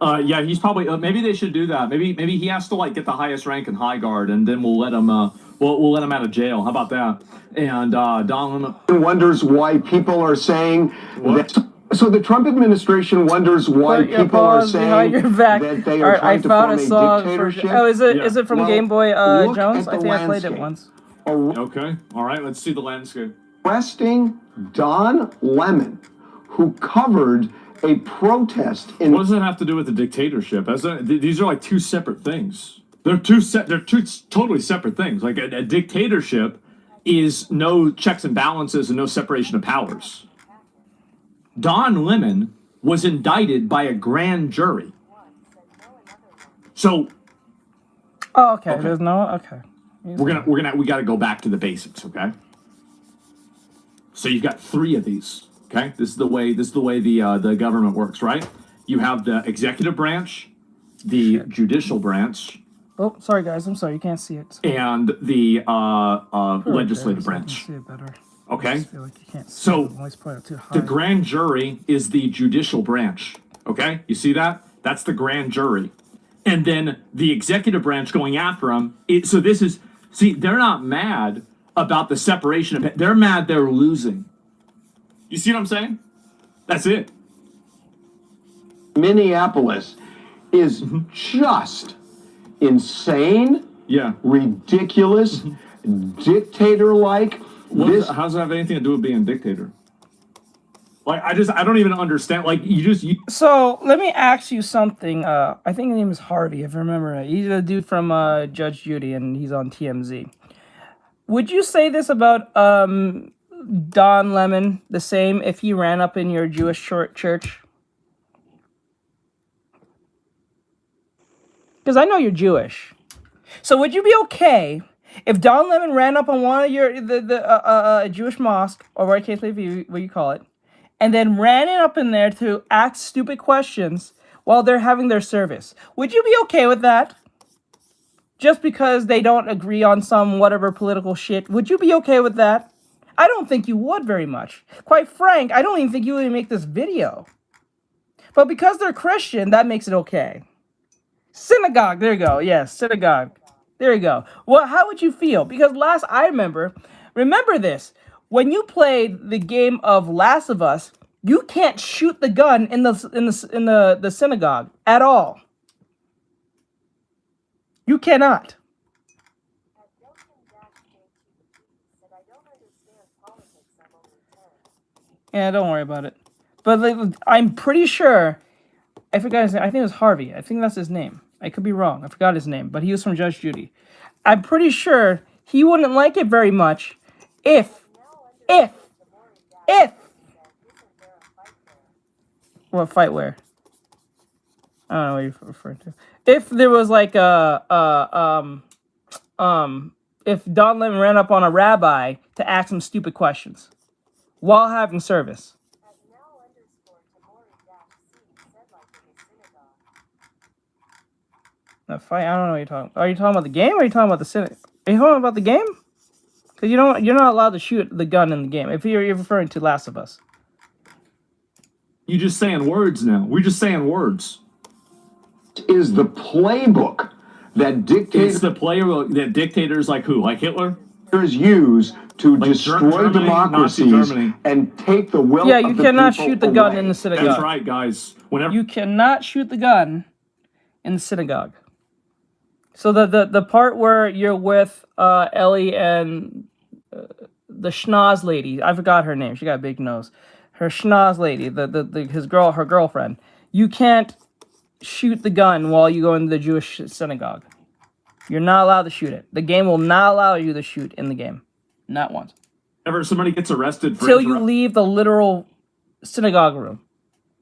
Yeah, he's probably. Maybe they should do that. Maybe he has to like get the highest rank in high guard, and then we'll let him. We'll let him out of jail. How about that? And Don Lemon wonders why people are saying that. So the Trump administration wonders why people are saying that they are trying to form a dictatorship. Is it from Game Boy Jones? I think I played it once. Okay. All right. Let's see the landscape. Arresting Don Lemon, who covered a protest in. What does that have to do with the dictatorship? These are like two separate things. They're two totally separate things. Like a dictatorship is no checks and balances and no separation of powers. Don Lemon was indicted by a grand jury. So. Oh, okay. There's no. Okay. We got to go back to the basics. Okay. So you've got three of these. Okay. This is the way the government works, right? You have the executive branch, the judicial branch. Oh, sorry guys. I'm sorry. You can't see it. And the legislative branch. I can see it better. Okay. I feel like you can't see so it too high. The grand jury is the judicial branch. Okay, you see that? That's the grand jury, and then the executive branch going after them. So this is they're not mad about the separation of. They're mad they're losing. You see what I'm saying? That's it. Minneapolis is just insane. Yeah. Ridiculous. Dictator-like. How does that have anything to do with being a dictator? Like, I don't even understand. Like, So, let me ask you something. I think his name is Harvey, if I remember right. He's a dude from Judge Judy, and he's on TMZ. Would you say this about Don Lemon the same if he ran up in your Jewish church? Because I know you're Jewish. So, would you be okay if Don Lemon ran up on one of your Jewish mosque, or what case may be, what you call it, and then ran it up in there to ask stupid questions while they're having their service? Would you be okay with that? Just because they don't agree on some whatever political shit, would you be okay with that? I don't think you would very much. Quite frank, I don't even think you would make this video. But because they're Christian, that makes it okay. Synagogue, there you go. Yes, synagogue. There you go. Well, how would you feel? Because last I remember this. When you played the game of Last of Us, you can't shoot the gun in the synagogue at all. You cannot. Yeah, don't worry about it. But I'm pretty sure. I forgot his name. I think it was Harvey. I think that's his name. I could be wrong. I forgot his name, but he was from Judge Judy. I'm pretty sure he wouldn't like it very much if. What fight where? I don't know what you're referring to. If there was like if Don Lemon ran up on a rabbi to ask him stupid questions while having service. The fight? I don't know what you're talking about. Are you talking about the game or are you talking about the synagogue? Are you talking about the game? Because you're not allowed to shoot the gun in the game. If you're referring to Last of Us. You're just saying words now. We're just saying words. Is the playbook that It's the dictators like who? Like Hitler? use to Like destroy Germany, democracies Nazi Germany. and take the will Yeah, of you the cannot people shoot the gun away. in the synagogue. That's right, guys. Whenever You cannot shoot the gun in the synagogue. So the part where you're with Ellie and the schnoz lady, I forgot her name. She got a big nose. Her schnoz lady, her girlfriend. You can't shoot the gun while you go into the Jewish synagogue. You're not allowed to shoot it. The game will not allow you to shoot in the game. Not once. Whenever somebody gets arrested for Till you leave the literal synagogue room.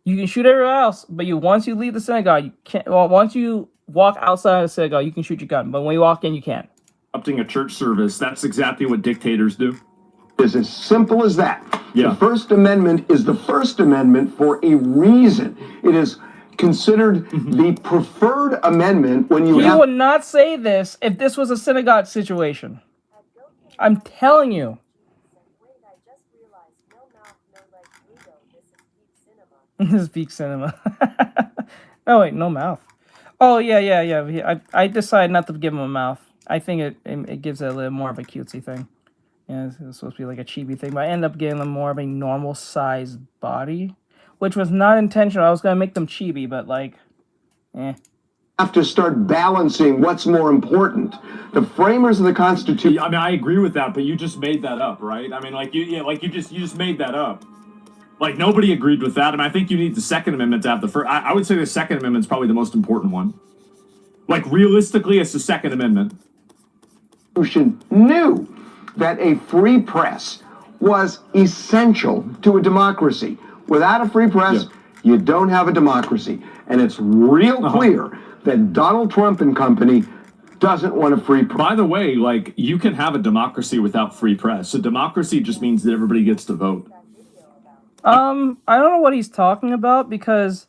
You can shoot everywhere else, but once you leave the synagogue, you can't. Well, once you walk outside of the synagogue, you can shoot your gun. But when you walk in, you can't. Interrupting a church service, that's exactly what dictators do. It's as simple as that. Yeah. The First Amendment is the First Amendment for a reason. It is considered the preferred amendment when you He have... would not say this if this was a synagogue situation. I'm telling you. This is peak cinema. Oh wait, no mouth. Oh yeah. I decided not to give him a mouth. I think it gives it a little more of a cutesy thing. Yeah, it's supposed to be like a chibi thing, but I ended up giving them more of a normal sized body, which was not intentional. I was gonna make them chibi, but like, have to start balancing what's more important. The framers of the Constitution... I mean, I agree with that, but you just made that up, right? I mean, you just made that up. Like, nobody agreed with that. I mean, I think you need the Second Amendment to have the first. I would say the Second Amendment is probably the most important one. Like, realistically, it's the Second Amendment. Knew that a free press was essential to a democracy. Without a free press, you don't have a democracy. And it's real clear that Donald Trump and company doesn't want a free press. By the way, like, you can have a democracy without free press. A democracy just means that everybody gets to vote. I don't know what he's talking about, because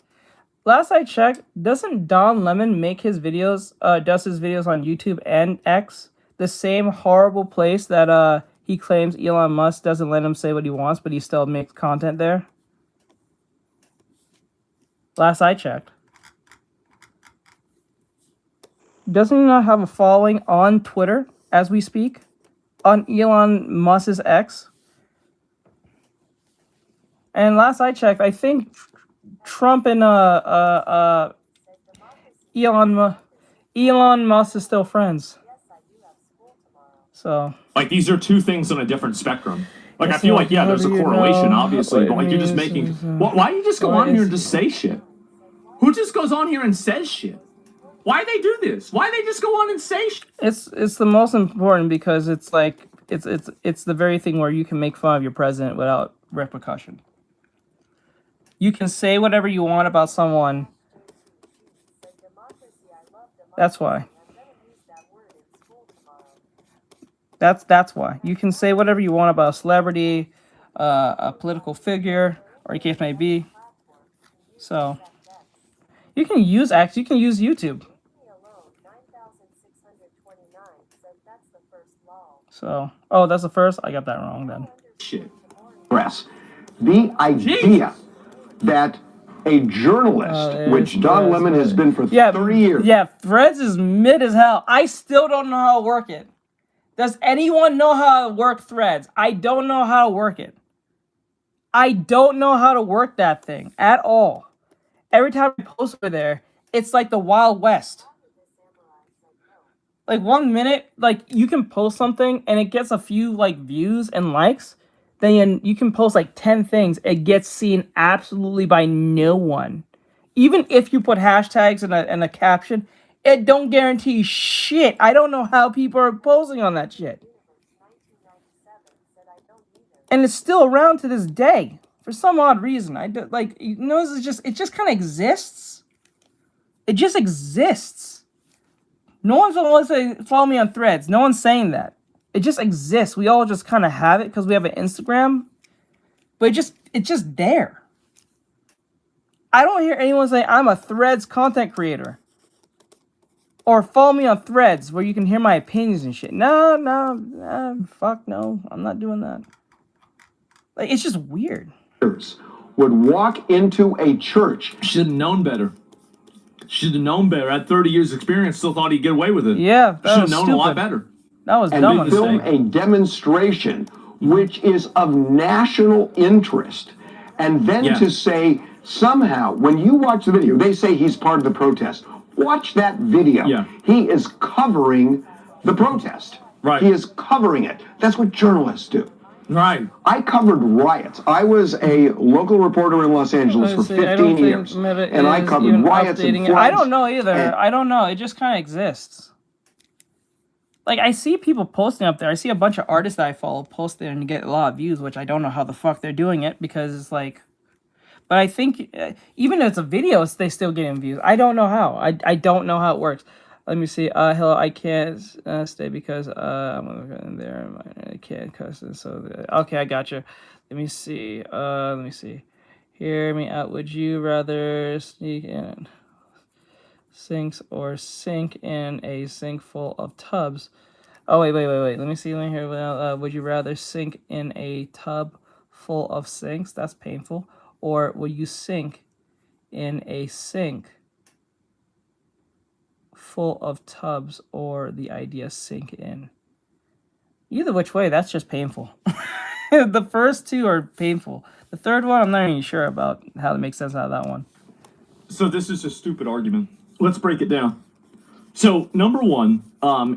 last I checked, doesn't Don Lemon make his videos, does his videos on YouTube and X, the same horrible place that he claims Elon Musk doesn't let him say what he wants, but he still makes content there? Last I checked. Doesn't he not have a following on Twitter as we speak? On Elon Musk's X? And last I checked, I think Trump and Elon Musk is still friends. So, like, these are two things on a different spectrum. Like, I feel like, yeah, there's a correlation, obviously, but like, you're just making. Why do you just go on here and just say shit? Who just goes on here and says shit? Why they do this? Why they just go on and say shit? It's the most important, because it's like it's the very thing where you can make fun of your president without repercussion. You can say whatever you want about someone. That's why. That's why. You can say whatever you want about a celebrity, a political figure, or a case may be. So you can use X, you can use YouTube. So, oh, that's the first? I got that wrong then. Shit. Press. The idea that a journalist, which Don Lemon has been for 30 years. Yeah, Threads is mid as hell. I still don't know how to work it. Does anyone know how to work Threads? I don't know how to work it. I don't know how to work that thing at all. Every time I post over there, it's like the Wild West. Like 1 minute, like you can post something and it gets a few like views and likes. Then you can post like 10 things. It gets seen absolutely by no one. Even if you put hashtags and a caption, it don't guarantee shit. I don't know how people are posting on that shit. And it's still around to this day for some odd reason. It just kind of exists. It just exists. No one's going to follow me on Threads. No one's saying that. It just exists. We all just kind of have it because we have an Instagram. But it's just there. I don't hear anyone say, I'm a Threads content creator. Or follow me on Threads where you can hear my opinions and shit. No, fuck no. I'm not doing that. Like, it's just weird. Would walk into a church. Should have known better. Should have known better. At 30 years experience, still thought he'd get away with it. Yeah, that should have was known stupid. a lot better. That was and dumb. they film a demonstration which is of national interest, and then to say somehow when you watch the video, they say he's part of the protest. Watch that video. Yeah. He is covering the protest. Right. He is covering it. That's what journalists do. Right. I covered riots. I was a local reporter in Los Angeles for 15 years, and I covered riots and floods. I don't know either. I don't know. It just kind of exists. Like, I see people posting up there. I see a bunch of artists that I follow post there and get a lot of views, which I don't know how the fuck they're doing it, because it's like... But I think even if it's a video, they still getting views. I don't know how. I don't know how it works. Let me see. Hello, I can't stay because I'm in there. I can't cuss. So okay, I got you. Let me see. Let me see. Hear me out. Would you rather sneak in sinks or sink in a sink full of tubs? Oh wait. Let me see. Let me hear. Would you rather sink in a tub full of sinks? That's painful. Or will you sink in a sink full of tubs, or the idea sink in? Either which way, that's just painful. The first two are painful. The third one, I'm not even sure about how to make sense out of that one. So this is a stupid argument. Let's break it down. So number one,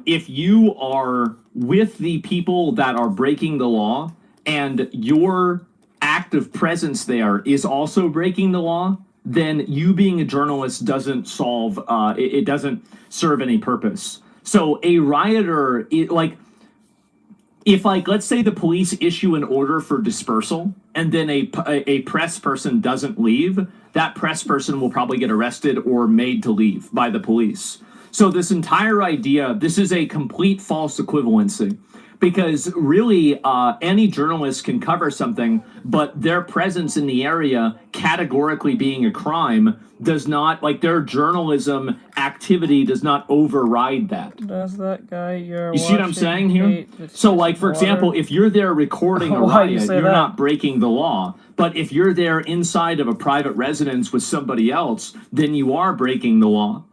if you are with the people that are breaking the law and your active presence there is also breaking the law, then you being a journalist doesn't solve, it doesn't serve any purpose. So a rioter, if let's say the police issue an order for dispersal and then a press person doesn't leave, that press person will probably get arrested or made to leave by the police. So this entire idea, this is a complete false equivalency. Because really, any journalist can cover something, but their presence in the area categorically being a crime does not, their journalism activity does not override that. Does that guy you see what I'm saying here? So, for example, if you're there recording a riot, you're not breaking the law. But if you're there inside of a private residence with somebody else, then you are breaking the law.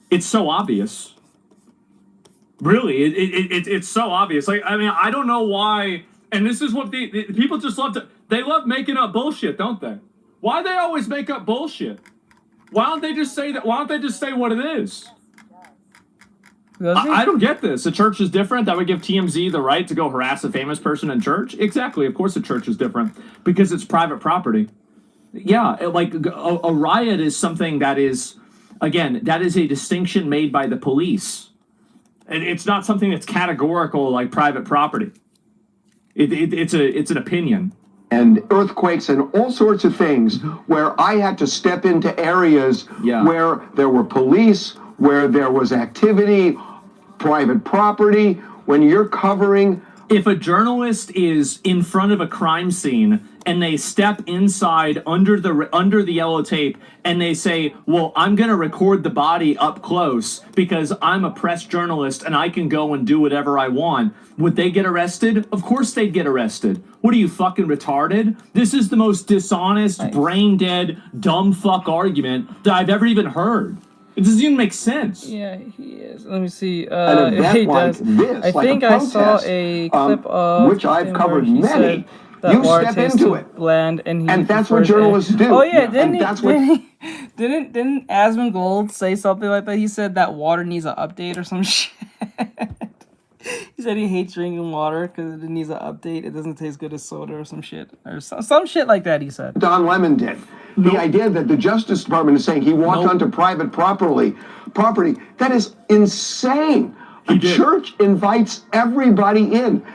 It's so obvious. Really, it's so obvious. I don't know why. And this is what the people just love to. They love making up bullshit, don't they? Why do they always make up bullshit? Why don't they just say that? Why don't they just say what it is? I don't get this. A church is different. That would give TMZ the right to go harass a famous person in church. Exactly. Of course, a church is different because it's private property. Yeah, a riot is something that is, again, that is a distinction made by the police. It's not something that's categorical like private property. It's an opinion. And earthquakes and all sorts of things where I had to step into areas where there were police, where there was activity, private property, when you're covering. If a journalist is in front of a crime scene and they step inside under the yellow tape and they say, well, I'm going to record the body up close because I'm a press journalist and I can go and do whatever I want, would they get arrested? Of course they'd get arrested. What are you, fucking retarded? This is the most dishonest, brain-dead, dumb fuck argument that I've ever even heard. It doesn't even make sense. Yeah, he is. Let me see. An event he like does. this, I like think a protest, I saw a clip of which I've him covered where he many. said that You water step tastes into too it. bland, and that's what journalists do. Oh yeah, didn't And Asmongold say something like that? He said that water needs an update or some shit. He said he hates drinking water because it needs an update. It doesn't taste good as soda or some shit. Or some shit like that, he said. Don Lemon did. The idea that the Justice Department is saying he walked onto private property, that is insane. A church invites everybody in.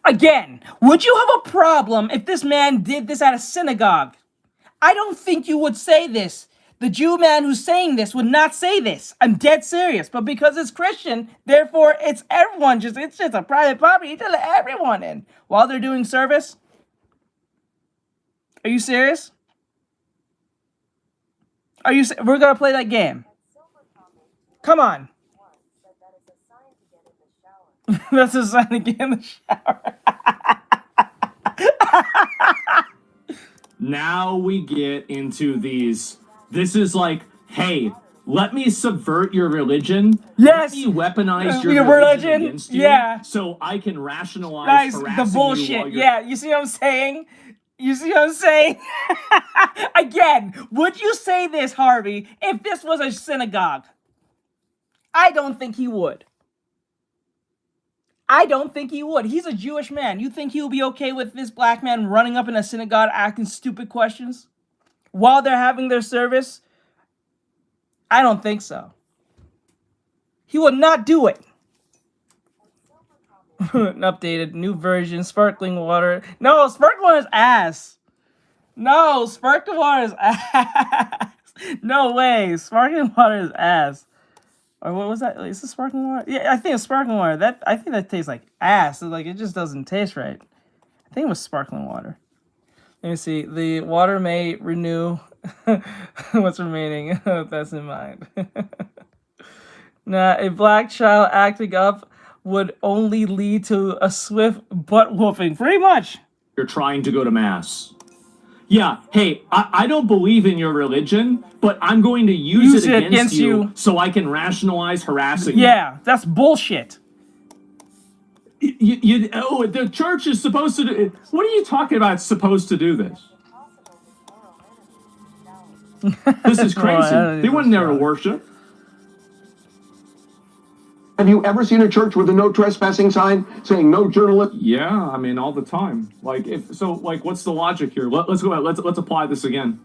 Again, would you have a problem if this man did this at a synagogue? I don't think you would say this. The Jew man who's saying this would not say this. I'm dead serious. But because it's Christian, therefore it's everyone. It's just a private property. You just let everyone in while they're doing service. Are you serious? We're gonna play that game. Come on. That's a sign to get in the shower. Now we get into these. This is like, hey, let me subvert your religion. Yes. Let me weaponize your religion against you. Yeah. So I can rationalize Nice. harassing The bullshit. you while you're... Yeah. You see what I'm saying? You see what I'm saying? Again, would you say this, Harvey, if this was a synagogue? I don't think he would. I don't think he would. He's a Jewish man. You think he'll be okay with this black man running up in a synagogue asking stupid questions while they're having their service? I don't think so. He would not do it. An updated new version, sparkling water. No, sparkling water is ass. No, sparkling water is ass. No way. Sparkling water is ass. Or what was that? Is it sparkling water? Yeah, I think it's sparkling water. I think that tastes like ass. Like, it just doesn't taste right. I think it was sparkling water. Let me see. The water may renew what's remaining. That's in mind. Now, a black child acting up would only lead to a swift butt whooping. Pretty much. You're trying to go to mass. Yeah, hey, I don't believe in your religion, but I'm going to use it against you so I can rationalize harassing you. Yeah, that's bullshit. Oh, the church is supposed to do... What are you talking about supposed to do this? This is crazy. They wouldn't never worship. Have you ever seen a church with a no trespassing sign saying no journalist? Yeah, I mean, all the time. Like, what's the logic here? Let's go ahead. Let's apply this again.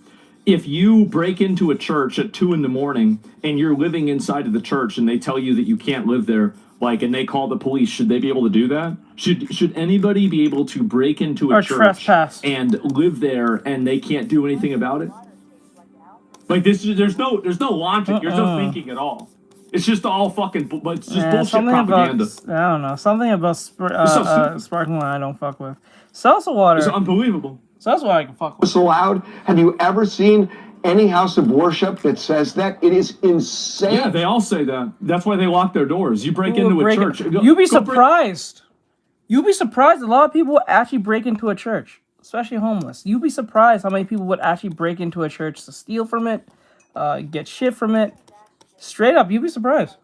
If you break into a church at 2 a.m. and you're living inside of the church and they tell you that you can't live there, like, and they call the police, should they be able to do that? Should anybody be able to break into a church trespass and live there and they can't do anything about it? Like, there's no logic. There's no thinking at all. It's just all fucking, it's just bullshit propaganda. I don't know. Something about sparkling water I don't fuck with. Salsa water. It's unbelievable. Salsa water I can fuck with. It's allowed. Have you ever seen any house of worship that says that? It is insane. Yeah, they all say that. That's why they lock their doors. You break into a church. You'd be surprised. You'd be surprised. A lot of people would actually break into a church, especially homeless. You'd be surprised how many people would actually break into a church to steal from it, get shit from it. Straight up, you'd be surprised.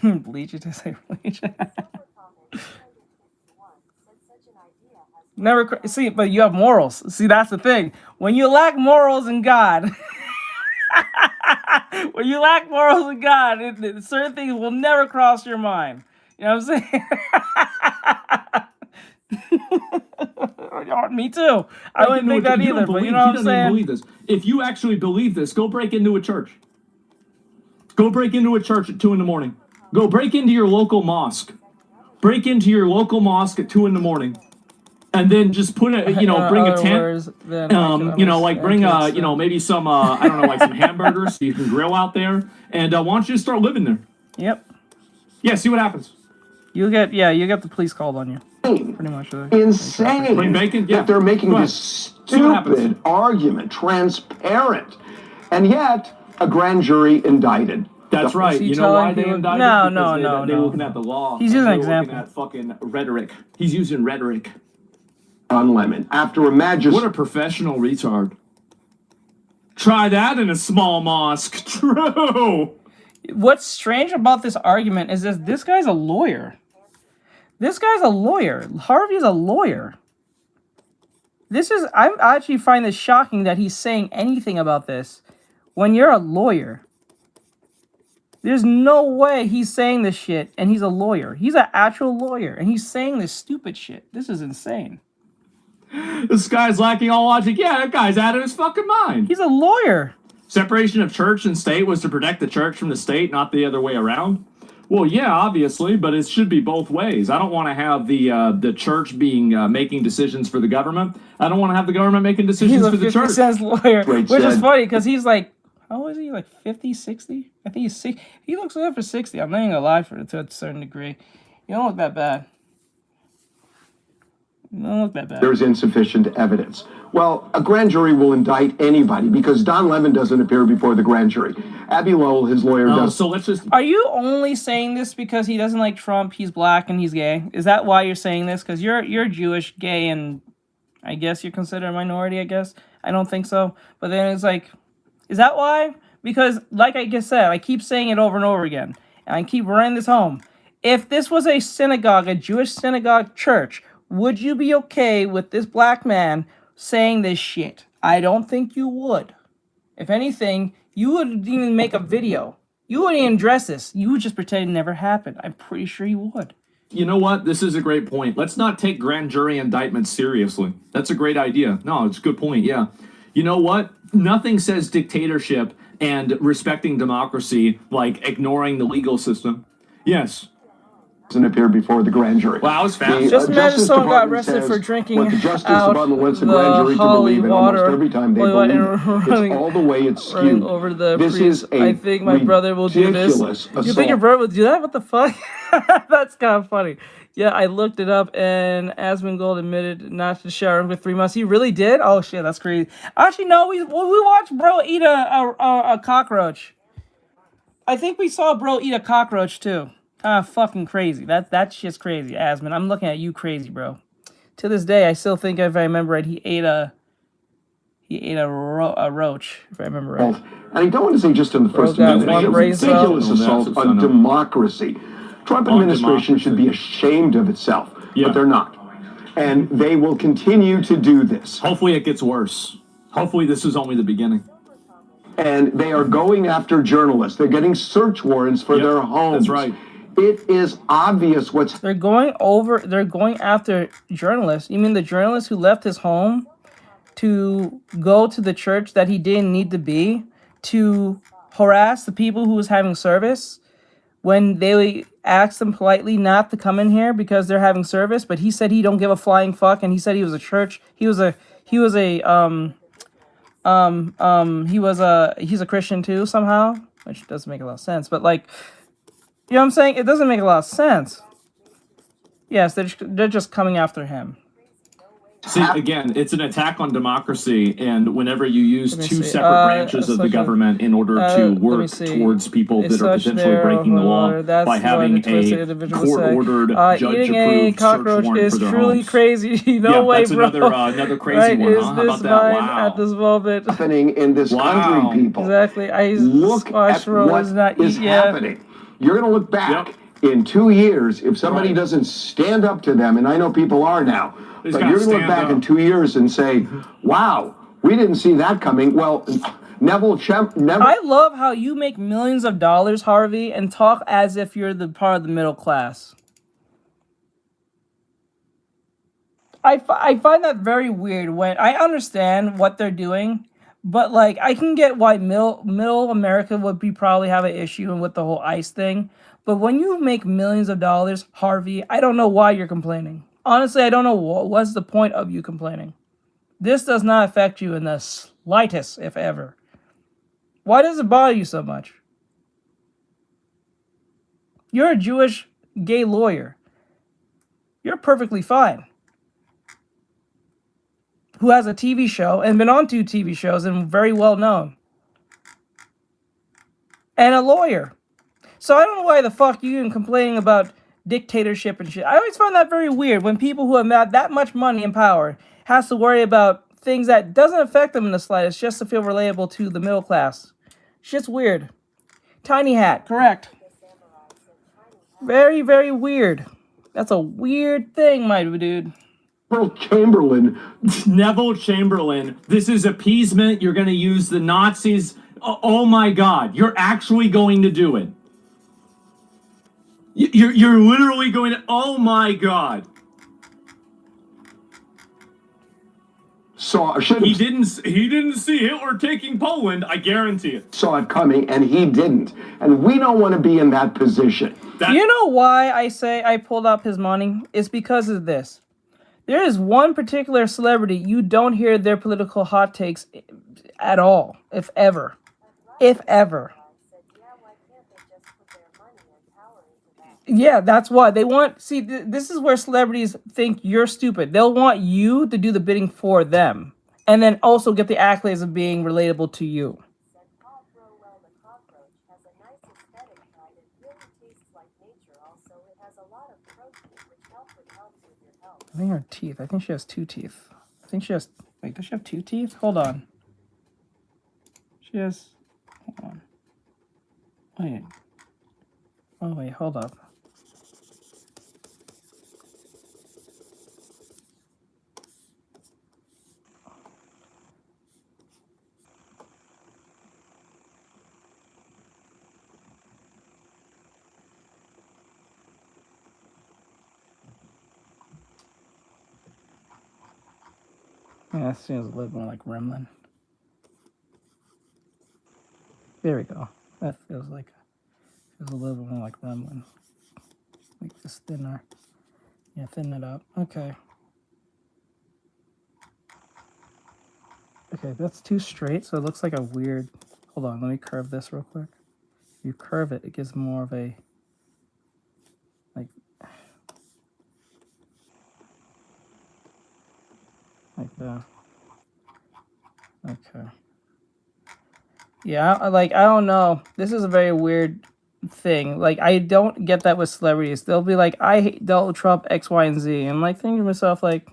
Bleach, it tastes like bleach. Never see, but you have morals. See, that's the thing. When you lack morals in God, when you lack morals in God, certain things will never cross your mind. You know what I'm saying? Me too. I wouldn't think that either, but you know what I'm saying? Believe this. If you actually believe this, go break into a church. Go break into a church at 2 a.m. Go break into your local mosque. Break into your local mosque at 2 a.m. And then just put a, bring a tent. Bring maybe some, I don't know, like some hamburgers so you can grill out there. And why don't you just start living there? Yep. Yeah, see what happens. You get the police called on you. Pretty much. Insane Bring bacon? Yeah. that they're making this stupid argument transparent. And yet, a grand jury indicted. That's right. You know why they indicted? No. They're looking at the law. He's using an example. Looking at fucking rhetoric. He's using rhetoric. On lemon. After a magistrate. What a professional retard. Try that in a small mosque. True. What's strange about this argument is that this guy's a lawyer. This guy's a lawyer. Harvey's a lawyer. I actually find this shocking that he's saying anything about this when you're a lawyer. There's no way he's saying this shit and he's a lawyer. He's an actual lawyer and he's saying this stupid shit. This is insane. This guy's lacking all logic. Yeah, that guy's out of his fucking mind. He's a lawyer. Separation of church and state was to protect the church from the state, not the other way around. Well, yeah, obviously, but it should be both ways. I don't want to have the church being making decisions for the government. I don't want to have the government making decisions for the church. He's a 50 cent lawyer, which is funny because he's like, how old is he? Like 50, 60? I think he's 60. He looks good for 60. I'm not even gonna lie to a certain degree. You don't look that bad. Don't look that bad. There's insufficient evidence. Well, a grand jury will indict anybody because Don Lemon doesn't appear before the grand jury. Abby Lowell, his lawyer, does. So let's just. Are you only saying this because he doesn't like Trump? He's black and he's gay. Is that why you're saying this? Because you're Jewish, gay, and I guess you're considered a minority. I guess I don't think so. But then it's like, is that why? Because like I just said, I keep saying it over and over again, and I keep running this home. If this was a synagogue, a Jewish synagogue church, would you be okay with this black man saying this shit? I don't think you would. If anything, you wouldn't even make a video. You wouldn't even address this. You would just pretend it never happened. I'm pretty sure you would. You know what? This is a great point. Let's not take grand jury indictments seriously. That's a great idea. No, it's a good point. Yeah. You know what? Nothing says dictatorship and respecting democracy like ignoring the legal system. Yes. Doesn't appear before the grand jury. Wow, I was fast. Just imagine someone got arrested for drinking what the Justice out Department wants the the grand jury to holy believe, and water, almost every time they holy believe water, it. running- It's all the way it's skewed. Running over the This priest. is a I think my brother will do this. ridiculous You think your assault. brother would do that? What the fuck? That's kind of funny. Yeah, I looked it up, and Asmongold admitted not to shower him for 3 months. He really did? Oh shit, that's crazy. Actually, no, we watched bro eat a cockroach. I think we saw bro eat a cockroach too. Fucking crazy. That shit's crazy, Asmon. I'm looking at you crazy, bro. To this day, I still think, if I remember right, he ate a roach, if I remember right. And I don't want to say just in the First got Amendment, one it's a brain cell. ridiculous assault on democracy. Trump administration should be ashamed of itself, but they're not. And they will continue to do this. Hopefully it gets worse. Hopefully this is only the beginning. And they are going after journalists. They're getting search warrants for their homes. That's right. It is obvious what's... They're going after journalists. You mean the journalist who left his home to go to the church that he didn't need to be, to harass the people who was having service when they asked them politely not to come in here because they're having service, but he said he don't give a flying fuck, and he said he was a church. He's a Christian too somehow, which doesn't make a lot of sense. But like, you know what I'm saying? It doesn't make a lot of sense. Yes, they're just coming after him. See, again, it's an attack on democracy, and whenever you use two separate branches of the government in order to work towards people that are potentially breaking the law by having a court-ordered, eating a judge-approved search cockroach warrant is for their truly homes. crazy. No way, that's bro. another crazy one, huh? How about that? Wow. At this moment. happening in this country, people. Exactly. Look at what is happening. You're going to look back in 2 years if somebody doesn't stand up to them, and I know people are now, but you're going to look back in 2 years and say, wow, we didn't see that coming. Well, I love how you make millions of dollars, Harvey, and talk as if you're the part of the middle class. I find that very weird. When I understand what they're doing, but like I can get why middle America would probably have an issue with the whole ICE thing. But when you make millions of dollars, Harvey, I don't know why you're complaining. Honestly, I don't know what's the point of you complaining. This does not affect you in the slightest, if ever. Why does it bother you so much? You're a Jewish gay lawyer. You're perfectly fine. Who has a TV show and been on 2 TV shows and very well known. And a lawyer. So I don't know why the fuck you even complaining about dictatorship and shit. I always find that very weird when people who have that much money and power has to worry about things that doesn't affect them in the slightest just to feel relatable to the middle class. Shit's weird. Tiny hat, correct. Very, very weird. That's a weird thing, my dude. Neville Chamberlain. This is appeasement. You're going to use the Nazis. Oh my God. You're actually going to do it. You're literally going to, oh my God. He didn't see Hitler taking Poland, I guarantee it. Saw it coming, and he didn't. And we don't want to be in that position. You know why I say I pulled up his money? It's because of this. There is one particular celebrity you don't hear their political hot takes at all, if ever. If ever. Yeah, that's why they want. See, this is where celebrities think you're stupid. They'll want you to do the bidding for them, and then also get the accolades of being relatable to you. I think her teeth. I think she has 2 teeth. I think she has. Wait, does she have 2 teeth? Hold on. She has. Hold on. Wait. Oh wait, hold up. Yeah, that seems a little more like Gremlin. There we go. That feels a little bit more like Gremlin. Make this thinner. Yeah, thin it up. Okay. Okay, that's too straight, so it looks like a weird. Hold on, let me curve this real quick. If you curve it, it gives more of a like that. Okay. Yeah, I don't know. This is a very weird thing. Like, I don't get that with celebrities. They'll be like, I hate Donald Trump, X, Y, and Z. I'm like thinking to myself, like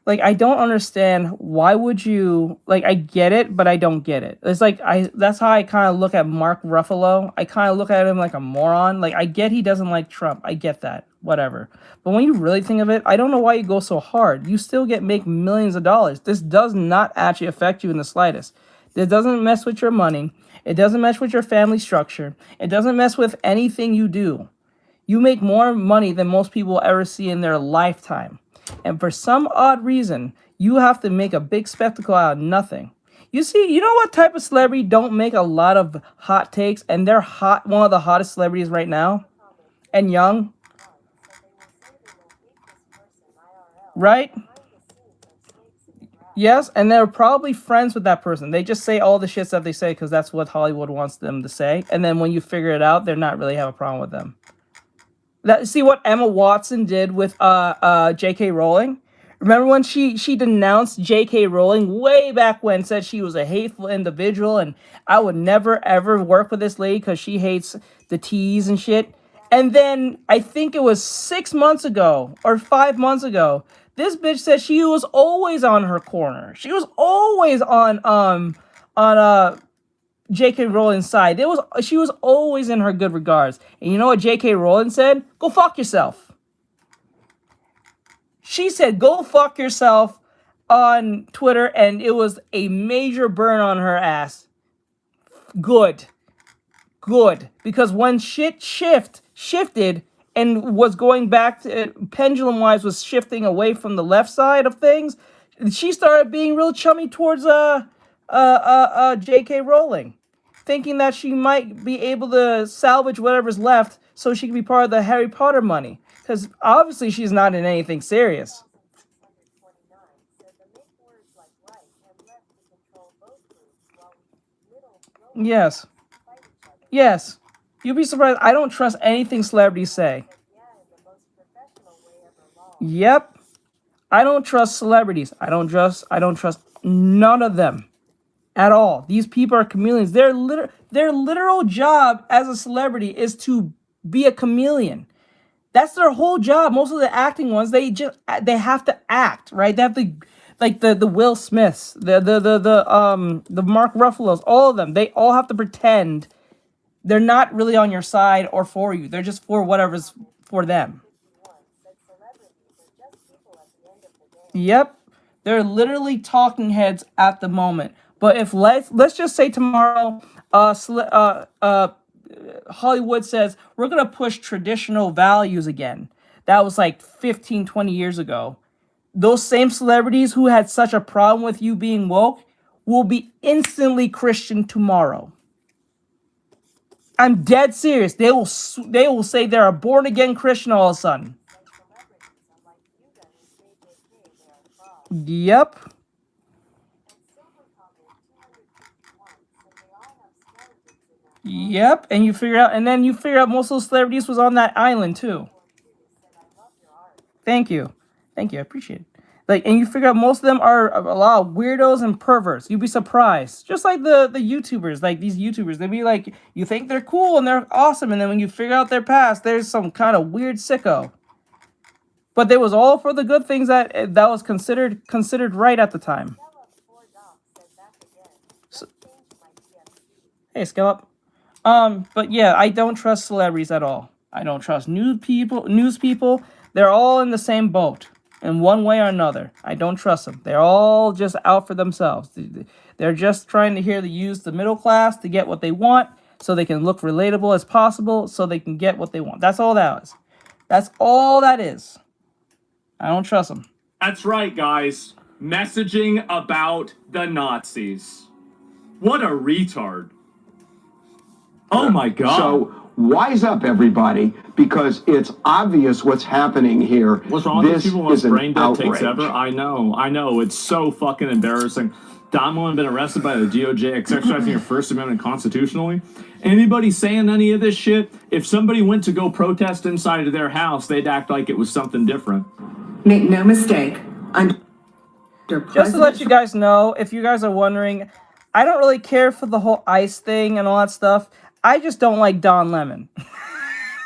I don't understand, why would you, like, I get it, but I don't get it. It's like, that's how I kind of look at Mark Ruffalo. I kind of look at him like a moron. Like, I get he doesn't like Trump. I get that. Whatever. But when you really think of it, I don't know why you go so hard. You still make millions of dollars. This does not actually affect you in the slightest. It doesn't mess with your money. It doesn't mess with your family structure. It doesn't mess with anything you do. You make more money than most people will ever see in their lifetime. And for some odd reason, you have to make a big spectacle out of nothing. You know what type of celebrity don't make a lot of hot takes, and they're one of the hottest celebrities right now, and young? Right? Yes, and they're probably friends with that person. They just say all the shits that they say because that's what Hollywood wants them to say. And then when you figure it out, they're not really have a problem with them. See what Emma Watson did with J.K. Rowling? Remember when she denounced J.K. Rowling way back when, said she was a hateful individual and I would never ever work with this lady because she hates the T's and shit. And then I think it was 6 months ago or 5 months ago, this bitch said she was always on her corner. She was always on J.K. Rowling's side. She was always in her good regards. And you know what J.K. Rowling said? Go fuck yourself. She said, go fuck yourself on Twitter, and it was a major burn on her ass. Good. Because when shit shifted and was going back to, pendulum-wise, was shifting away from the left side of things, she started being real chummy towards J.K. Rowling, thinking that she might be able to salvage whatever's left so she can be part of the Harry Potter money. Because obviously she's not in anything serious. Yes. You'd be surprised. I don't trust anything celebrities say. Yep. I don't trust celebrities. I don't trust none of them at all. These people are chameleons. Their literal job as a celebrity is to be a chameleon. That's their whole job. Most of the acting ones, they have to act, right? They have to, like the Will Smiths, the Mark Ruffalos, all of them. They all have to pretend they're not really on your side or for you. They're just for whatever's for them. Yep. They're literally talking heads at the moment. But if let's just say tomorrow, Hollywood says we're going to push traditional values again. That was like 15, 20 years ago. Those same celebrities who had such a problem with you being woke will be instantly Christian tomorrow. I'm dead serious. They will say they're a born again Christian all of a sudden. Yep. Yep, and you figure out, most of those celebrities was on that island too. Thank you, I appreciate it. Like, and you figure out most of them are a lot of weirdos and perverts. You'd be surprised. Just like the YouTubers, like these YouTubers, they'd be like, you think they're cool and they're awesome, and then when you figure out their past, there's some kind of weird sicko. But they was all for the good things that was considered right at the time. So, hey, scale up. But yeah, I don't trust celebrities at all. I don't trust news people. They're all in the same boat in one way or another. I don't trust them. They're all just out for themselves. They're just trying to use the middle class to get what they want, so they can look relatable as possible, so they can get what they want. That's all that is. That's all that is. I don't trust them. That's right, guys. Messaging about the Nazis. What a retard. Oh my God. So wise up, everybody, because it's obvious what's happening here. What's wrong with This people most is an brain dead outrage. takes ever? I know. It's so fucking embarrassing. Donald been arrested by the DOJ exercising your First Amendment constitutionally. Anybody saying any of this shit, if somebody went to go protest inside of their house, they'd act like it was something different. Make no mistake, Just to let you guys know, if you guys are wondering, I don't really care for the whole ICE thing and all that stuff. I just don't like Don Lemon.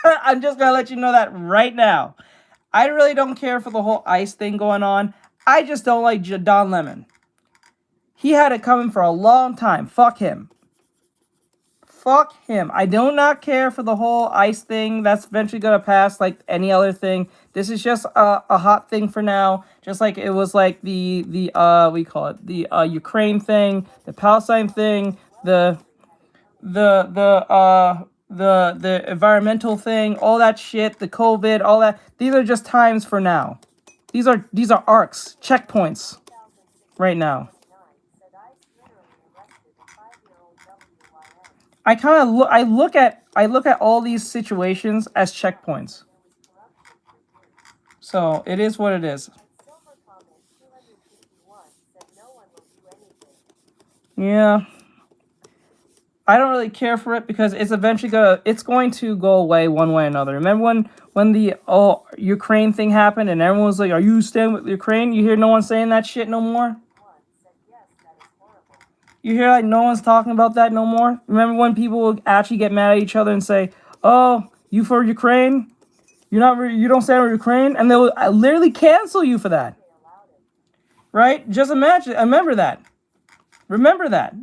I'm just going to let you know that right now. I really don't care for the whole ICE thing going on. I just don't like Don Lemon. He had it coming for a long time. Fuck him. Fuck him. I do not care for the whole ICE thing. That's eventually going to pass like any other thing. This is just a hot thing for now. Just like it was like the Ukraine thing, the Palestine thing, the environmental thing, all that shit, the COVID, all that. These are just times for now. These are arcs, checkpoints right now. I look at all these situations as checkpoints. So it is what it is. Yeah. I don't really care for it because it's eventually going to go away one way or another. Remember when the Ukraine thing happened and everyone was like, "Are you staying with Ukraine?" You hear no one saying that shit no more. You hear like no one's talking about that no more. Remember when people would actually get mad at each other and say, "Oh, you for Ukraine? You don't stand with Ukraine," and they will literally cancel you for that. Right? Just imagine. Remember that.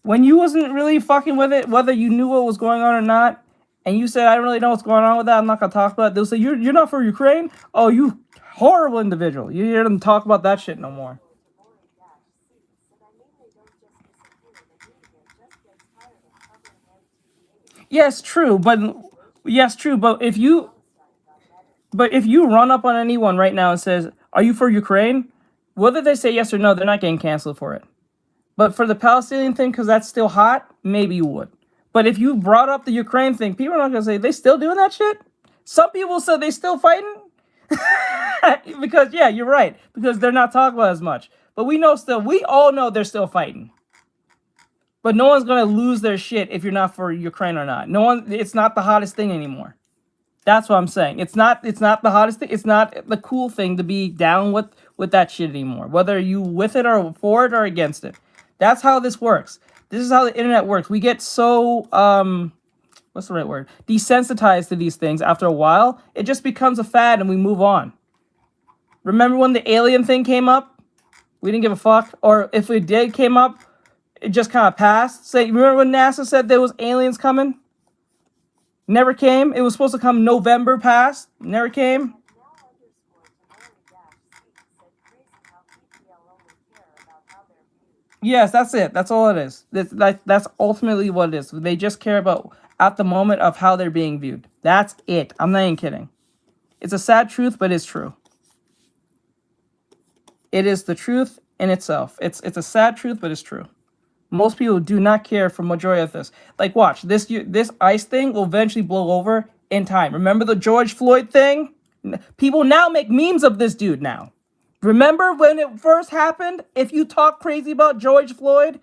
When you wasn't really fucking with it, whether you knew what was going on or not, and you said, "I don't really know what's going on with that, I'm not gonna talk about it," they'll say, "You're not for Ukraine? Oh, you horrible individual." You hear them talk about that shit no more. Yes, true, but if you run up on anyone right now and says, "Are you for Ukraine?" Whether they say yes or no, they're not getting canceled for it. But for the Palestinian thing, because that's still hot, maybe you would. But if you brought up the Ukraine thing, people are not going to say, "They still doing that shit?" Some people said they still fighting. Because, yeah, you're right. Because they're not talking about as much. But we all know they're still fighting. But no one's going to lose their shit if you're not for Ukraine or not. It's not the hottest thing anymore. That's what I'm saying. It's not the hottest thing. It's not the cool thing to be down with that shit anymore. Whether you with it or for it or against it. That's how this works. This is how the internet works. We get so, what's the right word? Desensitized to these things after a while. It just becomes a fad and we move on. Remember when the alien thing came up? We didn't give a fuck. Or if it did came up, it just kind of passed. Remember when NASA said there was aliens coming? Never came. It was supposed to come November past. Never came. Yes, that's it. That's all it is. That's ultimately what it is. They just care about, at the moment, of how they're being viewed. That's it. I'm not even kidding. It's a sad truth, but it's true. It is the truth in itself. It's a sad truth, but it's true. Most people do not care for majority of this. Like, watch, this ICE thing will eventually blow over in time. Remember the George Floyd thing? People now make memes of this dude now. Remember when it first happened? If you talk crazy about George Floyd,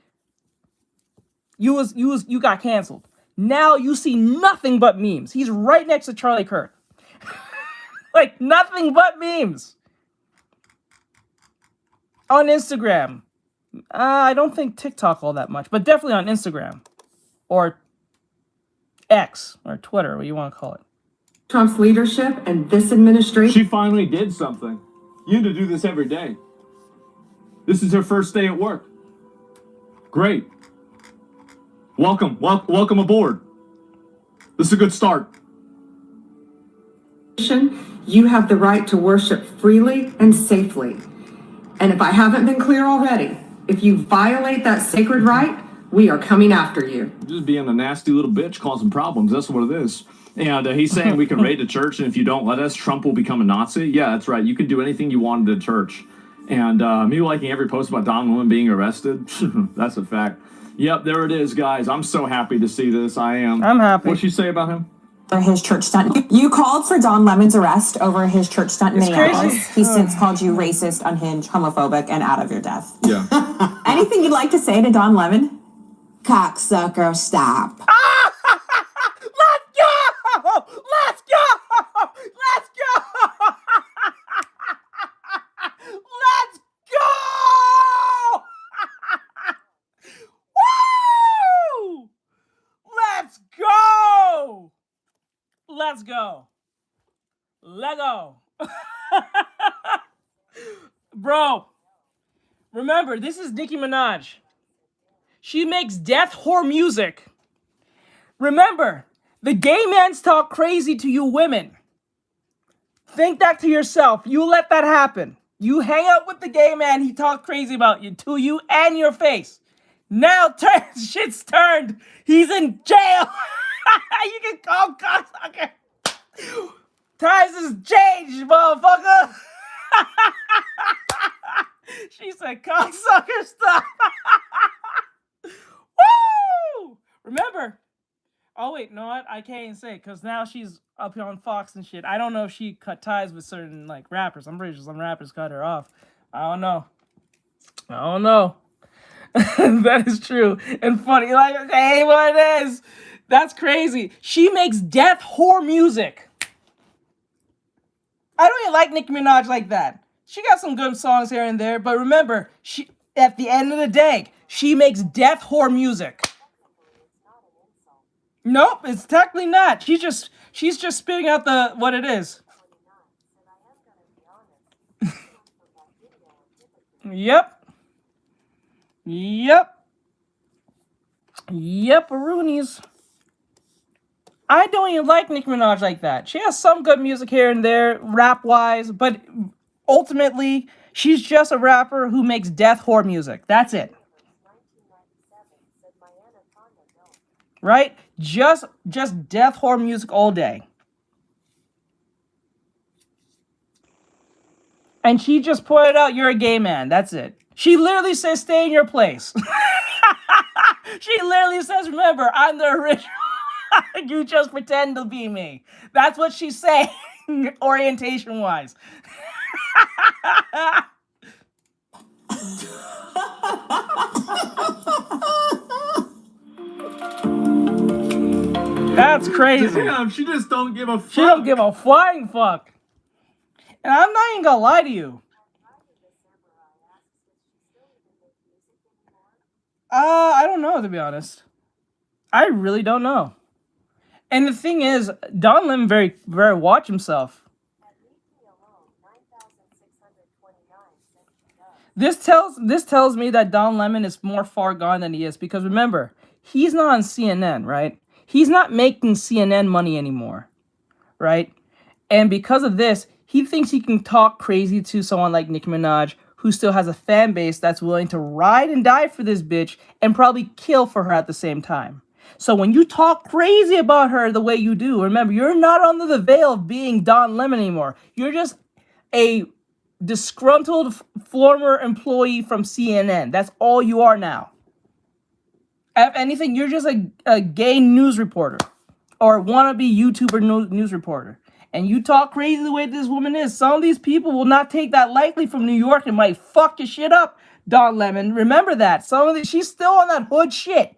you got canceled. Now you see nothing but memes. He's right next to Charlie Kirk. Like, nothing but memes. On Instagram. I don't think TikTok all that much, but definitely on Instagram. Or X, or Twitter, what you want to call it. Trump's leadership and this administration. She finally did something. You need to do this every day. This is her first day at work. Great. Welcome aboard. This is a good start. You have the right to worship freely and safely. And if I haven't been clear already, if you violate that sacred right, we are coming after you. Just being a nasty little bitch causing problems. That's what it is. And he's saying we can raid the church, and if you don't let us, Trump will become a Nazi. Yeah, that's right. You can do anything you want at a church. And me liking every post about Don Lemon being arrested, that's a fact. Yep, there it is, guys. I'm so happy to see this. I am. I'm happy. What'd she say about him? For his church stunt. You called for Don Lemon's arrest over his church stunt in Minneapolis. Crazy. He's since called you racist, unhinged, homophobic, and out of your depth. Yeah. Anything you'd like to say to Don Lemon? Cocksucker, stop. Let's go! Let's go! Let's go! Let's go! Woo! Let's go! Let's go. Lego. Bro, remember, this is Nicki Minaj. She makes death whore music. Remember, the gay men's talk crazy to you women. Think that to yourself. You let that happen. You hang out with the gay man, he talked crazy about you, to you and your face. Now shit's turned. He's in jail. You can call cocksucker. Times has changed, motherfucker. She said cocksucker stuff. Woo! Remember. Oh wait, no, I can't even say, because now she's up here on Fox and shit. I don't know if she cut ties with certain like rappers. I'm pretty sure some rappers cut her off. I don't know. That is true and funny. Like, hey, what it is? That's crazy. She makes death whore music. I don't even like Nicki Minaj like that. She got some good songs here and there, but remember, she at the end of the day, she makes death whore music. Nope, it's technically not. She's just spitting out what it is. Yep, Roonies. I don't even like Nicki Minaj like that. She has some good music here and there, rap-wise, but ultimately, she's just a rapper who makes death whore music. That's it. Right? Just death whore music all day. And she just pointed out you're a gay man. That's it. She literally says stay in your place. She literally says, remember, I'm the original. You just pretend to be me. That's what she's saying, orientation-wise. That's crazy. Damn, she just don't give a fuck. She don't give a flying fuck. And I'm not even gonna lie to you. I don't know, to be honest. I really don't know. And the thing is, Don Lemon very watch himself. This tells me that Don Lemon is more far gone than he is, because remember, he's not on CNN, right? He's not making CNN money anymore, right? And because of this, he thinks he can talk crazy to someone like Nicki Minaj, who still has a fan base that's willing to ride and die for this bitch and probably kill for her at the same time. So when you talk crazy about her the way you do, remember, you're not under the veil of being Don Lemon anymore. You're just a disgruntled former employee from CNN. That's all you are now. If anything, you're just a gay news reporter or wannabe YouTuber news reporter. And you talk crazy the way this woman is. Some of these people will not take that lightly from New York and might fuck your shit up, Don Lemon. Remember that. She's still on that hood shit.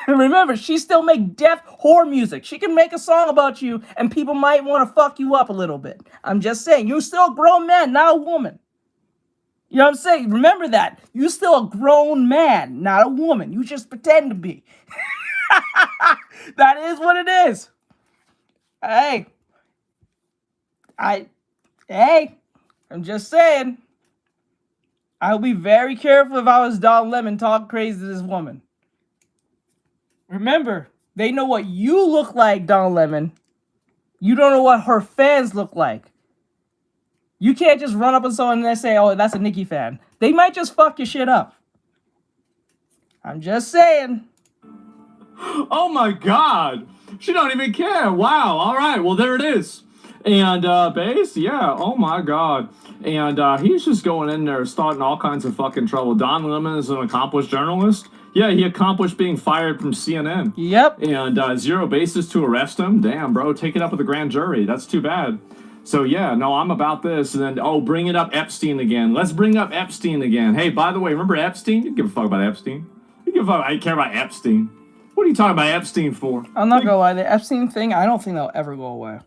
Remember, she still make death horror music. She can make a song about you, and people might want to fuck you up a little bit. I'm just saying, you're still a grown man, not a woman. You know what I'm saying? Remember that. You're still a grown man, not a woman. You just pretend to be. That is what it is. Hey. I'm just saying. I would be very careful if I was Don Lemon talking crazy to this woman. Remember, they know what you look like, Don Lemon. You don't know what her fans look like. You can't just run up on someone and say, oh, that's a Nicki fan. They might just fuck your shit up. I'm just saying. Oh my God. She don't even care. Wow. All right. Well, there it is. And Bass, yeah. Oh my God. And he's just going in there starting all kinds of fucking trouble. Don Lemon is an accomplished journalist. Yeah, he accomplished being fired from CNN. Yep. And zero basis to arrest him. Damn, bro. Take it up with the grand jury. That's too bad. So yeah, no, I'm about this. And then, oh, bring it up Epstein again. Let's bring up Epstein again. Hey, by the way, remember Epstein? You give a fuck about Epstein. You give a fuck. I care about Epstein. What are you talking about Epstein for? I'm not gonna lie, the Epstein thing, I don't think that'll ever go away.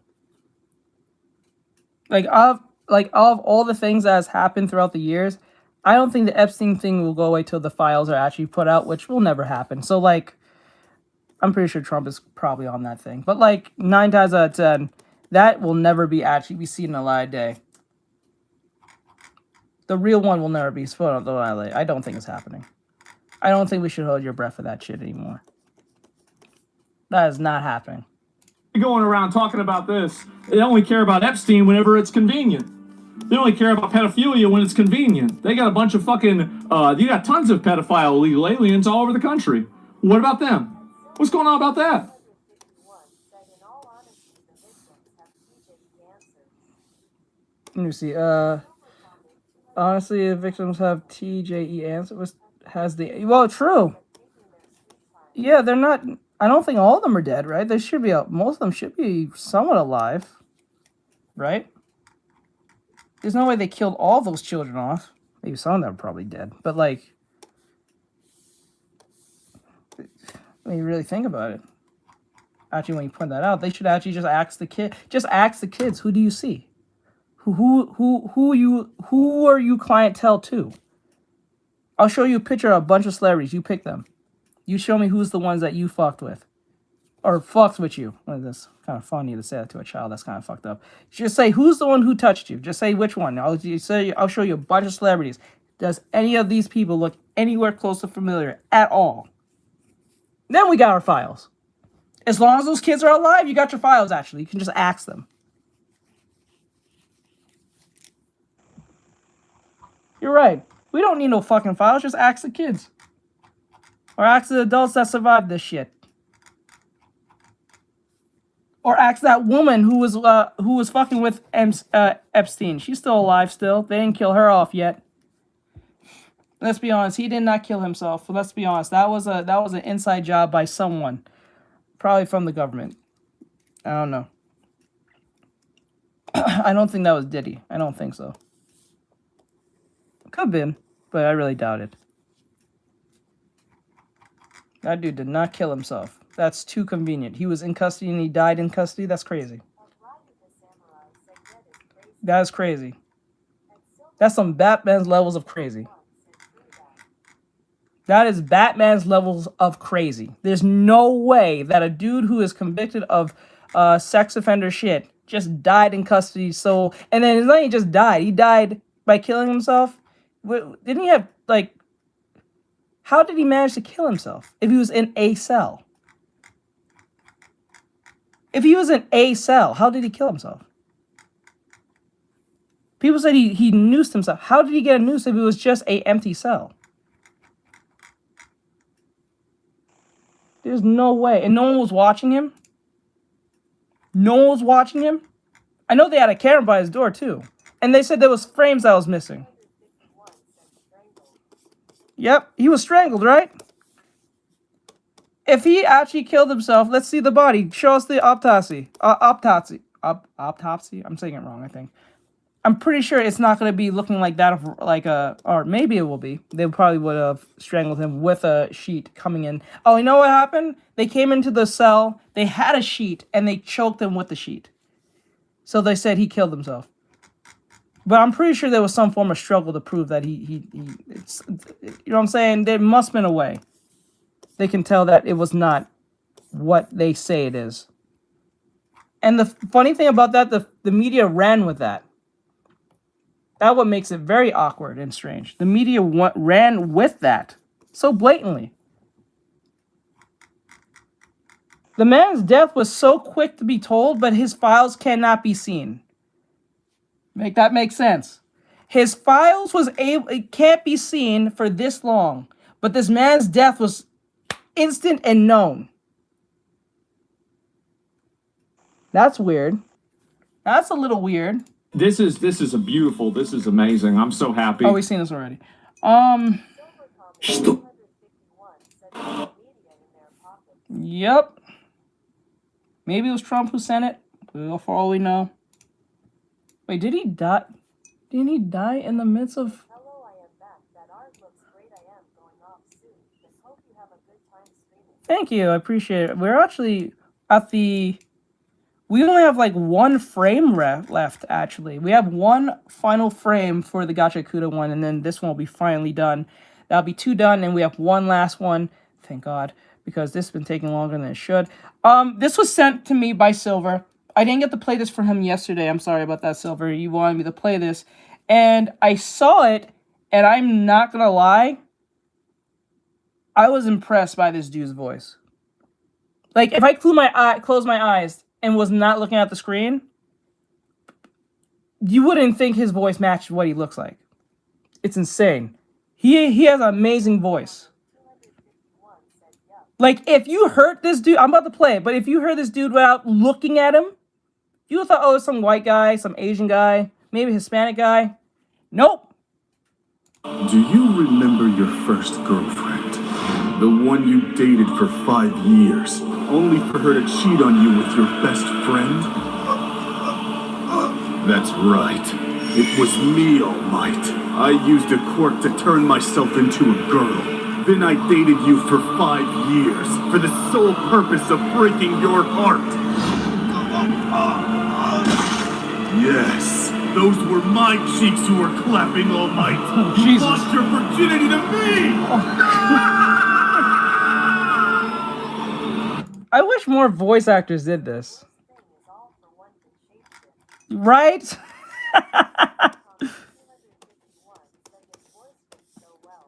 Like of all the things that has happened throughout the years, I don't think the Epstein thing will go away till the files are actually put out, which will never happen. So like, I'm pretty sure Trump is probably on that thing. But like 9 times out of 10, that will never be seen in a light of day. The real one will never be put on the light of day. I don't think it's happening. I don't think we should hold your breath for that shit anymore. That is not happening. Going around talking about this. They only care about Epstein whenever it's convenient. They only care about pedophilia when it's convenient. They got a bunch of fucking, you got tons of pedophile illegal aliens all over the country. What about them? What's going on about that? Let me see. Honestly, the victims have TJE answers. Well, true. Yeah, they're not. I don't think all of them are dead, right? They should be. Most of them should be somewhat alive, right? There's no way they killed all those children off. Maybe some of them are probably dead, but like, when you really think about it, actually, when you point that out, they should actually just ask the kid. Just ask the kids. Who do you see? Who are you clientele to? I'll show you a picture of a bunch of celebrities. You pick them. You show me who's the ones that you fucked with. Or fucked with you. Well, that's kind of funny to say that to a child. That's kind of fucked up. Just say, who's the one who touched you? Just say which one. I'll show you a bunch of celebrities. Does any of these people look anywhere close to familiar at all? Then we got our files. As long as those kids are alive, you got your files, actually. You can just ask them. You're right. We don't need no fucking files. Just ask the kids. Or ask the adults that survived this shit. Or ask that woman who was fucking with Epstein. She's still alive still. They didn't kill her off yet. Let's be honest. He did not kill himself. Let's be honest. That was an inside job by someone. Probably from the government. I don't know. I don't think that was Diddy. I don't think so. Could have been, but I really doubt it. That dude did not kill himself. That's too convenient. He was in custody and he died in custody. That's crazy. That is crazy. That's some Batman's levels of crazy. That is Batman's levels of crazy. There's no way that a dude who is convicted of sex offender shit just died in custody. So, and then it's not he just died. He died by killing himself. Didn't he have, like, how did he manage to kill himself if he was in a cell? If he was in a cell, how did he kill himself? People said he noosed himself. How did he get a noose if it was just an empty cell? There's no way. And no one was watching him? No one was watching him? I know they had a camera by his door, too. And they said there was frames that was missing. Yep, he was strangled, right? If he actually killed himself, let's see the body. Show us the autopsy. Autopsy. I'm saying it wrong, I think. I'm pretty sure it's not going to be looking like that of like a, or maybe it will be. They probably would have strangled him with a sheet coming in. Oh, you know what happened? They came into the cell, they had a sheet, and they choked him with the sheet. So they said he killed himself. But I'm pretty sure there was some form of struggle to prove that it's, you know what I'm saying? There must have been a way. They can tell that it was not what they say it is. And the funny thing about that, the media ran with that. That's what makes it very awkward and strange. The media ran with that so blatantly. The man's death was so quick to be told, but his files cannot be seen. Make that make sense. His files it can't be seen for this long, but this man's death was instant and known. That's weird. That's a little weird. This is beautiful. This is amazing. I'm so happy. Oh, we've seen this already. Yep. Maybe it was Trump who sent it. For all we know. Wait, did he die? Didn't he die in the midst of? Hello, I am back. That art looks great. I am going off soon. Just hope you have a good time streaming. Thank you. I appreciate it. We're actually at the. We only have like one frame left, actually. We have one final frame for the Gachiakuta one, and then this one will be finally done. That'll be 2 done, and we have one last one. Thank God, because this has been taking longer than it should. This was sent to me by Silver. I didn't get to play this for him yesterday. I'm sorry about that, Silver. You wanted me to play this. And I saw it, and I'm not going to lie. I was impressed by this dude's voice. Like, if I close my eyes and was not looking at the screen, you wouldn't think his voice matched what he looks like. It's insane. He has an amazing voice. Like, if you heard this dude, I'm about to play it, but if you heard this dude without looking at him, you would thought, oh, it's some white guy, some Asian guy, maybe Hispanic guy. Nope. Do you remember your first girlfriend? The one you dated for 5 years, only for her to cheat on you with your best friend? That's right. It was me, All Might. I used a quirk to turn myself into a girl. Then I dated you for 5 years, for the sole purpose of breaking your heart. Yes, those were my cheeks you were clapping, All Might. You lost your virginity to me! I wish more voice actors did this. Right?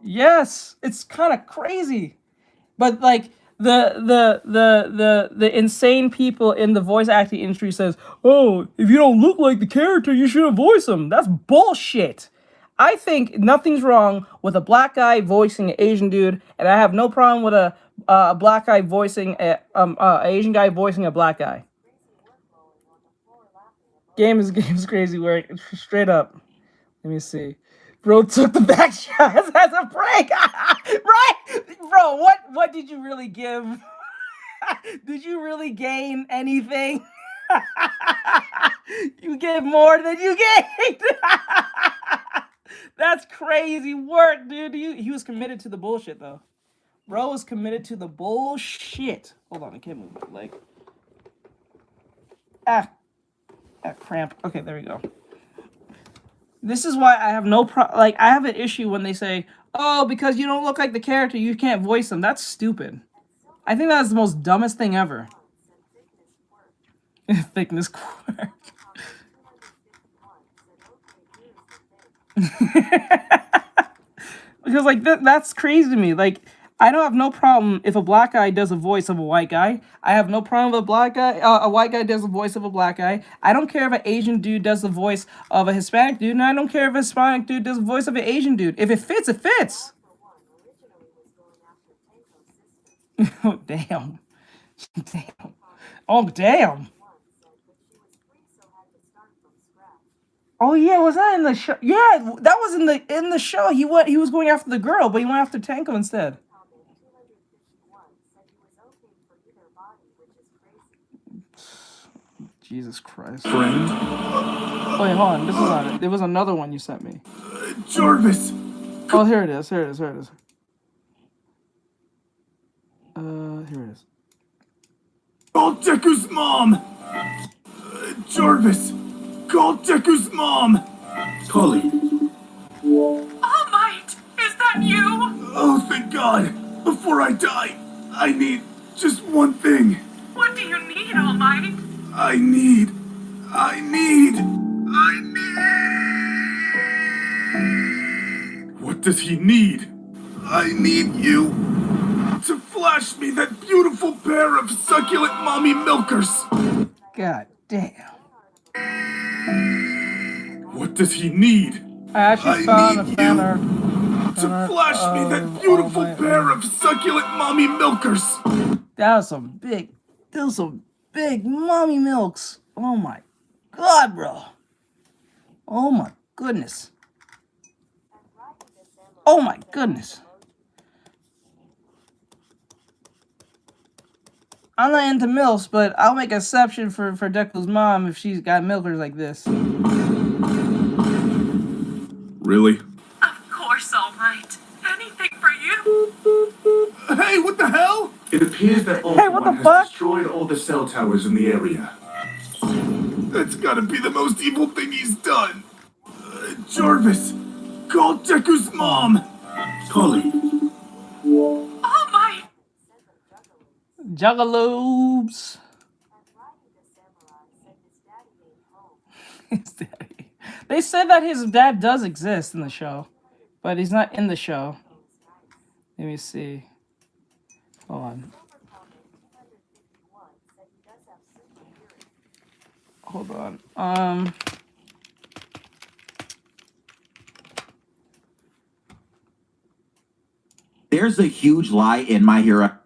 Yes, it's kind of crazy. But like the insane people in the voice acting industry says, "Oh, if you don't look like the character, you shouldn't voice him." That's bullshit. I think nothing's wrong with a black guy voicing an Asian dude, and I have no problem with a black guy voicing a Asian guy voicing a black guy. Game is crazy work, straight up. Let me see. Bro took the back shots as a prank, right? Bro, what did you really give? Did you really gain anything? You gave more than you gained. That's crazy work, dude. He was committed to the bullshit, though. Bro was committed to the bullshit. Hold on, I can't move my leg. Cramp. Okay, there we go. This is why I have I have an issue when they say, "Oh, because you don't look like the character, you can't voice them." That's stupid. I think that's the most dumbest thing ever. Thickness quirk. Because like that's crazy to me. Like, I don't have no problem if a black guy does a voice of a white guy. I have no problem if a white guy does the voice of a black guy. I don't care if an Asian dude does the voice of a Hispanic dude, and I don't care if a Hispanic dude does the voice of an Asian dude. If it fits, it fits. Oh, damn. Damn. Oh, damn. Oh yeah, was that in the show? Yeah, that was in the show. He was going after the girl, but he went after Tanko instead. Jesus Christ. Friend? Wait, hold on. This is not it. There was another one you sent me. Jarvis! Oh, here it is. Here it is. Here it is. Here it is. Call Deku's mom! Jarvis! Call Deku's mom! Callie. All Might, is that you? Oh, thank God! Before I die, I need just one thing. What do you need, All Might? I need... What does he need? I need you to flash me that beautiful pair of succulent mommy milkers. God damn. What does he need? I actually found a fan art. To flash me that beautiful pair of succulent mommy milkers. That was some big, those some big mommy milks. Oh my God, bro. Oh my goodness. Oh my goodness. I'm not into milks, but I'll make an exception for Deku's mom if she's got milkers like this. Really? Of course, All Might. Anything for you. Hey, what the hell? It appears that Hey, what the fuck? Destroyed all the cell towers in the area. That's gotta be the most evil thing he's done. Jarvis, call Deku's mom. Callie. All Might. Juggaloobs. His daddy. They said that his dad does exist in the show, but he's not in the show. Let me see. Hold on. Hold on. There's a huge lie in My Hero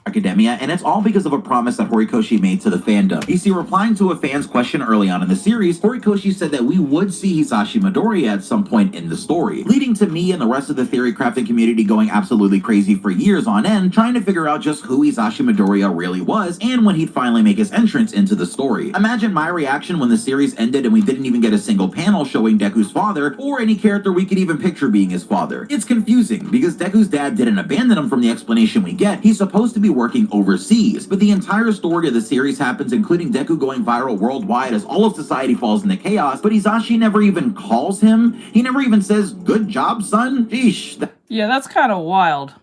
Academia, and it's all because of a promise that Horikoshi made to the fandom. You see, replying to a fan's question early on in the series, Horikoshi said that we would see Hisashi Midoriya at some point in the story, leading to me and the rest of the theory crafting community going absolutely crazy for years on end, trying to figure out just who Hisashi Midoriya really was and when he'd finally make his entrance into the story. Imagine my reaction when the series ended and we didn't even get a single panel showing Deku's father, or any character we could even picture being his father. It's confusing, because Deku's dad didn't abandon him from the explanation we get. He's supposed to be working overseas, but the entire story of the series happens including Deku going viral worldwide as all of society falls into chaos, but Hisashi never even calls him. He never even says, "Good job, son." Sheesh. Yeah, that's kind of wild.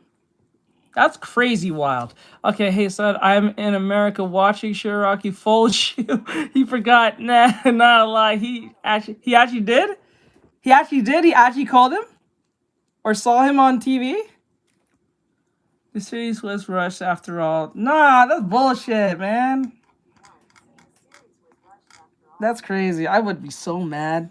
That's crazy wild. Okay, hey son, I'm in America watching Shiraki fold you. He forgot. Nah, not a lie. He actually did? He actually did? He actually called him? Or saw him on TV? The series was rushed after all. Nah, that's bullshit, man. That's crazy. I would be so mad.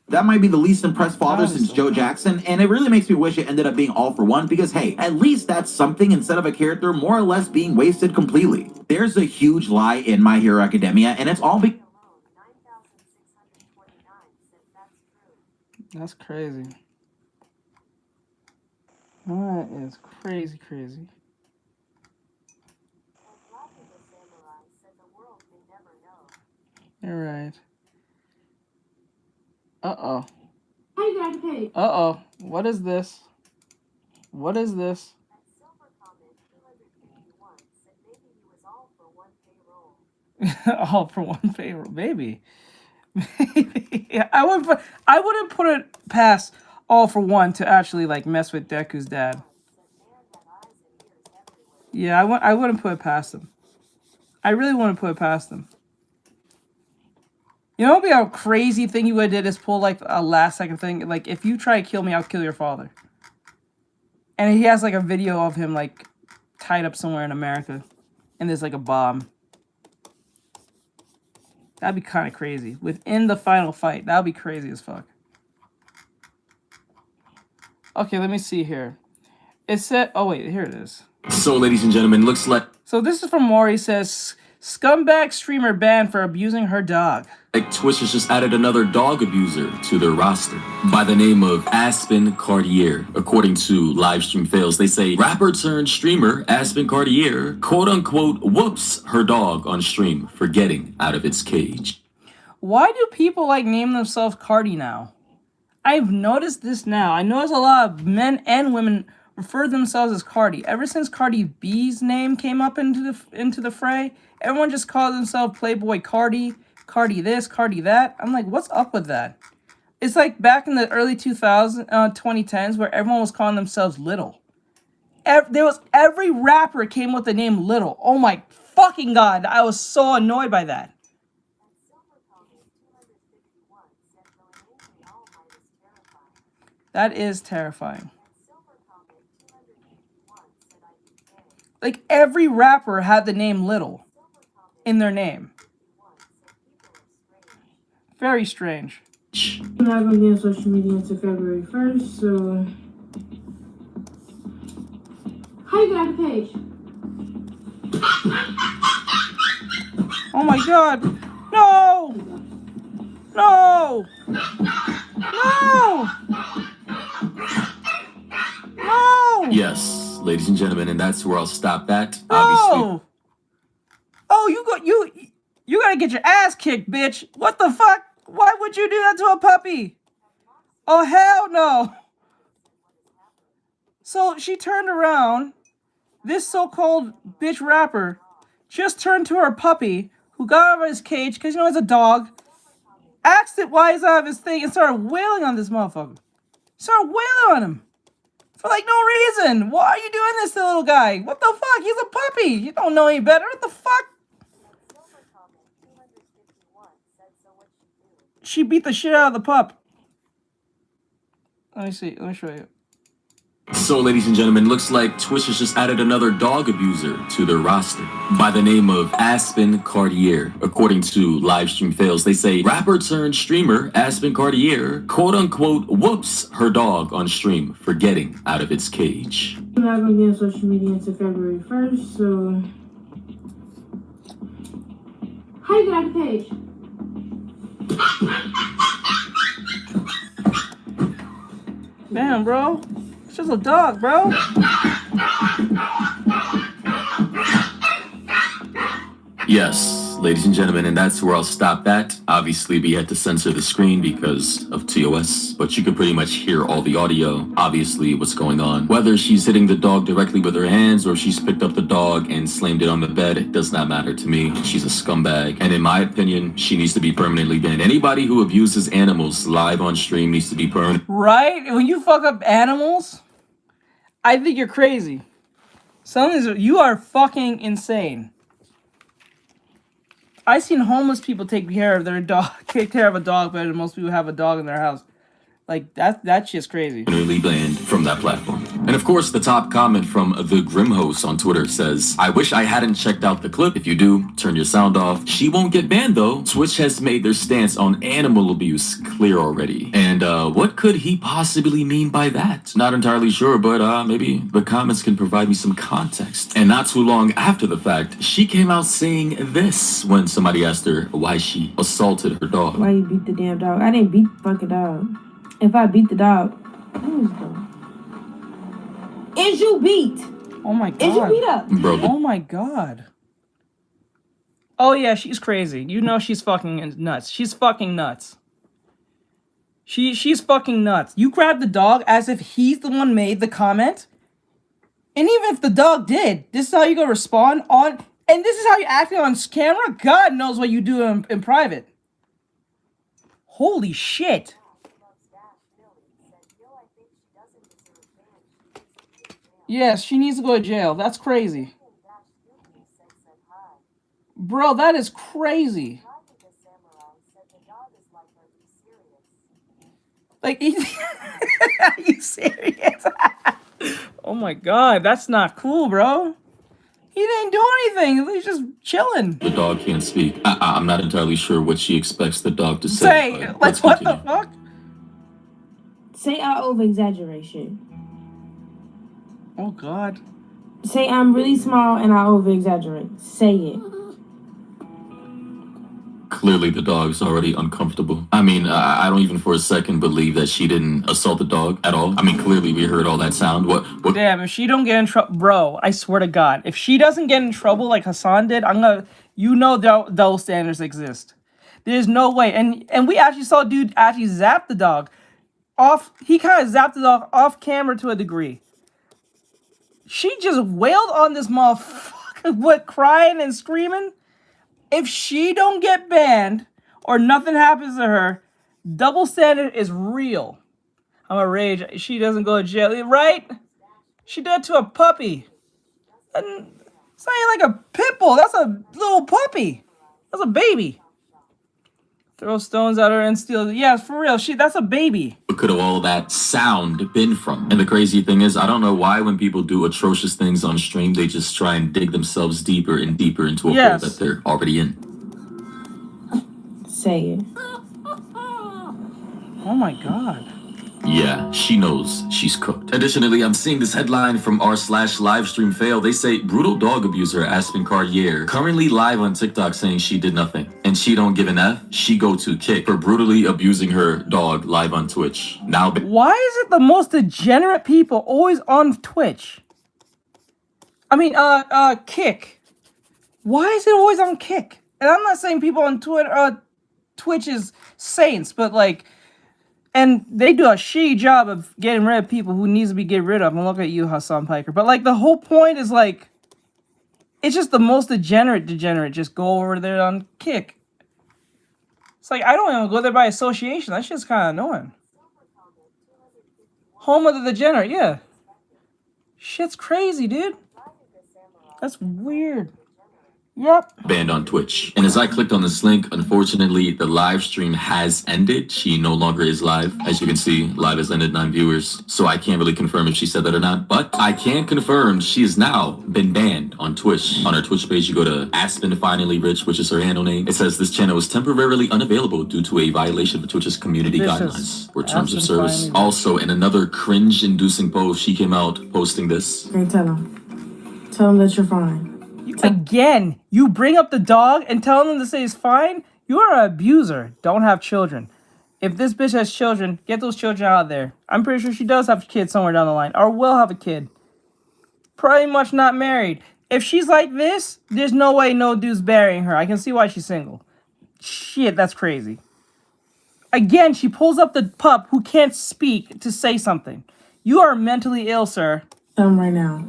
That might be the least impressed father since Joe Jackson, and it really makes me wish it ended up being All for One, because hey, at least that's something instead of a character more or less being wasted completely. There's a huge lie in My Hero Academia, and it's all because That's crazy. That is crazy, crazy. You're right. Uh-oh. Uh-oh. What is this? What is this? All for one payroll. Maybe. Maybe. I wouldn't put it past All for One to actually like mess with Deku's dad. Yeah, I wouldn't put it past him. I really wouldn't put it past him. You know what would be a crazy thing you would have did is pull like a last second thing. Like, if you try to kill me, I'll kill your father. And he has like a video of him like tied up somewhere in America. And there's like a bomb. That'd be kind of crazy. Within the final fight, that'd be crazy as fuck. Okay, let me see here. It said, oh wait, here it is. So, ladies and gentlemen, looks like... So this is from Maury. Says, Scumbag streamer banned for abusing her dog. Like Twitch has just added another dog abuser to their roster by the name of Aspen Cartier. According to Livestream Fails, they say rapper turned streamer Aspen Cartier quote unquote whoops her dog on stream for getting out of its cage. Why do people like name themselves Cardi now? I've noticed this now. I notice a lot of men and women refer themselves as Cardi. Ever since Cardi B's name came up into the fray, everyone just calls themselves Playboy Cardi, Cardi this, Cardi that. I'm like, what's up with that? It's like back in the early 2010s where everyone was calling themselves Little. Every rapper came with the name Little. Oh my fucking god, I was so annoyed by that. That is terrifying. Like, every rapper had the name Little in their name. Very strange. I'm not going to be on social media until February 1st, so... How you got the page? Oh my god! No! No! No! No! Yes, ladies and gentlemen, and that's where I'll stop that. No! Obviously. Oh, you gotta get your ass kicked, bitch! What the fuck? Why would you do that to a puppy? Oh hell no! So she turned around. This so-called bitch rapper just turned to her puppy, who got out of his cage because it's a dog. Asked it why he's out of his thing and started wailing on this motherfucker. Started wailing on him. For like no reason. Why are you doing this to the little guy? What the fuck? He's a puppy. You don't know any better. What the fuck? She beat the shit out of the pup. Let me see. Let me show you. So, ladies and gentlemen, looks like Twitch has just added another dog abuser to their roster by the name of Aspen Cartier. According to Livestream Fails, they say rapper turned streamer Aspen Cartier quote unquote whoops her dog on stream for getting out of its cage. I'm not going to be on social media until February 1st, so... How you got the page? Damn, bro. It's just a dog, bro. Yes, ladies and gentlemen, and that's where I'll stop that. Obviously, we had to censor the screen because of TOS, but you can pretty much hear all the audio, obviously, what's going on. Whether she's hitting the dog directly with her hands or she's picked up the dog and slammed it on the bed, it does not matter to me. She's a scumbag, and in my opinion, she needs to be permanently banned. Anybody who abuses animals live on stream needs to be permanent. Right? When you fuck up animals, I think you're crazy. You are fucking insane. I've seen homeless people take care of their dog, take care of a dog better than most people have a dog in their house. Like, that's just crazy. Banned from that platform. And of course, the top comment from the Grimhost on Twitter says, I wish I hadn't checked out the clip. If you do, turn your sound off. She won't get banned though. Twitch has made their stance on animal abuse clear already. And what could he possibly mean by that? Not entirely sure, but maybe the comments can provide me some context. And not too long after the fact, she came out saying this when somebody asked her why she assaulted her dog. Why you beat the damn dog? I didn't beat the fucking dog. If I beat the dog, is you beat? Oh my god. Is you beat up? Bro, oh my god. Oh yeah, she's crazy. You know she's fucking nuts. She's fucking nuts. She's fucking nuts. You grab the dog as if he's the one made the comment. And even if the dog did, this is how you go respond on, and this is how you're acting on camera. God knows what you do in private. Holy shit. Yes, she needs to go to jail. That's crazy. Bro, that is crazy. Like, are you serious? Oh my god, that's not cool, bro. He didn't do anything. He's just chilling. The dog can't speak. I'm not entirely sure what she expects the dog to say. Like, what the fuck? Say I over-exaggeration. Oh god. Say I'm really small and I over-exaggerate. Say it. Clearly, the dog's already uncomfortable. I mean, I don't even for a second believe that she didn't assault the dog at all. I mean, clearly we heard all that sound. What? Damn, if she don't get in trouble, bro, I swear to God, if she doesn't get in trouble like Hassan did, I'm gonna, you know, double standards exist. There's no way. And we actually saw a dude actually zap the dog off. He kind of zapped the dog off camera to a degree. She just wailed on this motherfucker with crying and screaming. If she don't get banned or nothing happens to her, double standard is real. I'm a rage. She doesn't go to jail, right? She did it to a puppy. And it's not even like a pit bull. That's a little puppy. That's a baby. Throw stones at her and steal. Yeah, for real. That's a baby. What could have all that sound been from? And the crazy thing is, I don't know why when people do atrocious things on stream, they just try and dig themselves deeper and deeper into a hole that they're already in. Say it. Oh my God. Yeah, she knows she's cooked. Additionally, I'm seeing this headline from r/livestream fail. They say brutal dog abuser Aspen Cartier currently live on TikTok saying she did nothing. And she don't give an F. She go to kick for brutally abusing her dog live on Twitch. Now, why is it the most degenerate people always on Twitch? I mean, Kick. Why is it always on Kick? And I'm not saying people on Twitch is saints, but like, and they do a shitty job of getting rid of people who needs to be get rid of. And look at you, Hassan Piker. But like, the whole point is like, it's just the most degenerate just go over there on Kick. It's like, I don't even go there by association. That shit's kind of annoying. Home of the degenerate, yeah. Shit's crazy, dude. That's weird. Yep. Banned on Twitch. And as I clicked on this link, unfortunately, the live stream has ended. She no longer is live. As you can see, live has ended, 9 viewers. So I can't really confirm if she said that or not. But I can confirm she has now been banned on Twitch. On her Twitch page, you go to Aspen Finally Rich, which is her handle name. It says this channel is temporarily unavailable due to a violation of Twitch's community guidelines or terms of service. Also, in another cringe-inducing post, she came out posting this. Hey, tell him. Tell him that you're fine. Again, you bring up the dog and tell them to say it's fine. You are an abuser. Don't have children. If this bitch has children, get those children out of there. I'm pretty sure she does have kids somewhere down the line, or will have a kid. Pretty much not married. If she's like this, there's no way no dude's burying her. I can see why she's single. Shit, that's crazy. Again, she pulls up the pup who can't speak to say something. You are mentally ill, sir. Tell him right now.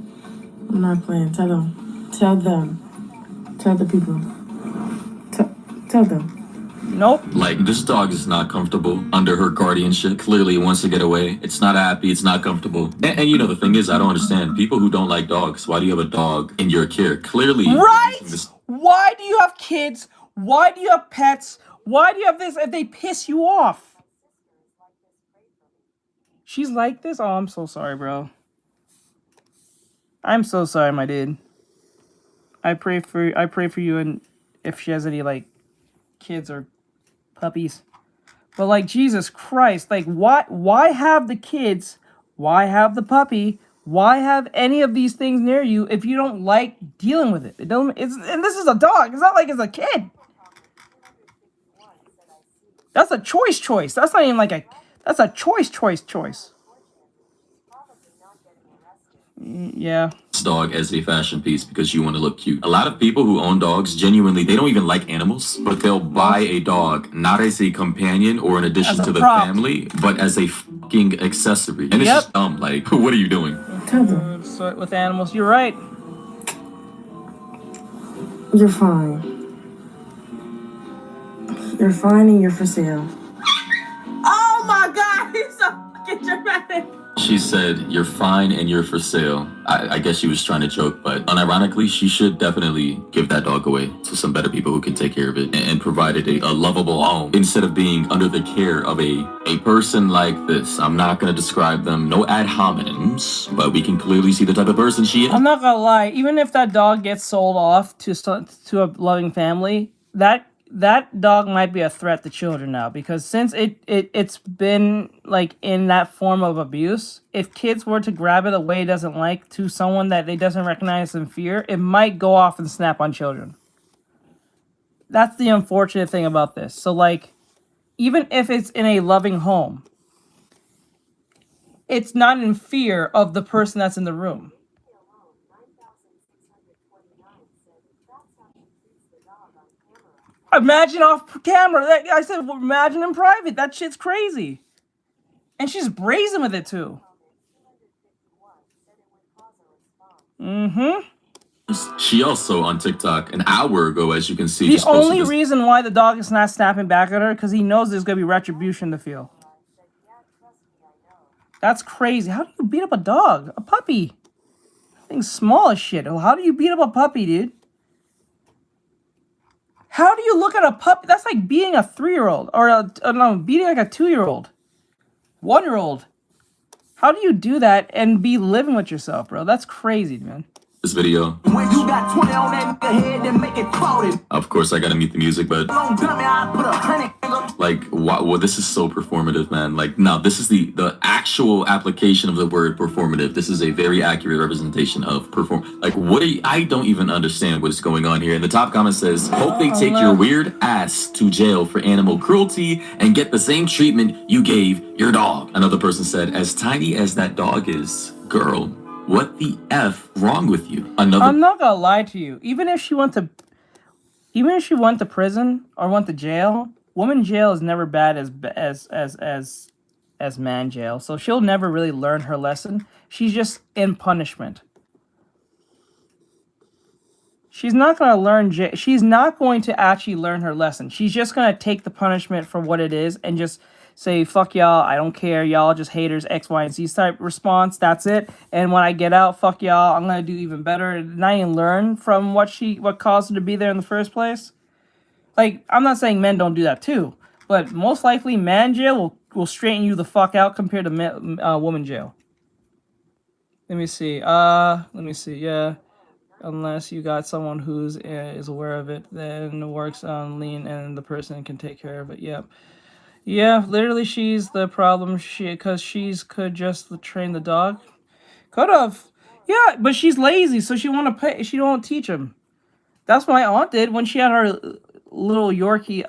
I'm not playing. Tell them. Tell them. Tell the people. Tell them. Nope. Like, this dog is not comfortable under her guardianship. Clearly wants to get away. It's not happy. It's not comfortable. And you know, the thing is, I don't understand. People who don't like dogs, why do you have a dog in your care? Clearly. Right? Why do you have kids? Why do you have pets? Why do you have this if they piss you off? She's like this? Oh, I'm so sorry, bro. I'm so sorry, my dude. I pray for you, and if she has any like kids or puppies. But like, Jesus Christ, like why have the kids? Why have the puppy? Why have any of these things near you if you don't like dealing with it? And this is a dog. It's not like it's a kid. That's a choice. That's not even like that's a choice. Yeah. This dog as a fashion piece because you want to look cute. A lot of people who own dogs, genuinely, they don't even like animals, but they'll buy a dog not as a companion or an addition to the family, but as a fucking accessory. And it's just dumb. Like, what are you doing? With animals, you're right. You're fine. You're fine and you're for sale. Oh my God, he's so fucking dramatic. She said, you're fine and you're for sale. I guess she was trying to joke, but unironically, she should definitely give that dog away to some better people who can take care of it and provide it a lovable home instead of being under the care of a person like this. I'm not going to describe them, no ad hominems, but we can clearly see the type of person she is. I'm not gonna lie, even if that dog gets sold off to a loving family, that dog might be a threat to children now, because since it's been like in that form of abuse, if kids were to grab it a way it doesn't like to someone that they doesn't recognize and fear, it might go off and snap on children. That's the unfortunate thing about this. So, like, even if it's in a loving home, it's not in fear of the person that's in the room. Imagine off camera. I said, imagine in private. That shit's crazy. And she's brazen with it, too. Mm-hmm. She also on TikTok an hour ago, as you can see. The only reason why the dog is not snapping back at her because he knows there's gonna be retribution to feel. That's crazy. How do you beat up a dog? A puppy? That thing's small as shit. How do you beat up a puppy, dude? How do you look at a puppy? That's like beating a 3-year-old or beating like a 2-year-old, 1-year-old. How do you do that and be living with yourself, bro? That's crazy, man. This video. When you got 20 on that head, then make it 40. Of course, I gotta mute the music, but like, wow, well, this is so performative, man. Like, no, this is the actual application of the word performative. This is a very accurate representation of Like, what are you? I don't even understand what's going on here. And the top comment says, "Hope they take your weird ass to jail for animal cruelty and get the same treatment you gave your dog." Another person said, "As tiny as that dog is, girl, what the F wrong with you?" Another. I'm not gonna lie to you. Even if she went to prison or went to jail, woman jail is never bad as man jail. So she'll never really learn her lesson. She's just in punishment. She's not gonna learn. She's not going to actually learn her lesson. She's just gonna take the punishment for what it is and just say, "Fuck y'all, I don't care, y'all just haters, X, Y, and Z" type response. That's it. And when I get out, fuck y'all, I'm gonna do even better. And I even learn from what caused her to be there in the first place. Like, I'm not saying men don't do that too, but most likely man jail will straighten you the fuck out compared to woman jail. Let me see. Yeah. Unless you got someone who's is aware of it, then works on lean and the person can take care of it. Yep. Yeah, literally she's the problem. Because she's could just train the dog. Could have. Yeah, but she's lazy, so she want to pay. She don't teach him. That's what my aunt did when she had her little Yorkie,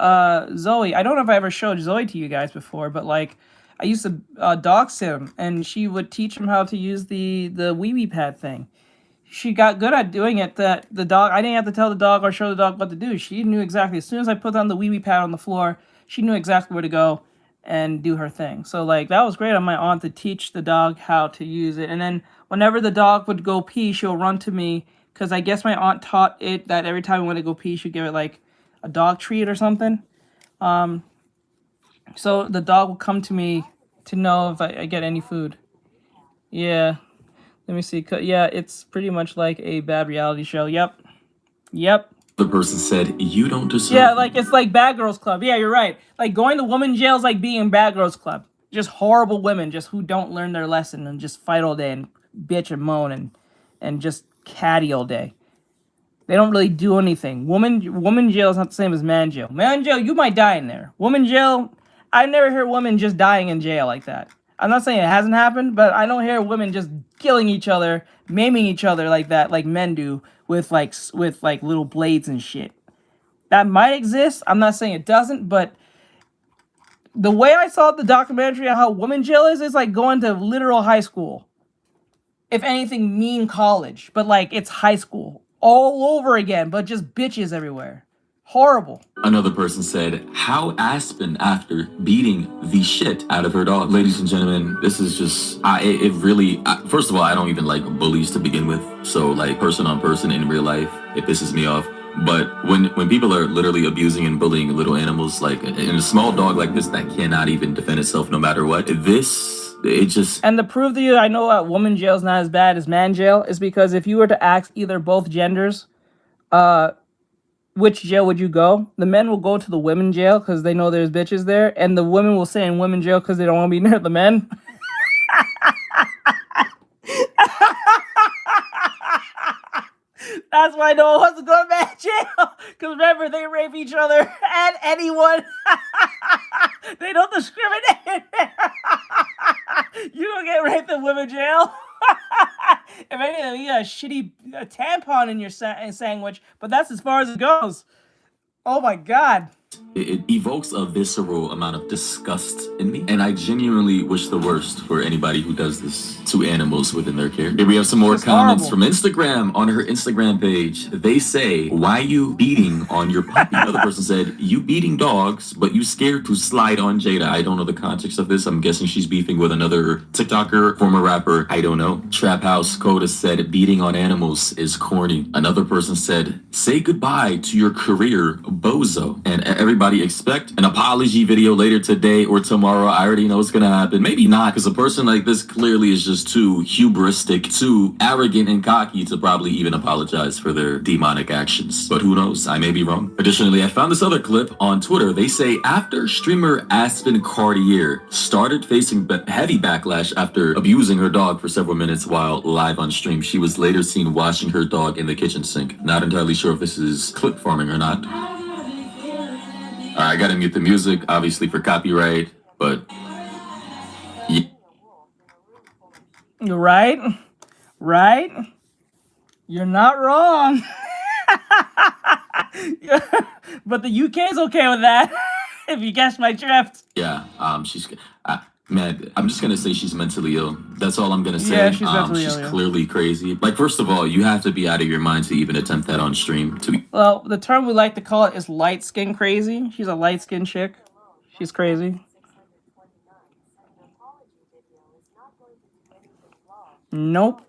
Zoe. I don't know if I ever showed Zoe to you guys before, but like I used to dog sit him, and she would teach him how to use the wee pad thing. She got good at doing it. That the dog, I didn't have to tell the dog or show the dog what to do. She knew exactly. As soon as I put on the wee pad on the floor, she knew exactly where to go and do her thing. So like that was great on my aunt to teach the dog how to use it. And then whenever the dog would go pee, she'll run to me because I guess my aunt taught it that every time it went to go pee, she'd give it like a dog treat or something. So the dog will come to me to know if I get any food. Yeah. Let me see. Yeah, it's pretty much like a bad reality show. Yep. The person said, "You don't deserve." Yeah, like it's like Bad Girls Club. Yeah, you're right. Like going to women jail is like being in Bad Girls Club. Just horrible women, just who don't learn their lesson and just fight all day and bitch and moan and just catty all day. They don't really do anything. Woman jail is not the same as man jail. Man jail, you might die in there. Woman jail, I never hear women just dying in jail like that. I'm not saying it hasn't happened, but I don't hear women just killing each other, maiming each other like that, like men do with like little blades and shit. That might exist. I'm not saying it doesn't, but the way I saw the documentary on how woman jail is like going to literal high school. If anything, mean college, but like it's high school all over again, but just bitches everywhere. Horrible. Another person said, "How Aspen after beating the shit out of her dog." Ladies and gentlemen, this is just, it really, first of all, I don't even like bullies to begin with. So like person on person in real life, it pisses me off. But when people are literally abusing and bullying little animals, like in a small dog like this that cannot even defend itself no matter what, it just... And to prove to you, I know woman jail is not as bad as man jail, is because if you were to ask either both genders, which jail would you go? The men will go to the women jail because they know there's bitches there, and the women will stay in women jail because they don't want to be near the men. That's why no one wants to go to man jail. Because remember, they rape each other and anyone. They don't discriminate. You don't get raped in women jail. If anything, you got a shitty tampon in your sandwich, but that's as far as it goes. Oh my God. It evokes a visceral amount of disgust in me, and I genuinely wish the worst for anybody who does this to animals within their care. Here we have some more comments from Instagram on her Instagram page. They say, "Why you beating on your puppy?" Another person said, "You beating dogs, but you scared to slide on Jada." I don't know the context of this. I'm guessing she's beefing with another TikToker, former rapper. I don't know. Trap House Coda said, "Beating on animals is corny." Another person said, "Say goodbye to your career, bozo." And everybody expect an apology video later today or tomorrow. I already know what's gonna happen. Maybe not, because a person like this clearly is just too hubristic, too arrogant and cocky to probably even apologize for their demonic actions. But who knows? I may be wrong. Additionally, I found this other clip on Twitter. They say after streamer Aspen Cartier started facing heavy backlash after abusing her dog for several minutes while live on stream, she was later seen washing her dog in the kitchen sink. Not entirely sure if this is clip farming or not. I gotta mute the music, obviously for copyright, but yeah. Right? Right? You're not wrong. But the UK's okay with that, if you catch my drift. Yeah, she's... man, I'm just gonna say she's mentally ill. That's all I'm gonna say. Yeah, she's mentally ill. She's clearly crazy. Like, first of all, you have to be out of your mind to even attempt that on stream. Well, the term we like to call it is light skin crazy. She's a light skin chick. She's crazy. Nope.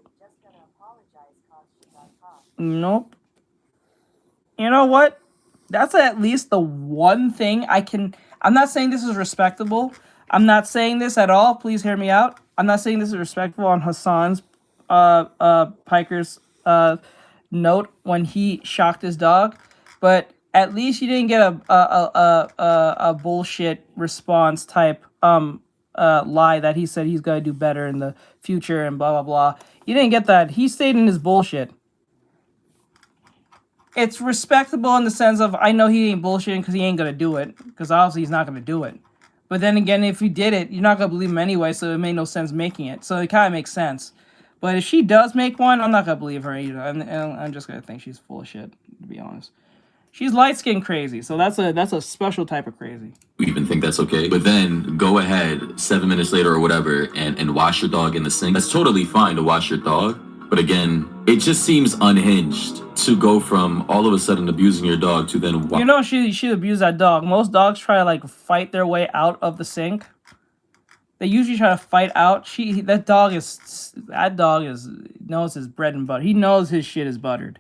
Nope. You know what? That's at least the one thing I can... I'm not saying this is respectable. I'm not saying this at all. Please hear me out. I'm not saying this is respectful on Hassan's Piker's note when he shocked his dog, but at least you didn't get a bullshit response type lie that he said he's gonna do better in the future and blah blah blah. You didn't get that. He stayed in his bullshit. It's respectable in the sense of I know he ain't bullshitting because he ain't gonna do it, because obviously he's not gonna do it. But then again, if he did it, you're not going to believe him anyway, so it made no sense making it. So it kind of makes sense. But if she does make one, I'm not going to believe her either. I'm just going to think she's full of shit, to be honest. She's light-skinned crazy, so that's a special type of crazy. We even think that's okay. But then go ahead 7 minutes later or whatever and wash your dog in the sink. That's totally fine to wash your dog. But again, it just seems unhinged to go from all of a sudden abusing your dog to then... You know she abused that dog. Most dogs try to like fight their way out of the sink. They usually try to fight out. That dog knows his bread and butter. He knows his shit is buttered.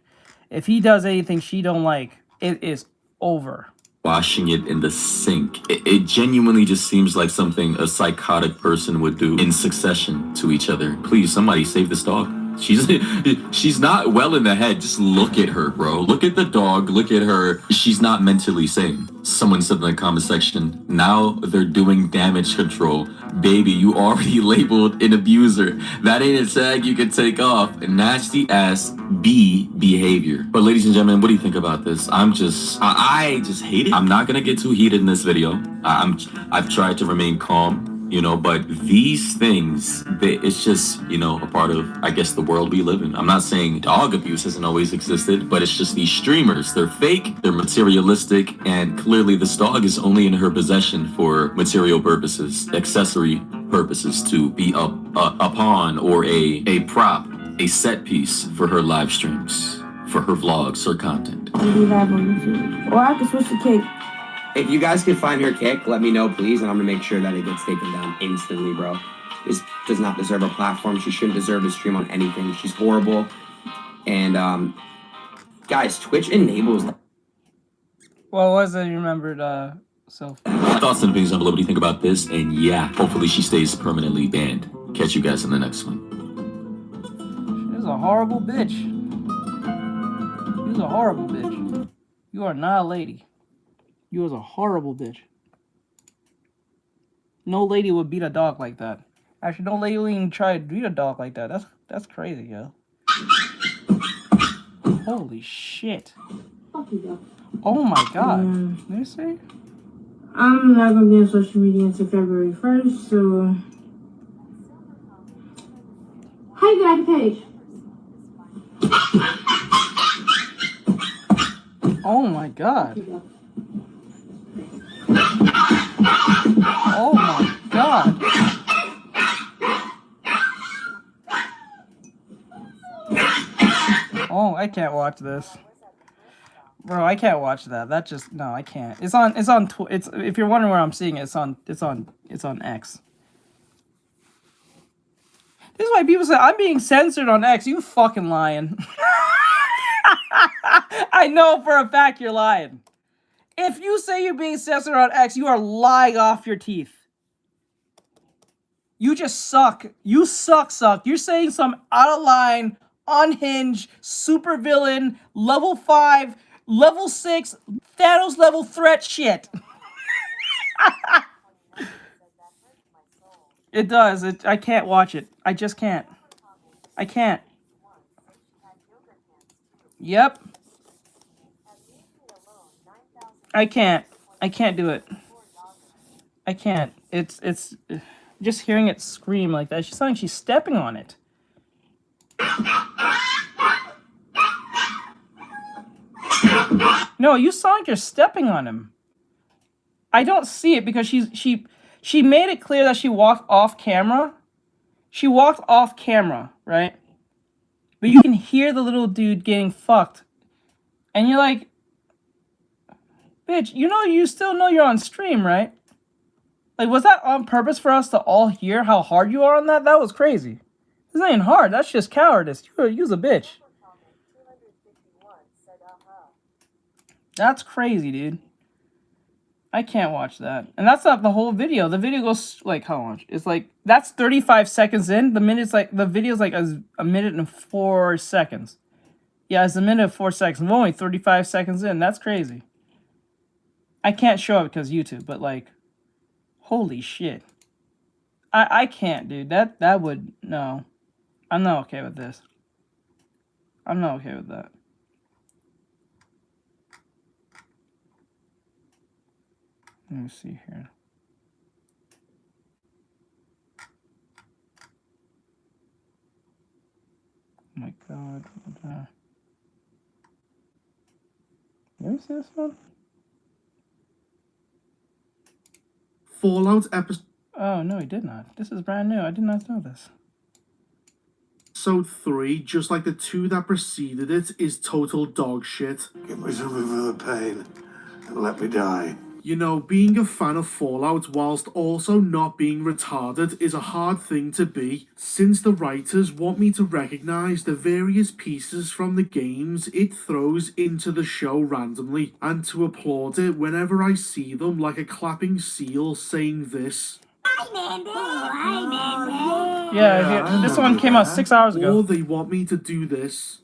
If he does anything she don't like, it is over. Washing it in the sink. It genuinely just seems like something a psychotic person would do in succession to each other. Please, somebody save this dog. She's not well in the head. Just look at her, bro. Look at the dog. Look at her. She's not mentally sane. Someone said in the comment section, now they're doing damage control. Baby, you already labeled an abuser. That ain't a tag you can take off. Nasty ass B behavior. But ladies and gentlemen, what do you think about this? I just hate it. I'm not gonna get too heated in this video. I've tried to remain calm. You know, but these things, it's just, you know, a part of, I guess, the world we live in. I'm not saying dog abuse hasn't always existed, but it's just these streamers. They're fake, they're materialistic, and clearly this dog is only in her possession for material purposes, accessory purposes, to be a pawn or a prop, a set piece for her live streams, for her vlogs or content. Or I can switch the kick. If you guys can find her kick, let me know, please, and I'm gonna make sure that it gets taken down instantly, bro. This does not deserve a platform. She shouldn't deserve to stream on anything. She's horrible. And, guys, Twitch enables that. What was it you remembered, Soph? Thoughts and opinions down below. What do you think about this? And yeah, hopefully she stays permanently banned. Catch you guys in the next one. She's a horrible bitch. She's a horrible bitch. You are not a lady. You was a horrible bitch. No lady would beat a dog like that. Actually, no lady would even try to beat a dog like that. That's crazy, yo. Holy shit. Oh my god. Let me see. I'm not gonna be on social media until February 1st, so... How you got the page? Oh my god. Oh my god. Oh, I can't watch this. Bro, I can't watch that. That just no, I can't. It's if you're wondering where I'm seeing it, it's on X. This is why people say I'm being censored on X. You fucking lying. I know for a fact you're lying. If you say you're being censored on X, you are lying off your teeth. You just suck. You suck. You're saying some out of line, unhinged, supervillain, level 5, level 6, Thanos level threat shit. It does. I can't watch it. I just can't. I can't. Yep. I can't. I can't do it. I can't. It's just hearing it scream like that. She's sounding like she's stepping on it. No, you sound like you're stepping on him. I don't see it because she made it clear that she walked off camera. She walked off camera, right? But you can hear the little dude getting fucked. And you're like, bitch, you still know you're on stream, right? Like, was that on purpose for us to all hear how hard you are on that? That was crazy. This ain't hard. That's just cowardice. You're a bitch. That's crazy, dude. I can't watch that. And that's not the whole video. The video goes, like, how much? It's like, that's 35 seconds in. The video's like a minute and 4 seconds. Yeah, it's a minute and 4 seconds. I'm only 35 seconds in. That's crazy. I can't show it because YouTube, but, like, holy shit. I can't, dude. That would, no. I'm not okay with this. I'm not okay with that. Let me see here. Oh my god. Where's this one? Fallout episode. Oh, no, he did not. This is brand new. I did not know this. Episode 3, just like the 2 that preceded it, is total dog shit. Give me something for the pain and let me die. You know, being a fan of Fallout whilst also not being retarded is a hard thing to be, since the writers want me to recognise the various pieces from the games it throws into the show randomly, and to applaud it whenever I see them like a clapping seal saying this. Yeah, this one came out 6 hours ago. Or they want me to do this.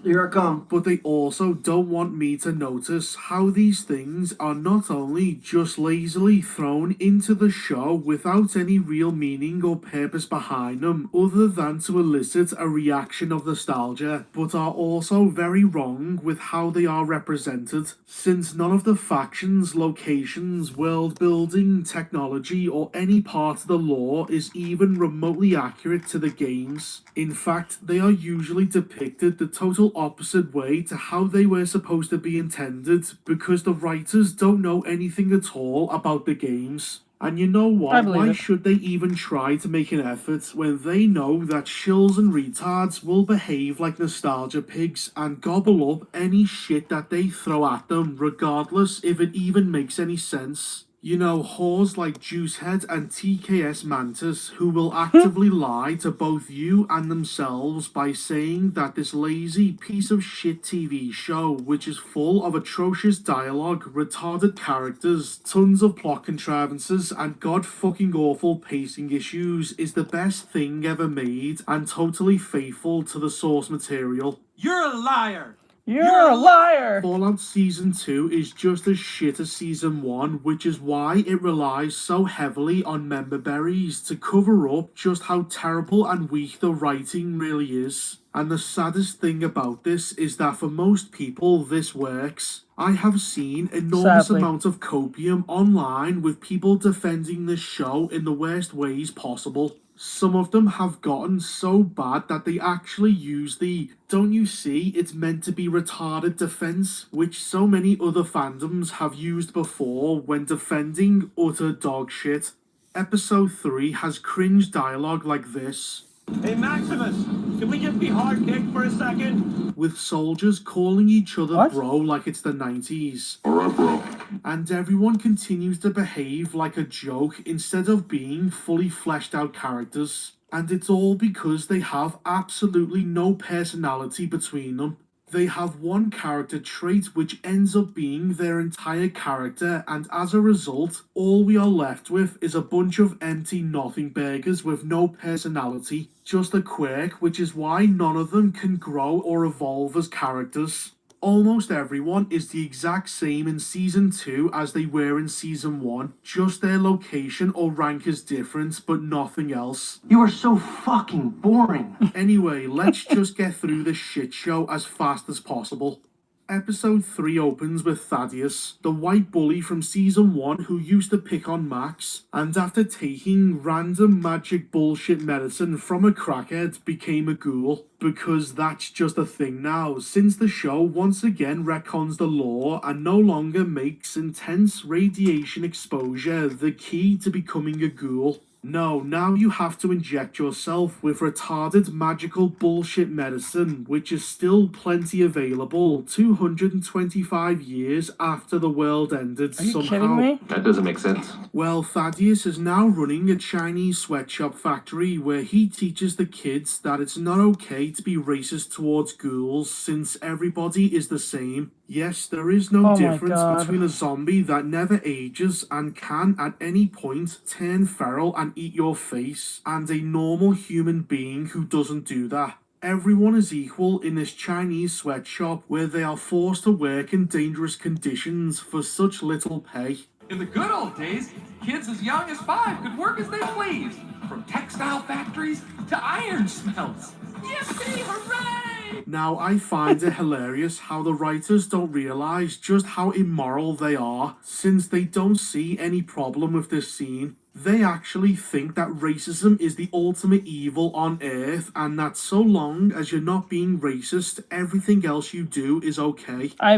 Here I come. But they also don't want me to notice how these things are not only just lazily thrown into the show without any real meaning or purpose behind them other than to elicit a reaction of nostalgia, but are also very wrong with how they are represented, since none of the factions, locations, world building, technology, or any part of the lore is even remotely accurate to the games. In fact, they are usually depicted the total opposite way to how they were supposed to be intended, because the writers don't know anything at all about the games. And you know what? Why should they even try to make an effort when they know that shills and retards will behave like nostalgia pigs and gobble up any shit that they throw at them, regardless if it even makes any sense? You know, whores like Juicehead and TKS Mantis who will actively lie to both you and themselves by saying that this lazy piece of shit TV show, which is full of atrocious dialogue, retarded characters, tons of plot contrivances, and god-fucking awful pacing issues, is the best thing ever made and totally faithful to the source material. You're a liar! You're a liar! Fallout Season 2 is just as shit as Season 1, which is why it relies so heavily on member berries to cover up just how terrible and weak the writing really is. And the saddest thing about this is that for most people this works. I have seen enormous amount of copium online with people defending this show in the worst ways possible. Some of them have gotten so bad that they actually use the "don't you see, it's meant to be retarded" defense, which so many other fandoms have used before when defending utter dog shit. Episode 3 has cringe dialogue like this. Hey Maximus, can we just be hard kicked for a second? With soldiers calling each other bro like it's the 90s. Alright, bro. And everyone continues to behave like a joke instead of being fully fleshed out characters. And it's all because they have absolutely no personality between them. They have one character trait which ends up being their entire character, and as a result, all we are left with is a bunch of empty nothing burgers with no personality, just a quirk, which is why none of them can grow or evolve as characters. Almost everyone is the exact same in Season 2 as they were in Season 1, just their location or rank is different, but nothing else. You are so fucking boring. Anyway, let's just get through this shit show as fast as possible. Episode 3 opens with Thaddeus, the white bully from Season 1 who used to pick on Max, and after taking random magic bullshit medicine from a crackhead became a ghoul. Because that's just a thing now, since the show once again retcons the lore and no longer makes intense radiation exposure the key to becoming a ghoul. No, now you have to inject yourself with retarded magical bullshit medicine, which is still plenty available 225 years after the world ended somehow. Are you kidding me? That doesn't make sense. Well, Thaddeus is now running a Chinese sweatshop factory where he teaches the kids that it's not okay to be racist towards ghouls since everybody is the same. Yes, there is no difference between a zombie that never ages and can at any point turn feral and eat your face, and a normal human being who doesn't do that. Everyone is equal in this Chinese sweatshop where they are forced to work in dangerous conditions for such little pay. In the good old days, kids as young as 5 could work as they pleased, from textile factories to iron smelts. Yippee, hooray! Now, I find it hilarious how the writers don't realise just how immoral they are, since they don't see any problem with this scene. They actually think that racism is the ultimate evil on Earth, and that so long as you're not being racist, everything else you do is okay. I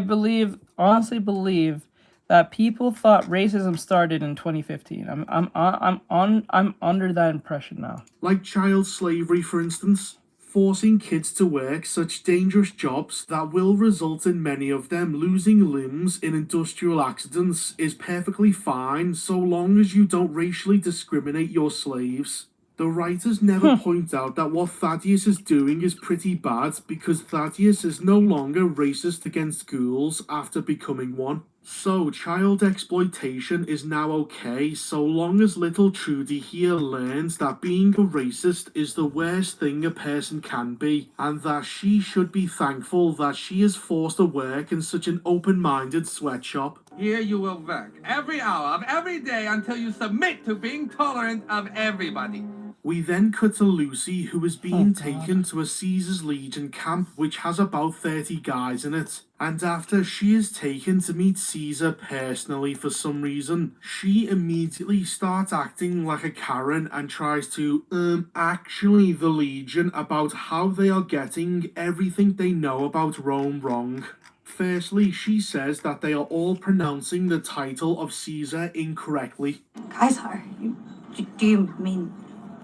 honestly believe that people thought racism started in 2015. I'm under that impression now. Like child slavery, for instance. Forcing kids to work such dangerous jobs that will result in many of them losing limbs in industrial accidents is perfectly fine so long as you don't racially discriminate your slaves. The writers never point out that what Thaddeus is doing is pretty bad because Thaddeus is no longer racist against ghouls after becoming one. So, child exploitation is now okay so long as little Trudy here learns that being a racist is the worst thing a person can be, and that she should be thankful that she is forced to work in such an open-minded sweatshop. Here you will work every hour of every day until you submit to being tolerant of everybody. We then cut to Lucy, who is being taken to a Caesar's Legion camp which has about 30 guys in it. And after she is taken to meet Caesar personally for some reason, she immediately starts acting like a Karen and tries to, actually the Legion about how they are getting everything they know about Rome wrong. Firstly, she says that they are all pronouncing the title of Caesar incorrectly. Caesar? Do you mean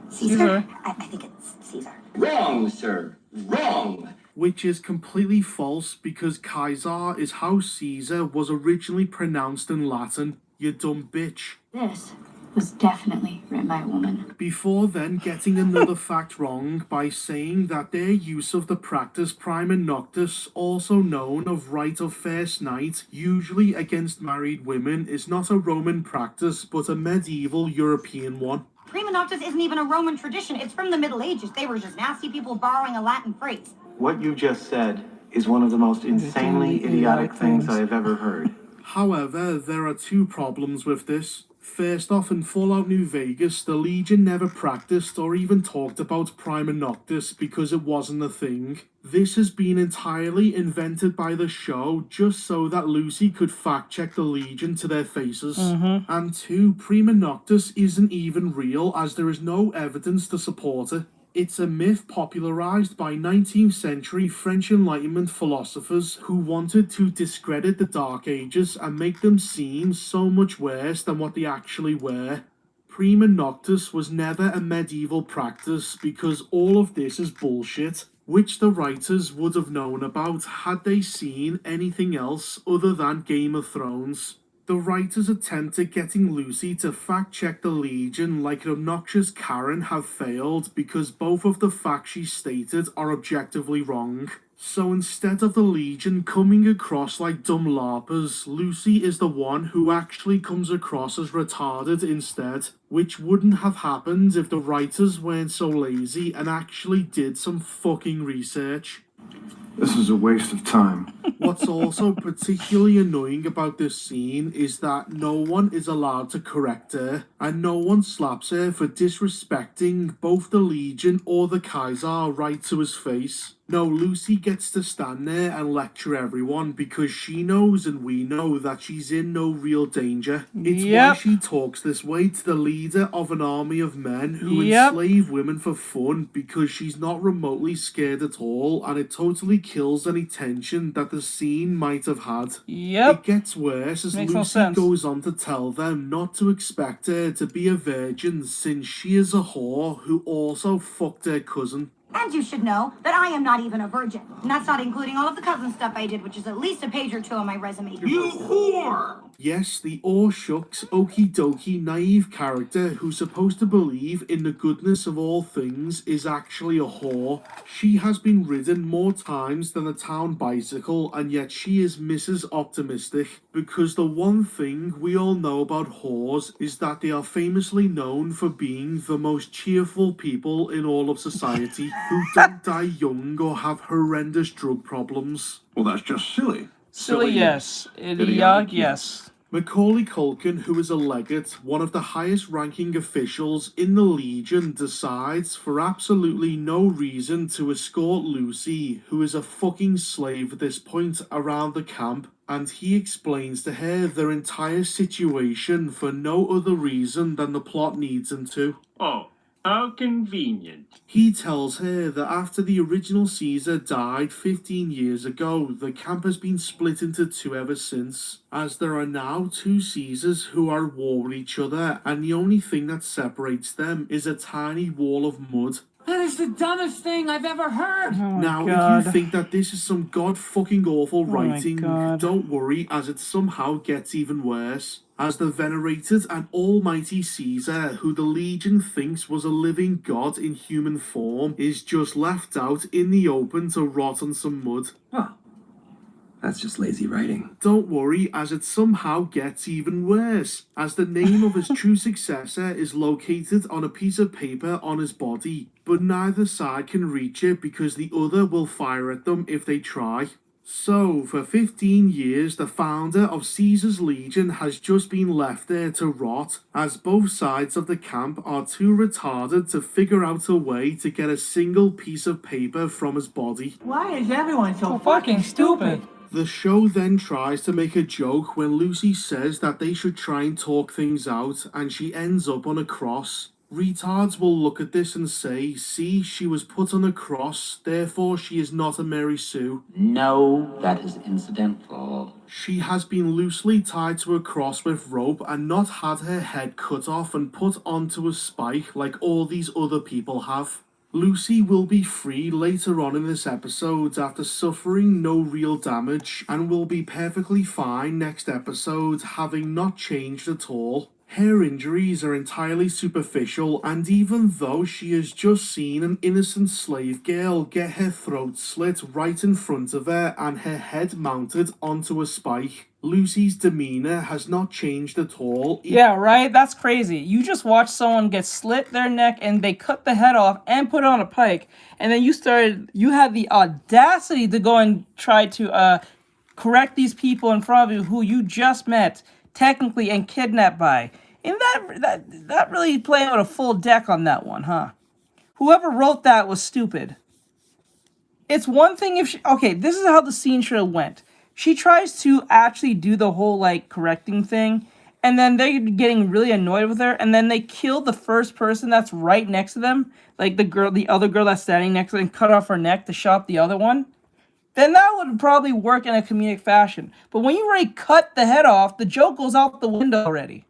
Caesar? I think it's Caesar. Wrong, sir. Wrong. Which is completely false because Kaiser is how Caesar was originally pronounced in Latin. You dumb bitch. This was definitely written by a woman. Before then getting another fact wrong by saying that their use of the practice prima noctis, also known of rite of first night, usually against married women, is not a Roman practice but a medieval European one. Prima noctis isn't even a Roman tradition. It's from the Middle Ages. They were just nasty people borrowing a Latin phrase. What you just said is one of the most insanely idiotic things I have ever heard. However, there are two problems with this. First off, in Fallout New Vegas, the Legion never practiced or even talked about Prima Noctis because it wasn't a thing. This has been entirely invented by the show just so that Lucy could fact-check the Legion to their faces. And 2, Prima Noctis isn't even real as there is no evidence to support it. It's a myth popularized by 19th century French Enlightenment philosophers who wanted to discredit the Dark Ages and make them seem so much worse than what they actually were. Prima Noctis was never a medieval practice because all of this is bullshit, which the writers would have known about had they seen anything else other than Game of Thrones. The writers' attempt at getting Lucy to fact-check the Legion like an obnoxious Karen have failed because both of the facts she stated are objectively wrong. So instead of the Legion coming across like dumb larpers, Lucy is the one who actually comes across as retarded instead, which wouldn't have happened if the writers weren't so lazy and actually did some fucking research. This is a waste of time. What's also particularly annoying about this scene is that no one is allowed to correct her, and no one slaps her for disrespecting both the Legion or the Kaiser right to his face. No, Lucy gets to stand there and lecture everyone because she knows and we know that she's in no real danger. It's why she talks this way to the leader of an army of men who enslave women for fun because she's not remotely scared at all, and it totally kills any tension that the scene might have had. It gets worse as Lucy goes on to tell them not to expect her to be a virgin since she is a whore who also fucked her cousin. And you should know that I am not even a virgin. And that's not including all of the cousin stuff I did, which is at least a page or two on my resume. You whore! Yes, the aw shucks, okie dokie, naive character who's supposed to believe in the goodness of all things is actually a whore. She has been ridden more times than a town bicycle, and yet she is Mrs. Optimistic, because the one thing we all know about whores is that they are famously known for being the most cheerful people in all of society, who don't die young or have horrendous drug problems. Well, that's just silly. Silly, yes. Idiotic, yes. Macaulay Culkin, who is a legate, one of the highest ranking officials in the Legion, decides for absolutely no reason to escort Lucy, who is a fucking slave at this point, around the camp, and he explains to her their entire situation for no other reason than the plot needs him to. Oh, how convenient. He tells her that after the original Caesar died 15 years ago, the camp has been split into two ever since, as there are now two Caesars who are at war with each other, and the only thing that separates them is a tiny wall of mud. That is the dumbest thing I've ever heard. Now, if you think that this is some god-fucking awful writing, don't worry, as it somehow gets even worse. As the venerated and almighty Caesar, who the Legion thinks was a living god in human form, is just left out in the open to rot on some mud. Oh, that's just lazy writing. Don't worry, as it somehow gets even worse, as the name of his true successor is located on a piece of paper on his body, but neither side can reach it because the other will fire at them if they try. So, for 15 years, the founder of Caesar's Legion has just been left there to rot, as both sides of the camp are too retarded to figure out a way to get a single piece of paper from his body. Why is everyone so fucking stupid? The show then tries to make a joke when Lucy says that they should try and talk things out, and she ends up on a cross. Retards will look at this and say, see, she was put on a cross, therefore she is not a Mary Sue. No, that is incidental. She has been loosely tied to a cross with rope and not had her head cut off and put onto a spike like all these other people have. Lucy will be free later on in this episode after suffering no real damage, and will be perfectly fine next episode, having not changed at all. Her injuries are entirely superficial, and even though she has just seen an innocent slave girl get her throat slit right in front of her and her head mounted onto a spike, Lucy's demeanor has not changed at all. Yeah, right? That's crazy. You just watched someone get slit their neck and they cut the head off and put it on a pike, and then you had the audacity to go and try to correct these people in front of you who you just met, technically, and kidnapped by. And that really playing out a full deck on that one, huh? Whoever wrote that was stupid. It's one thing if she... Okay, this is how the scene should have went. She tries to actually do the whole, like, correcting thing, and then they're getting really annoyed with her, and then they kill the first person that's right next to them, like the other girl that's standing next to them, and cut off her neck to shot the other one. Then that would probably work in a comedic fashion. But when you already cut the head off, the joke goes out the window already.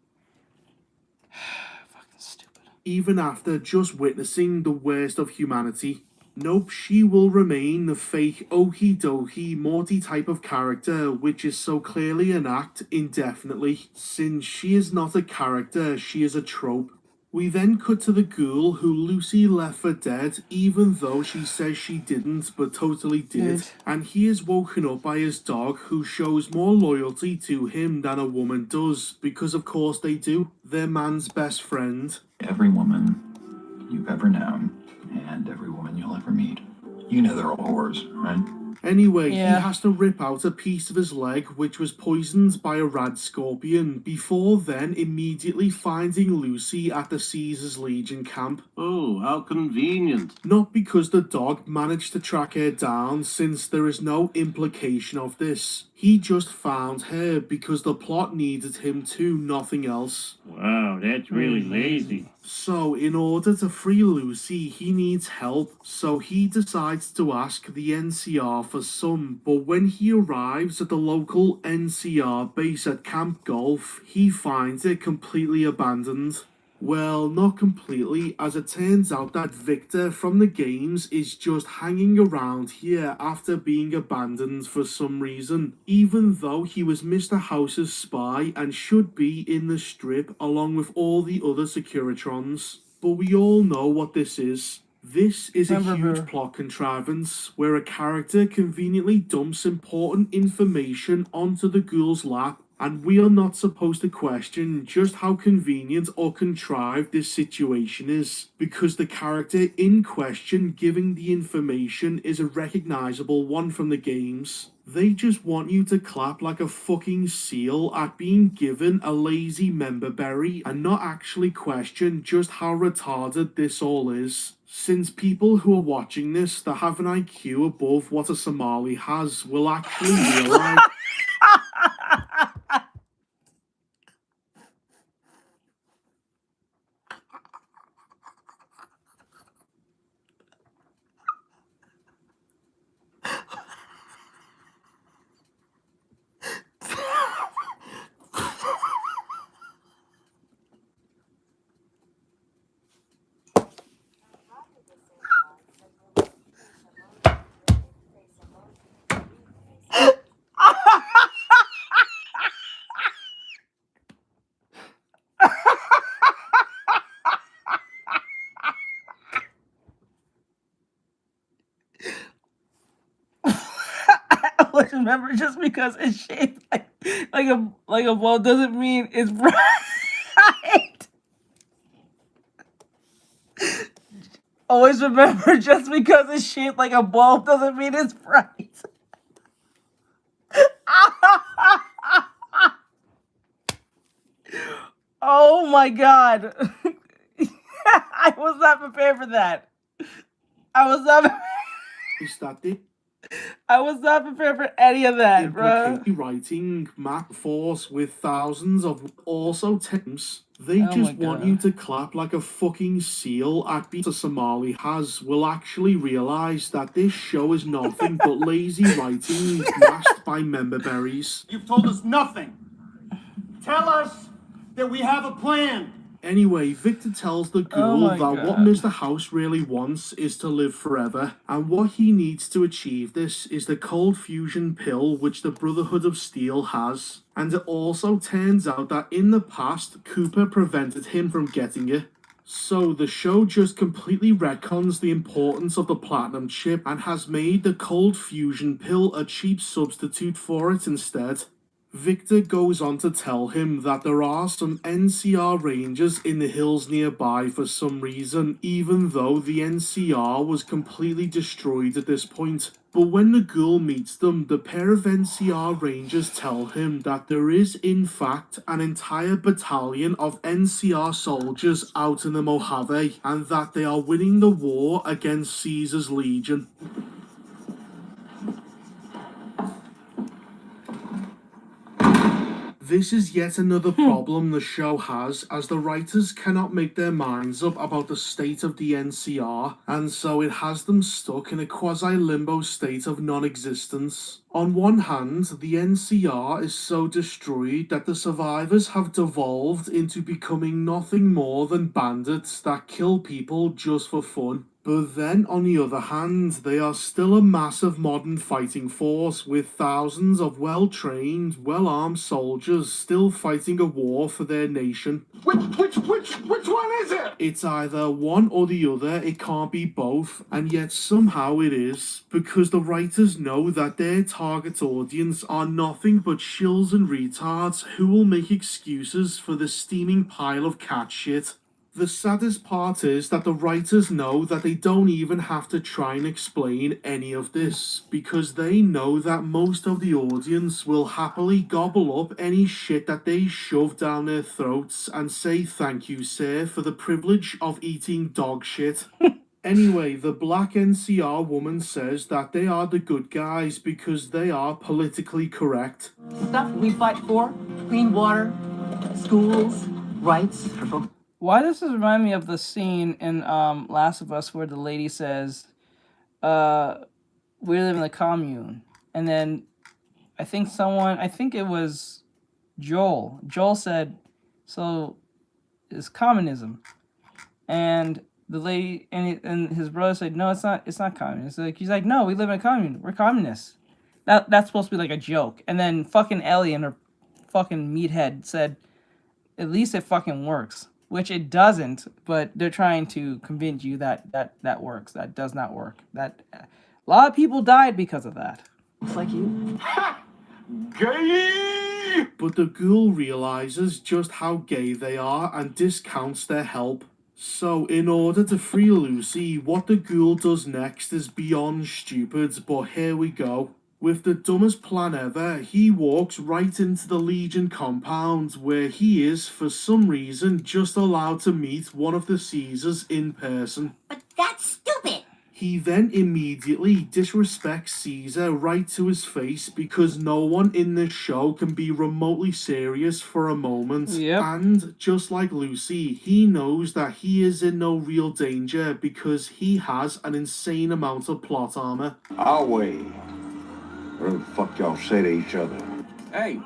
Fucking stupid. Even after just witnessing the worst of humanity, nope, she will remain the fake okie dokie Morty type of character, which is so clearly an act indefinitely. Since she is not a character, she is a trope. We then cut to the ghoul who Lucy left for dead, even though she says she didn't, but totally did. And he is woken up by his dog, who shows more loyalty to him than a woman does, because of course they do. They're man's best friend. Every woman you've ever known, and every woman you'll ever meet, you know they're all whores, right? Anyway, he has to rip out a piece of his leg, which was poisoned by a rad scorpion, before then immediately finding Lucy at the Caesar's Legion camp. Oh, how convenient. Not because the dog managed to track her down, since there is no implication of this. He just found her because the plot needed him to, nothing else. Wow, that's really lazy. So, in order to free Lucy, he needs help, so he decides to ask the NCR for some, but when he arrives at the local NCR base at Camp Golf, he finds it completely abandoned. Well, not completely, as it turns out that Victor from the games is just hanging around here after being abandoned for some reason, even though he was Mr. House's spy and should be in the strip along with all the other Securitrons. But we all know what this is. This is a huge plot contrivance, where a character conveniently dumps important information onto the ghoul's lap, and we are not supposed to question just how convenient or contrived this situation is, because the character in question giving the information is a recognizable one from the games. They just want you to clap like a fucking seal at being given a lazy member berry and not actually question just how retarded this all is. Since people who are watching this that have an IQ above what a Somali has will actually realize... Remember, just because it's shaped like a ball doesn't mean it's bright. Always remember, just because it's shaped like a ball doesn't mean it's bright. Oh my god. I was not prepared for that. I was not prepared for any of that, bro. Writing Mac Force with thousands of also temps. They just want you to clap like a fucking seal at being a Somali has will actually realize that this show is nothing but lazy writing masked by member berries. You've told us nothing. Tell us that we have a plan. Anyway, Victor tells the ghoul that what Mr. House really wants is to live forever, and what he needs to achieve this is the cold fusion pill which the Brotherhood of Steel has. And it also turns out that in the past, Cooper prevented him from getting it. So the show just completely retcons the importance of the platinum chip and has made the cold fusion pill a cheap substitute for it instead. Victor goes on to tell him that there are some NCR rangers in the hills nearby for some reason, even though the NCR was completely destroyed at this point. But when the ghoul meets them, the pair of NCR rangers tell him that there is in fact an entire battalion of NCR soldiers out in the Mojave, and that they are winning the war against Caesar's legion. This is yet another problem the show has, as the writers cannot make their minds up about the state of the NCR, and so it has them stuck in a quasi-limbo state of non-existence. On one hand, the NCR is so destroyed that the survivors have devolved into becoming nothing more than bandits that kill people just for fun. But then, on the other hand, they are still a massive modern fighting force with thousands of well-trained, well-armed soldiers still fighting a war for their nation. Which one is it? It's either one or the other, it can't be both, and yet somehow it is, because the writers know that their target audience are nothing but shills and retards who will make excuses for the steaming pile of cat shit. The saddest part is that the writers know that they don't even have to try and explain any of this, because they know that most of the audience will happily gobble up any shit that they shove down their throats and say thank you, sir, for the privilege of eating dog shit. Anyway, the black NCR woman says that they are the good guys because they are politically correct. Stuff we fight for, clean water, schools, rights for folks. Why does this remind me of the scene in Last of Us where the lady says, we live in the commune, and then I think it was Joel. Joel said, so it's communism, and the lady and his brother said, no, it's not communist. He's like, no, we live in a commune. We're communists. That's supposed to be like a joke, and then fucking Ellie and her fucking meathead said, at least it fucking works. Which it doesn't, but they're trying to convince you that works. That does not work. A lot of people died because of that. Looks like you. Gay! But the ghoul realizes just how gay they are and discounts their help. So, in order to free Lucy, what the ghoul does next is beyond stupid, but here we go. With the dumbest plan ever, he walks right into the Legion compound, where he is, for some reason, just allowed to meet one of the Caesars in person. But that's stupid! He then immediately disrespects Caesar right to his face because no one in this show can be remotely serious for a moment. Yep. And, just like Lucy, he knows that he is in no real danger because he has an insane amount of plot armor. I'll wait. Whatever the fuck y'all say to each other. Hey,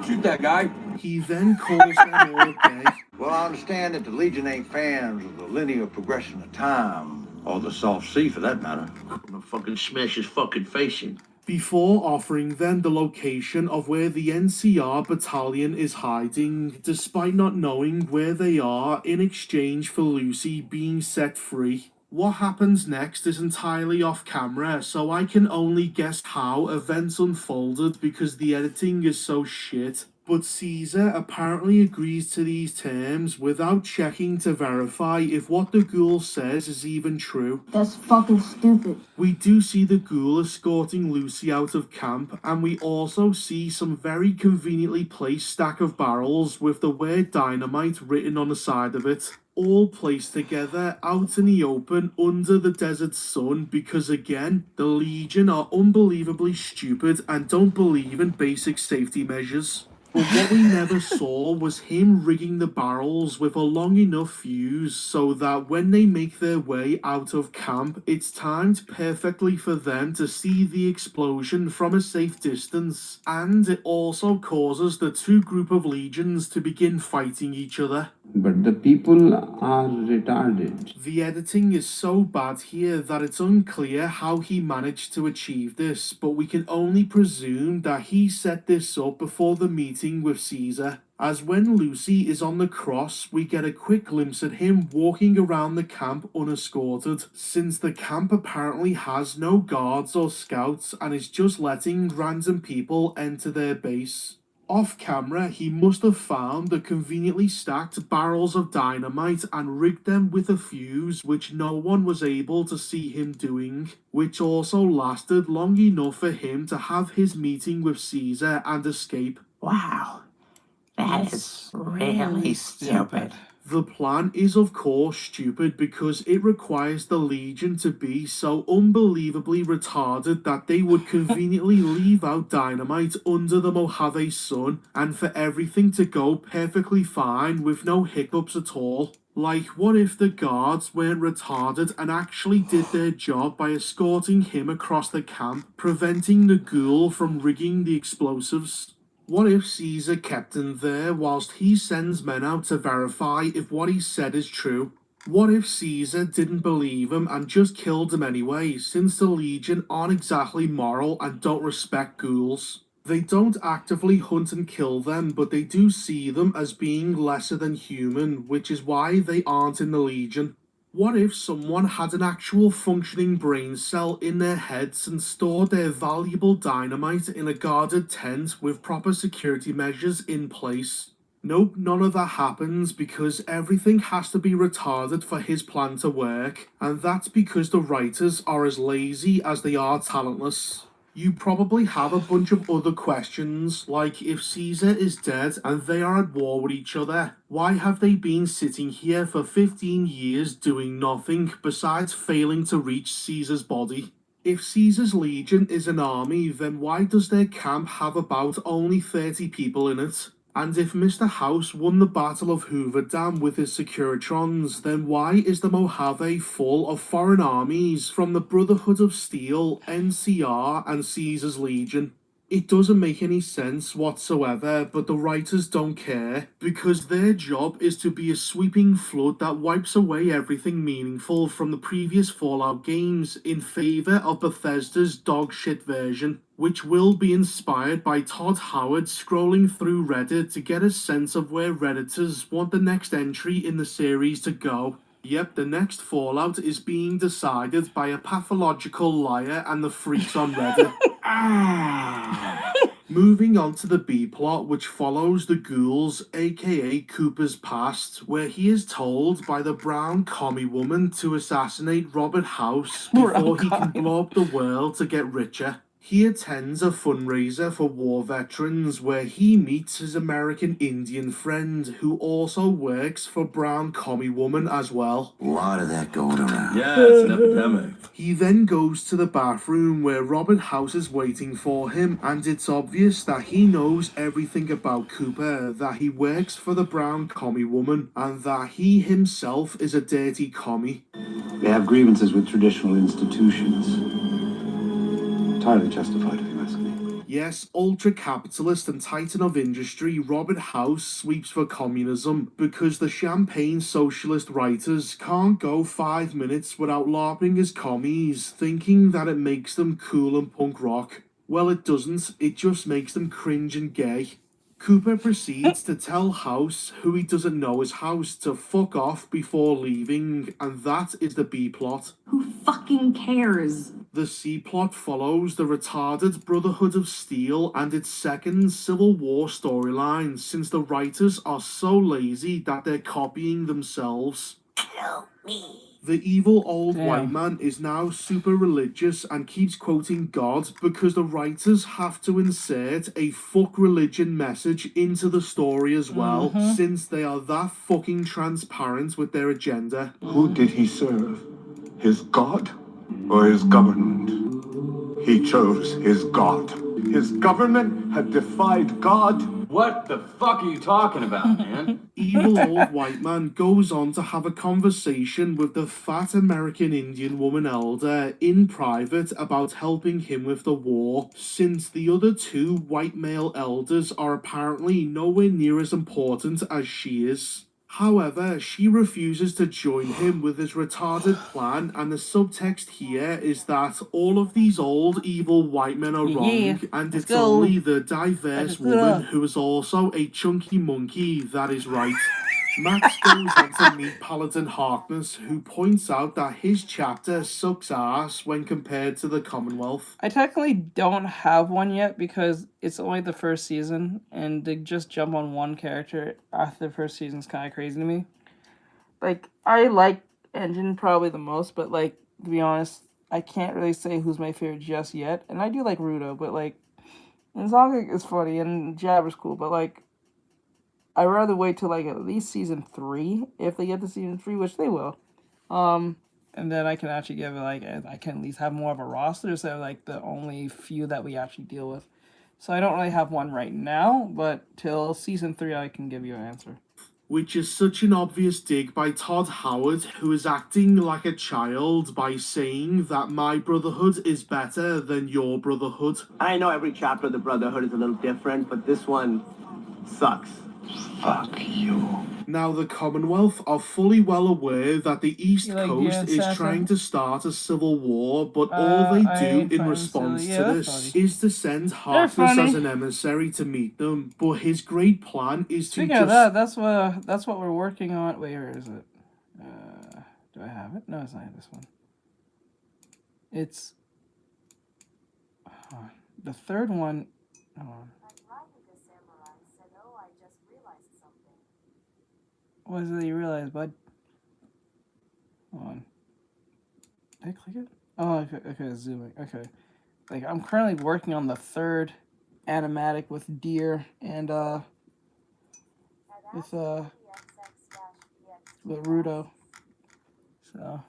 shoot that guy. He then calls them all gay. Well, I understand that the Legion ain't fans of the linear progression of time, or the soft sea for that matter. I'm gonna fucking smash his fucking face in. Before offering them the location of where the NCR battalion is hiding, despite not knowing where they are, in exchange for Lucy being set free. What happens next is entirely off camera, so I can only guess how events unfolded because the editing is so shit. But Caesar apparently agrees to these terms without checking to verify if what the ghoul says is even true. That's fucking stupid. We do see the ghoul escorting Lucy out of camp, and we also see some very conveniently placed stack of barrels with the word dynamite written on the side of it. All placed together out in the open under the desert sun because, again, the Legion are unbelievably stupid and don't believe in basic safety measures. But what we never saw was him rigging the barrels with a long enough fuse so that when they make their way out of camp, it's timed perfectly for them to see the explosion from a safe distance, and it also causes the two group of legions to begin fighting each other. But the people are retarded. The editing is so bad here that it's unclear how he managed to achieve this, but we can only presume that he set this up before the meeting with Caesar, as when Lucy is on the cross, we get a quick glimpse at him walking around the camp unescorted, since the camp apparently has no guards or scouts and is just letting random people enter their base. Off camera, he must have found the conveniently stacked barrels of dynamite and rigged them with a fuse which no one was able to see him doing, which also lasted long enough for him to have his meeting with Caesar and escape. Wow. That is really stupid. The plan is of course stupid because it requires the Legion to be so unbelievably retarded that they would conveniently leave out dynamite under the Mojave sun and for everything to go perfectly fine with no hiccups at all. Like, what if the guards weren't retarded and actually did their job by escorting him across the camp, preventing the ghoul from rigging the explosives? What if Caesar kept him there whilst he sends men out to verify if what he said is true? What if Caesar didn't believe him and just killed him anyway, since the Legion aren't exactly moral and don't respect ghouls? They don't actively hunt and kill them, but they do see them as being lesser than human, which is why they aren't in the Legion. What if someone had an actual functioning brain cell in their heads and stored their valuable dynamite in a guarded tent with proper security measures in place? Nope, none of that happens because everything has to be retarded for his plan to work, and that's because the writers are as lazy as they are talentless. You probably have a bunch of other questions, like if Caesar is dead and they are at war with each other, why have they been sitting here for 15 years doing nothing besides failing to reach Caesar's body? If Caesar's Legion is an army, then why does their camp have about only 30 people in it? And if Mr. House won the Battle of Hoover Dam with his Securitrons, then why is the Mojave full of foreign armies from the Brotherhood of Steel, NCR, and Caesar's Legion? It doesn't make any sense whatsoever, but the writers don't care, because their job is to be a sweeping flood that wipes away everything meaningful from the previous Fallout games in favour of Bethesda's dogshit version, which will be inspired by Todd Howard scrolling through Reddit to get a sense of where Redditors want the next entry in the series to go. Yep, the next Fallout is being decided by a pathological liar and the freaks on Reddit. Moving on to the B-plot, which follows the ghouls, aka Cooper's past, where he is told by the brown commie woman to assassinate Robert House before he can blow up the world to get richer. He attends a fundraiser for war veterans where he meets his American Indian friend who also works for brown commie woman as well. A lot of that going around. Yeah, it's an epidemic. He then goes to the bathroom where Robert House is waiting for him, and it's obvious that he knows everything about Cooper, that he works for the brown commie woman, and that he himself is a dirty commie. They have grievances with traditional institutions. Entirely justified, if you ask me. Yes, ultra-capitalist and titan of industry, Robert House sweeps for communism because the champagne socialist writers can't go 5 minutes without LARPing as commies, thinking that it makes them cool and punk rock. Well, it doesn't, it just makes them cringe and gay. Cooper proceeds to tell House, who he doesn't know is House, to fuck off before leaving, and that is the B-plot. Who fucking cares? The C-plot follows the retarded Brotherhood of Steel and its second Civil War storyline, since the writers are so lazy that they're copying themselves. Help me. The evil old white man is now super religious and keeps quoting God because the writers have to insert a fuck religion message into the story as well, since they are that fucking transparent with their agenda. Who did he serve? His God or his government? He chose his God. His government had defied God. What the fuck are you talking about, man? Evil old white man goes on to have a conversation with the fat American Indian woman elder in private about helping him with the war, since the other two white male elders are apparently nowhere near as important as she is. However, she refuses to join him with his retarded plan, and the subtext here is that all of these old evil white men are wrong, and it's only the diverse woman who is also a chunky monkey that is right. Max goes on to meet Paladin Harkness, who points out that his chapter sucks ass when compared to the Commonwealth. I technically don't have one yet because it's only the first season, and to just jump on one character after the first season is kind of crazy to me. Like, I like Engine probably the most, but, like, to be honest, I can't really say who's my favorite just yet. And I do like Rudo, but, like, and Zonga is funny, and Jabber's cool, but, like, I'd rather wait till, like, at least season 3, if they get to season 3, which they will. And then I can actually give it, like, I can at least have more of a roster, so, like, the only few that we actually deal with. So I don't really have one right now, but till season 3, I can give you an answer. Which is such an obvious dig by Todd Howard, who is acting like a child by saying that my Brotherhood is better than your Brotherhood. I know every chapter of the Brotherhood is a little different, but this one sucks. Fuck you. Now, the Commonwealth are fully well aware that the East Coast is trying to start a civil war, but all they do in response to this is to send Harkness as an emissary to meet them. But his great plan is to Speaking of that, that's what we're working on. Wait, where is it? Do I have it? No, it's not this one. It's the third one. Hold on. What is it that you realize, bud? Hold on. Did I click it? Oh, okay, zooming. Okay. Like, I'm currently working on the third animatic with Deer and, with Rudo. So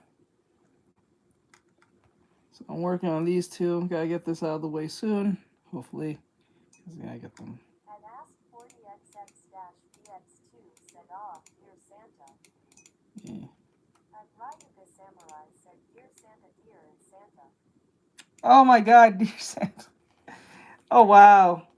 I'm working on these two. Gotta get this out of the way soon, hopefully. Because I gotta get them. Yeah. Oh my God, dear Santa. Oh wow.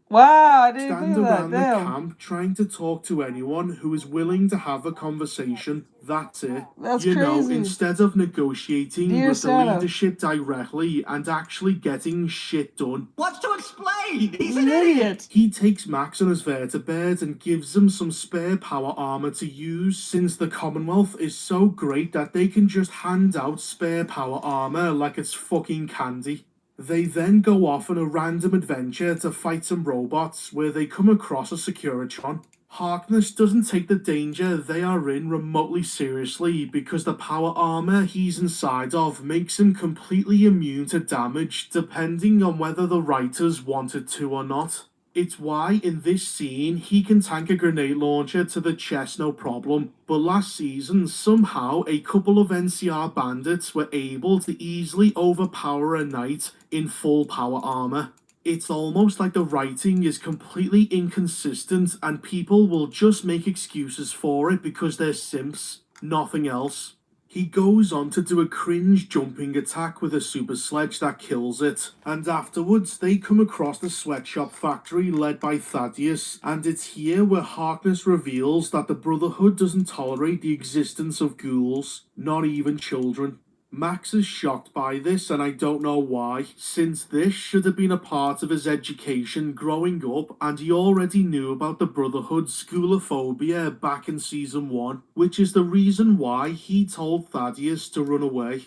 Wow, I didn't Stand do that. around the camp trying to talk to anyone who is willing to have a conversation. That's it. That's you know, crazy. instead of negotiating Dear with Santa. the leadership directly and actually getting shit done. What's to explain? He's an idiot. He takes Max on his vertibird and gives them some spare power armor to use, since the Commonwealth is so great that they can just hand out spare power armor like it's fucking candy. They then go off on a random adventure to fight some robots where they come across a Securitron. Harkness doesn't take the danger they are in remotely seriously because the power armor he's inside of makes him completely immune to damage depending on whether the writers wanted to or not. It's why in this scene he can tank a grenade launcher to the chest no problem, but last season somehow a couple of NCR bandits were able to easily overpower a knight in full power armor. It's almost like the writing is completely inconsistent and people will just make excuses for it because they're simps, nothing else. He goes on to do a cringe jumping attack with a super sledge that kills it, and afterwards they come across the sweatshop factory led by Thaddeus, and it's here where Harkness reveals that the Brotherhood doesn't tolerate the existence of ghouls, not even children. Max is shocked by this, and I don't know why, since this should have been a part of his education growing up, and he already knew about the Brotherhood's schoolophobia back in Season 1, which is the reason why he told Thaddeus to run away.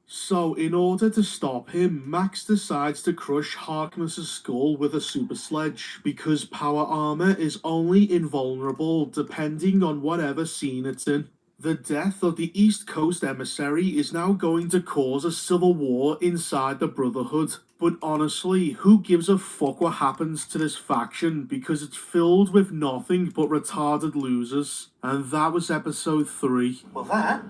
So, in order to stop him, Max decides to crush Harkness' skull with a super sledge, because power armor is only invulnerable depending on whatever scene it's in. The death of the East Coast emissary is now going to cause a civil war inside the Brotherhood. But honestly, who gives a fuck what happens to this faction because it's filled with nothing but retarded losers. And that was episode 3. Well, that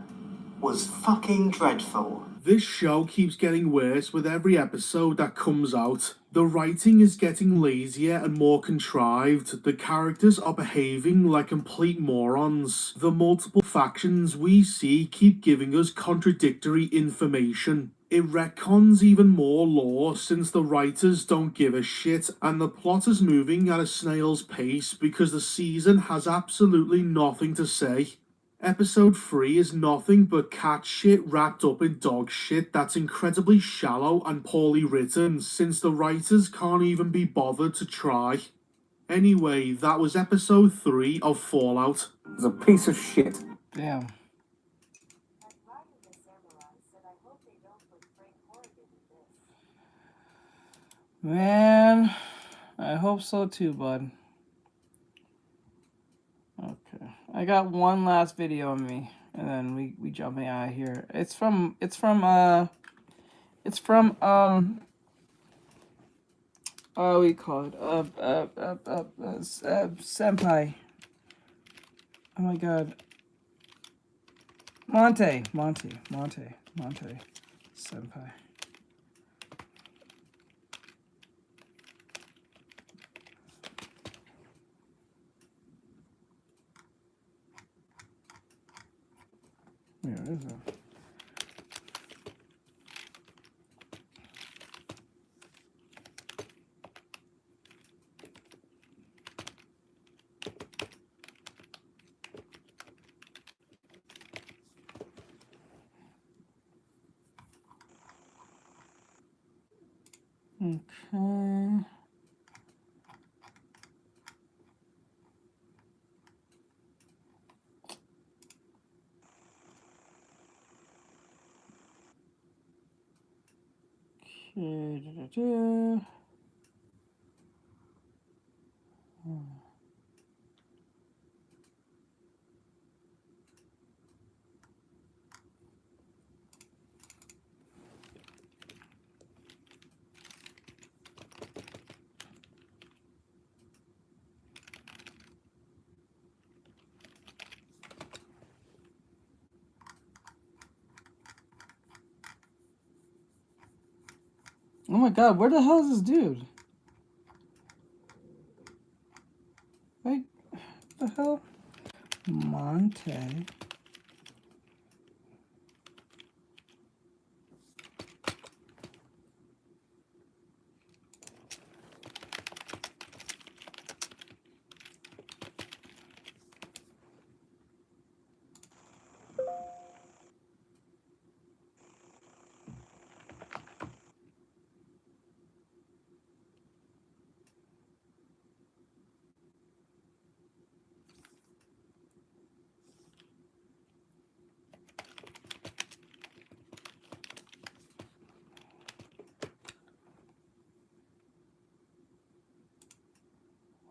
was fucking dreadful. This show keeps getting worse with every episode that comes out. The writing is getting lazier and more contrived. The characters are behaving like complete morons. The multiple factions we see keep giving us contradictory information. It retcons even more lore since the writers don't give a shit, and the plot is moving at a snail's pace because the season has absolutely nothing to say. Episode 3 is nothing but cat shit wrapped up in dog shit that's incredibly shallow and poorly written since the writers can't even be bothered to try. Anyway, that was episode 3 of Fallout. It's a piece of shit. Damn. Man, I hope so too, bud. Okay, I got one last video of me, and then we jumping out of here. It's from what do we call it? Senpai. Oh my god. Monte. Senpai. Where is it? Okay. Oh my god, where the hell is this dude? Like, what the hell? Monte.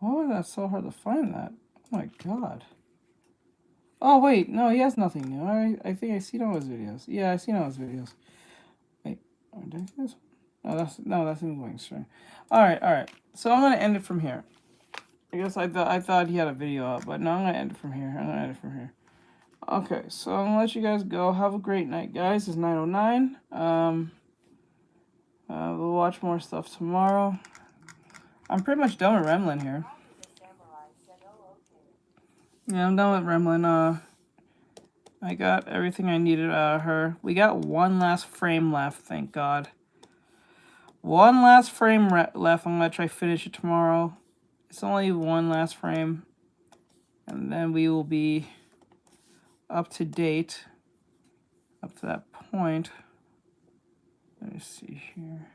Why was that so hard to find that? Oh my god. Oh wait, no, he has nothing new. I think I seen all his videos. Yeah, I seen all his videos. Wait, did I see this? No, that's him going straight. Alright. So I'm gonna end it from here. I guess I thought he had a video up, but no, I'm gonna end it from here. Okay, so I'm gonna let you guys go. Have a great night, guys. It's 9:09. We'll watch more stuff tomorrow. I'm pretty much done with Remlin here. Yeah, I'm done with Remlin. I got everything I needed out of her. We got one last frame left, thank God. One last frame left. I'm gonna try finish it tomorrow. It's only one last frame, and then we will be up to date up to that point. Let me see here.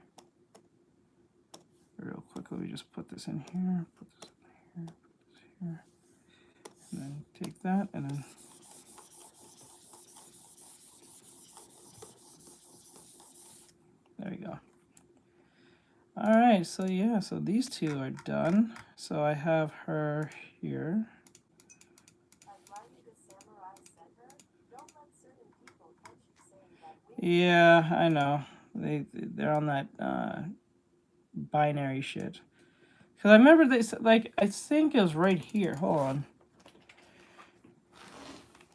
Real quick, let me just put this in here, put this in here, put this here, and then take that, and then there we go. All right, so yeah, so these two are done. So I have her here. Yeah, I know. They're on that binary shit. Cause I remember they said, like, I think it was right here. Hold on.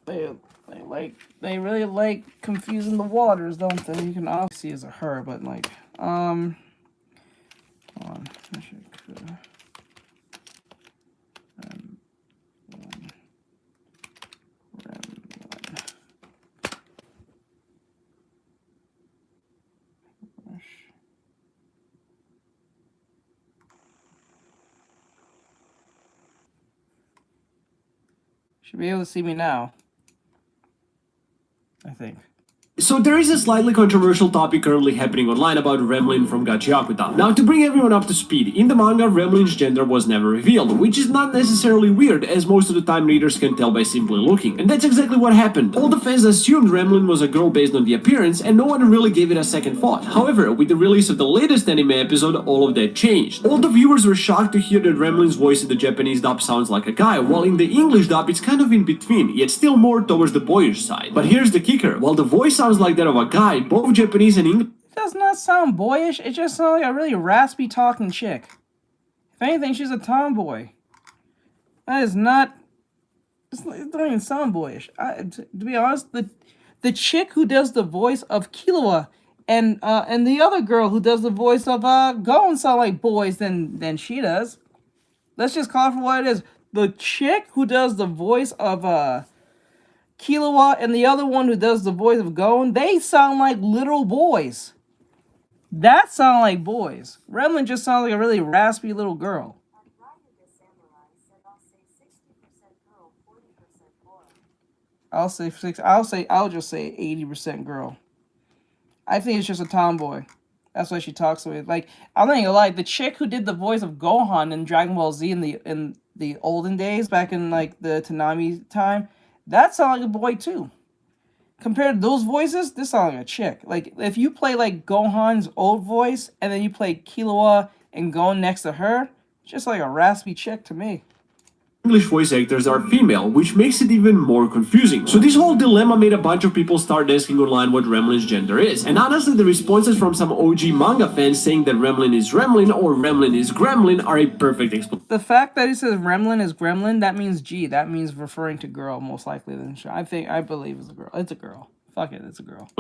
They really like confusing the waters, don't they? You can obviously see as a her, but like hold on. Should be able to see me now, I think. So there is a slightly controversial topic currently happening online about Remlin from Gachiakuta. Now, to bring everyone up to speed, in the manga, Remlin's gender was never revealed, which is not necessarily weird, as most of the time readers can tell by simply looking. And that's exactly what happened. All the fans assumed Remlin was a girl based on the appearance, and no one really gave it a second thought. However, with the release of the latest anime episode, all of that changed. All the viewers were shocked to hear that Remlin's voice in the Japanese dub sounds like a guy, while in the English dub it's kind of in between, yet still more towards the boyish side. But here's the kicker, while the voice sounds like that of a guy, both Japanese and English... It does not sound boyish, it just sounds like a really raspy talking chick. If anything, she's a tomboy. That is not... It don't even sound boyish. To be honest, the chick who does the voice of Killua and the other girl who does the voice of Gon sound like boys than she does. Let's just call it for what it is. The chick who does the voice of Killua and the other one who does the voice of Gon, they sound like little boys. That sound like boys. Remlin just sounds like a really raspy little girl. I'll just say 80% girl. I think it's just a tomboy. That's why she talks with. Like, I'm not gonna lie, the chick who did the voice of Gohan in Dragon Ball Z in the olden days, back in like the Tanami time, that sounded like a boy too. Compared to those voices, this sounds like a chick. Like, if you play like Gohan's old voice and then you play Killua and Gon next to her, it's just like a raspy chick to me. English voice actors are female, which makes it even more confusing. So this whole dilemma made a bunch of people start asking online what Remlin's gender is. And honestly, the responses from some OG manga fans saying that Remlin is Remlin or Remlin is Gremlin are a perfect explanation. The fact that he says Remlin is Gremlin, that means G. That means referring to girl, most likely. Than I believe it's a girl. It's a girl. Fuck it, it's a girl.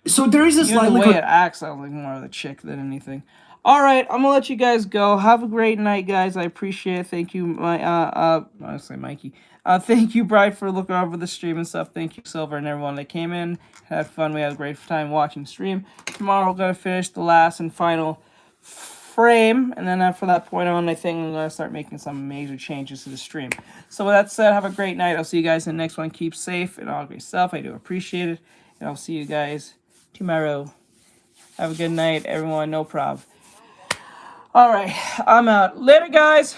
So there is a slightly... the way it acts sounds like more of a chick than anything. Alright, I'm gonna let you guys go. Have a great night, guys. I appreciate it. Thank you, I say Mikey. Thank you, Bright, for looking over the stream and stuff. Thank you, Silver, and everyone that came in. Had fun. We had a great time watching stream. Tomorrow, we're gonna finish the last and final frame, and then from that point on, I think I'm gonna start making some major changes to the stream. So with that said, have a great night. I'll see you guys in the next one. Keep safe and all great stuff. I do appreciate it, and I'll see you guys tomorrow. Have a good night, everyone. No problem. All right, I'm out. Later, guys.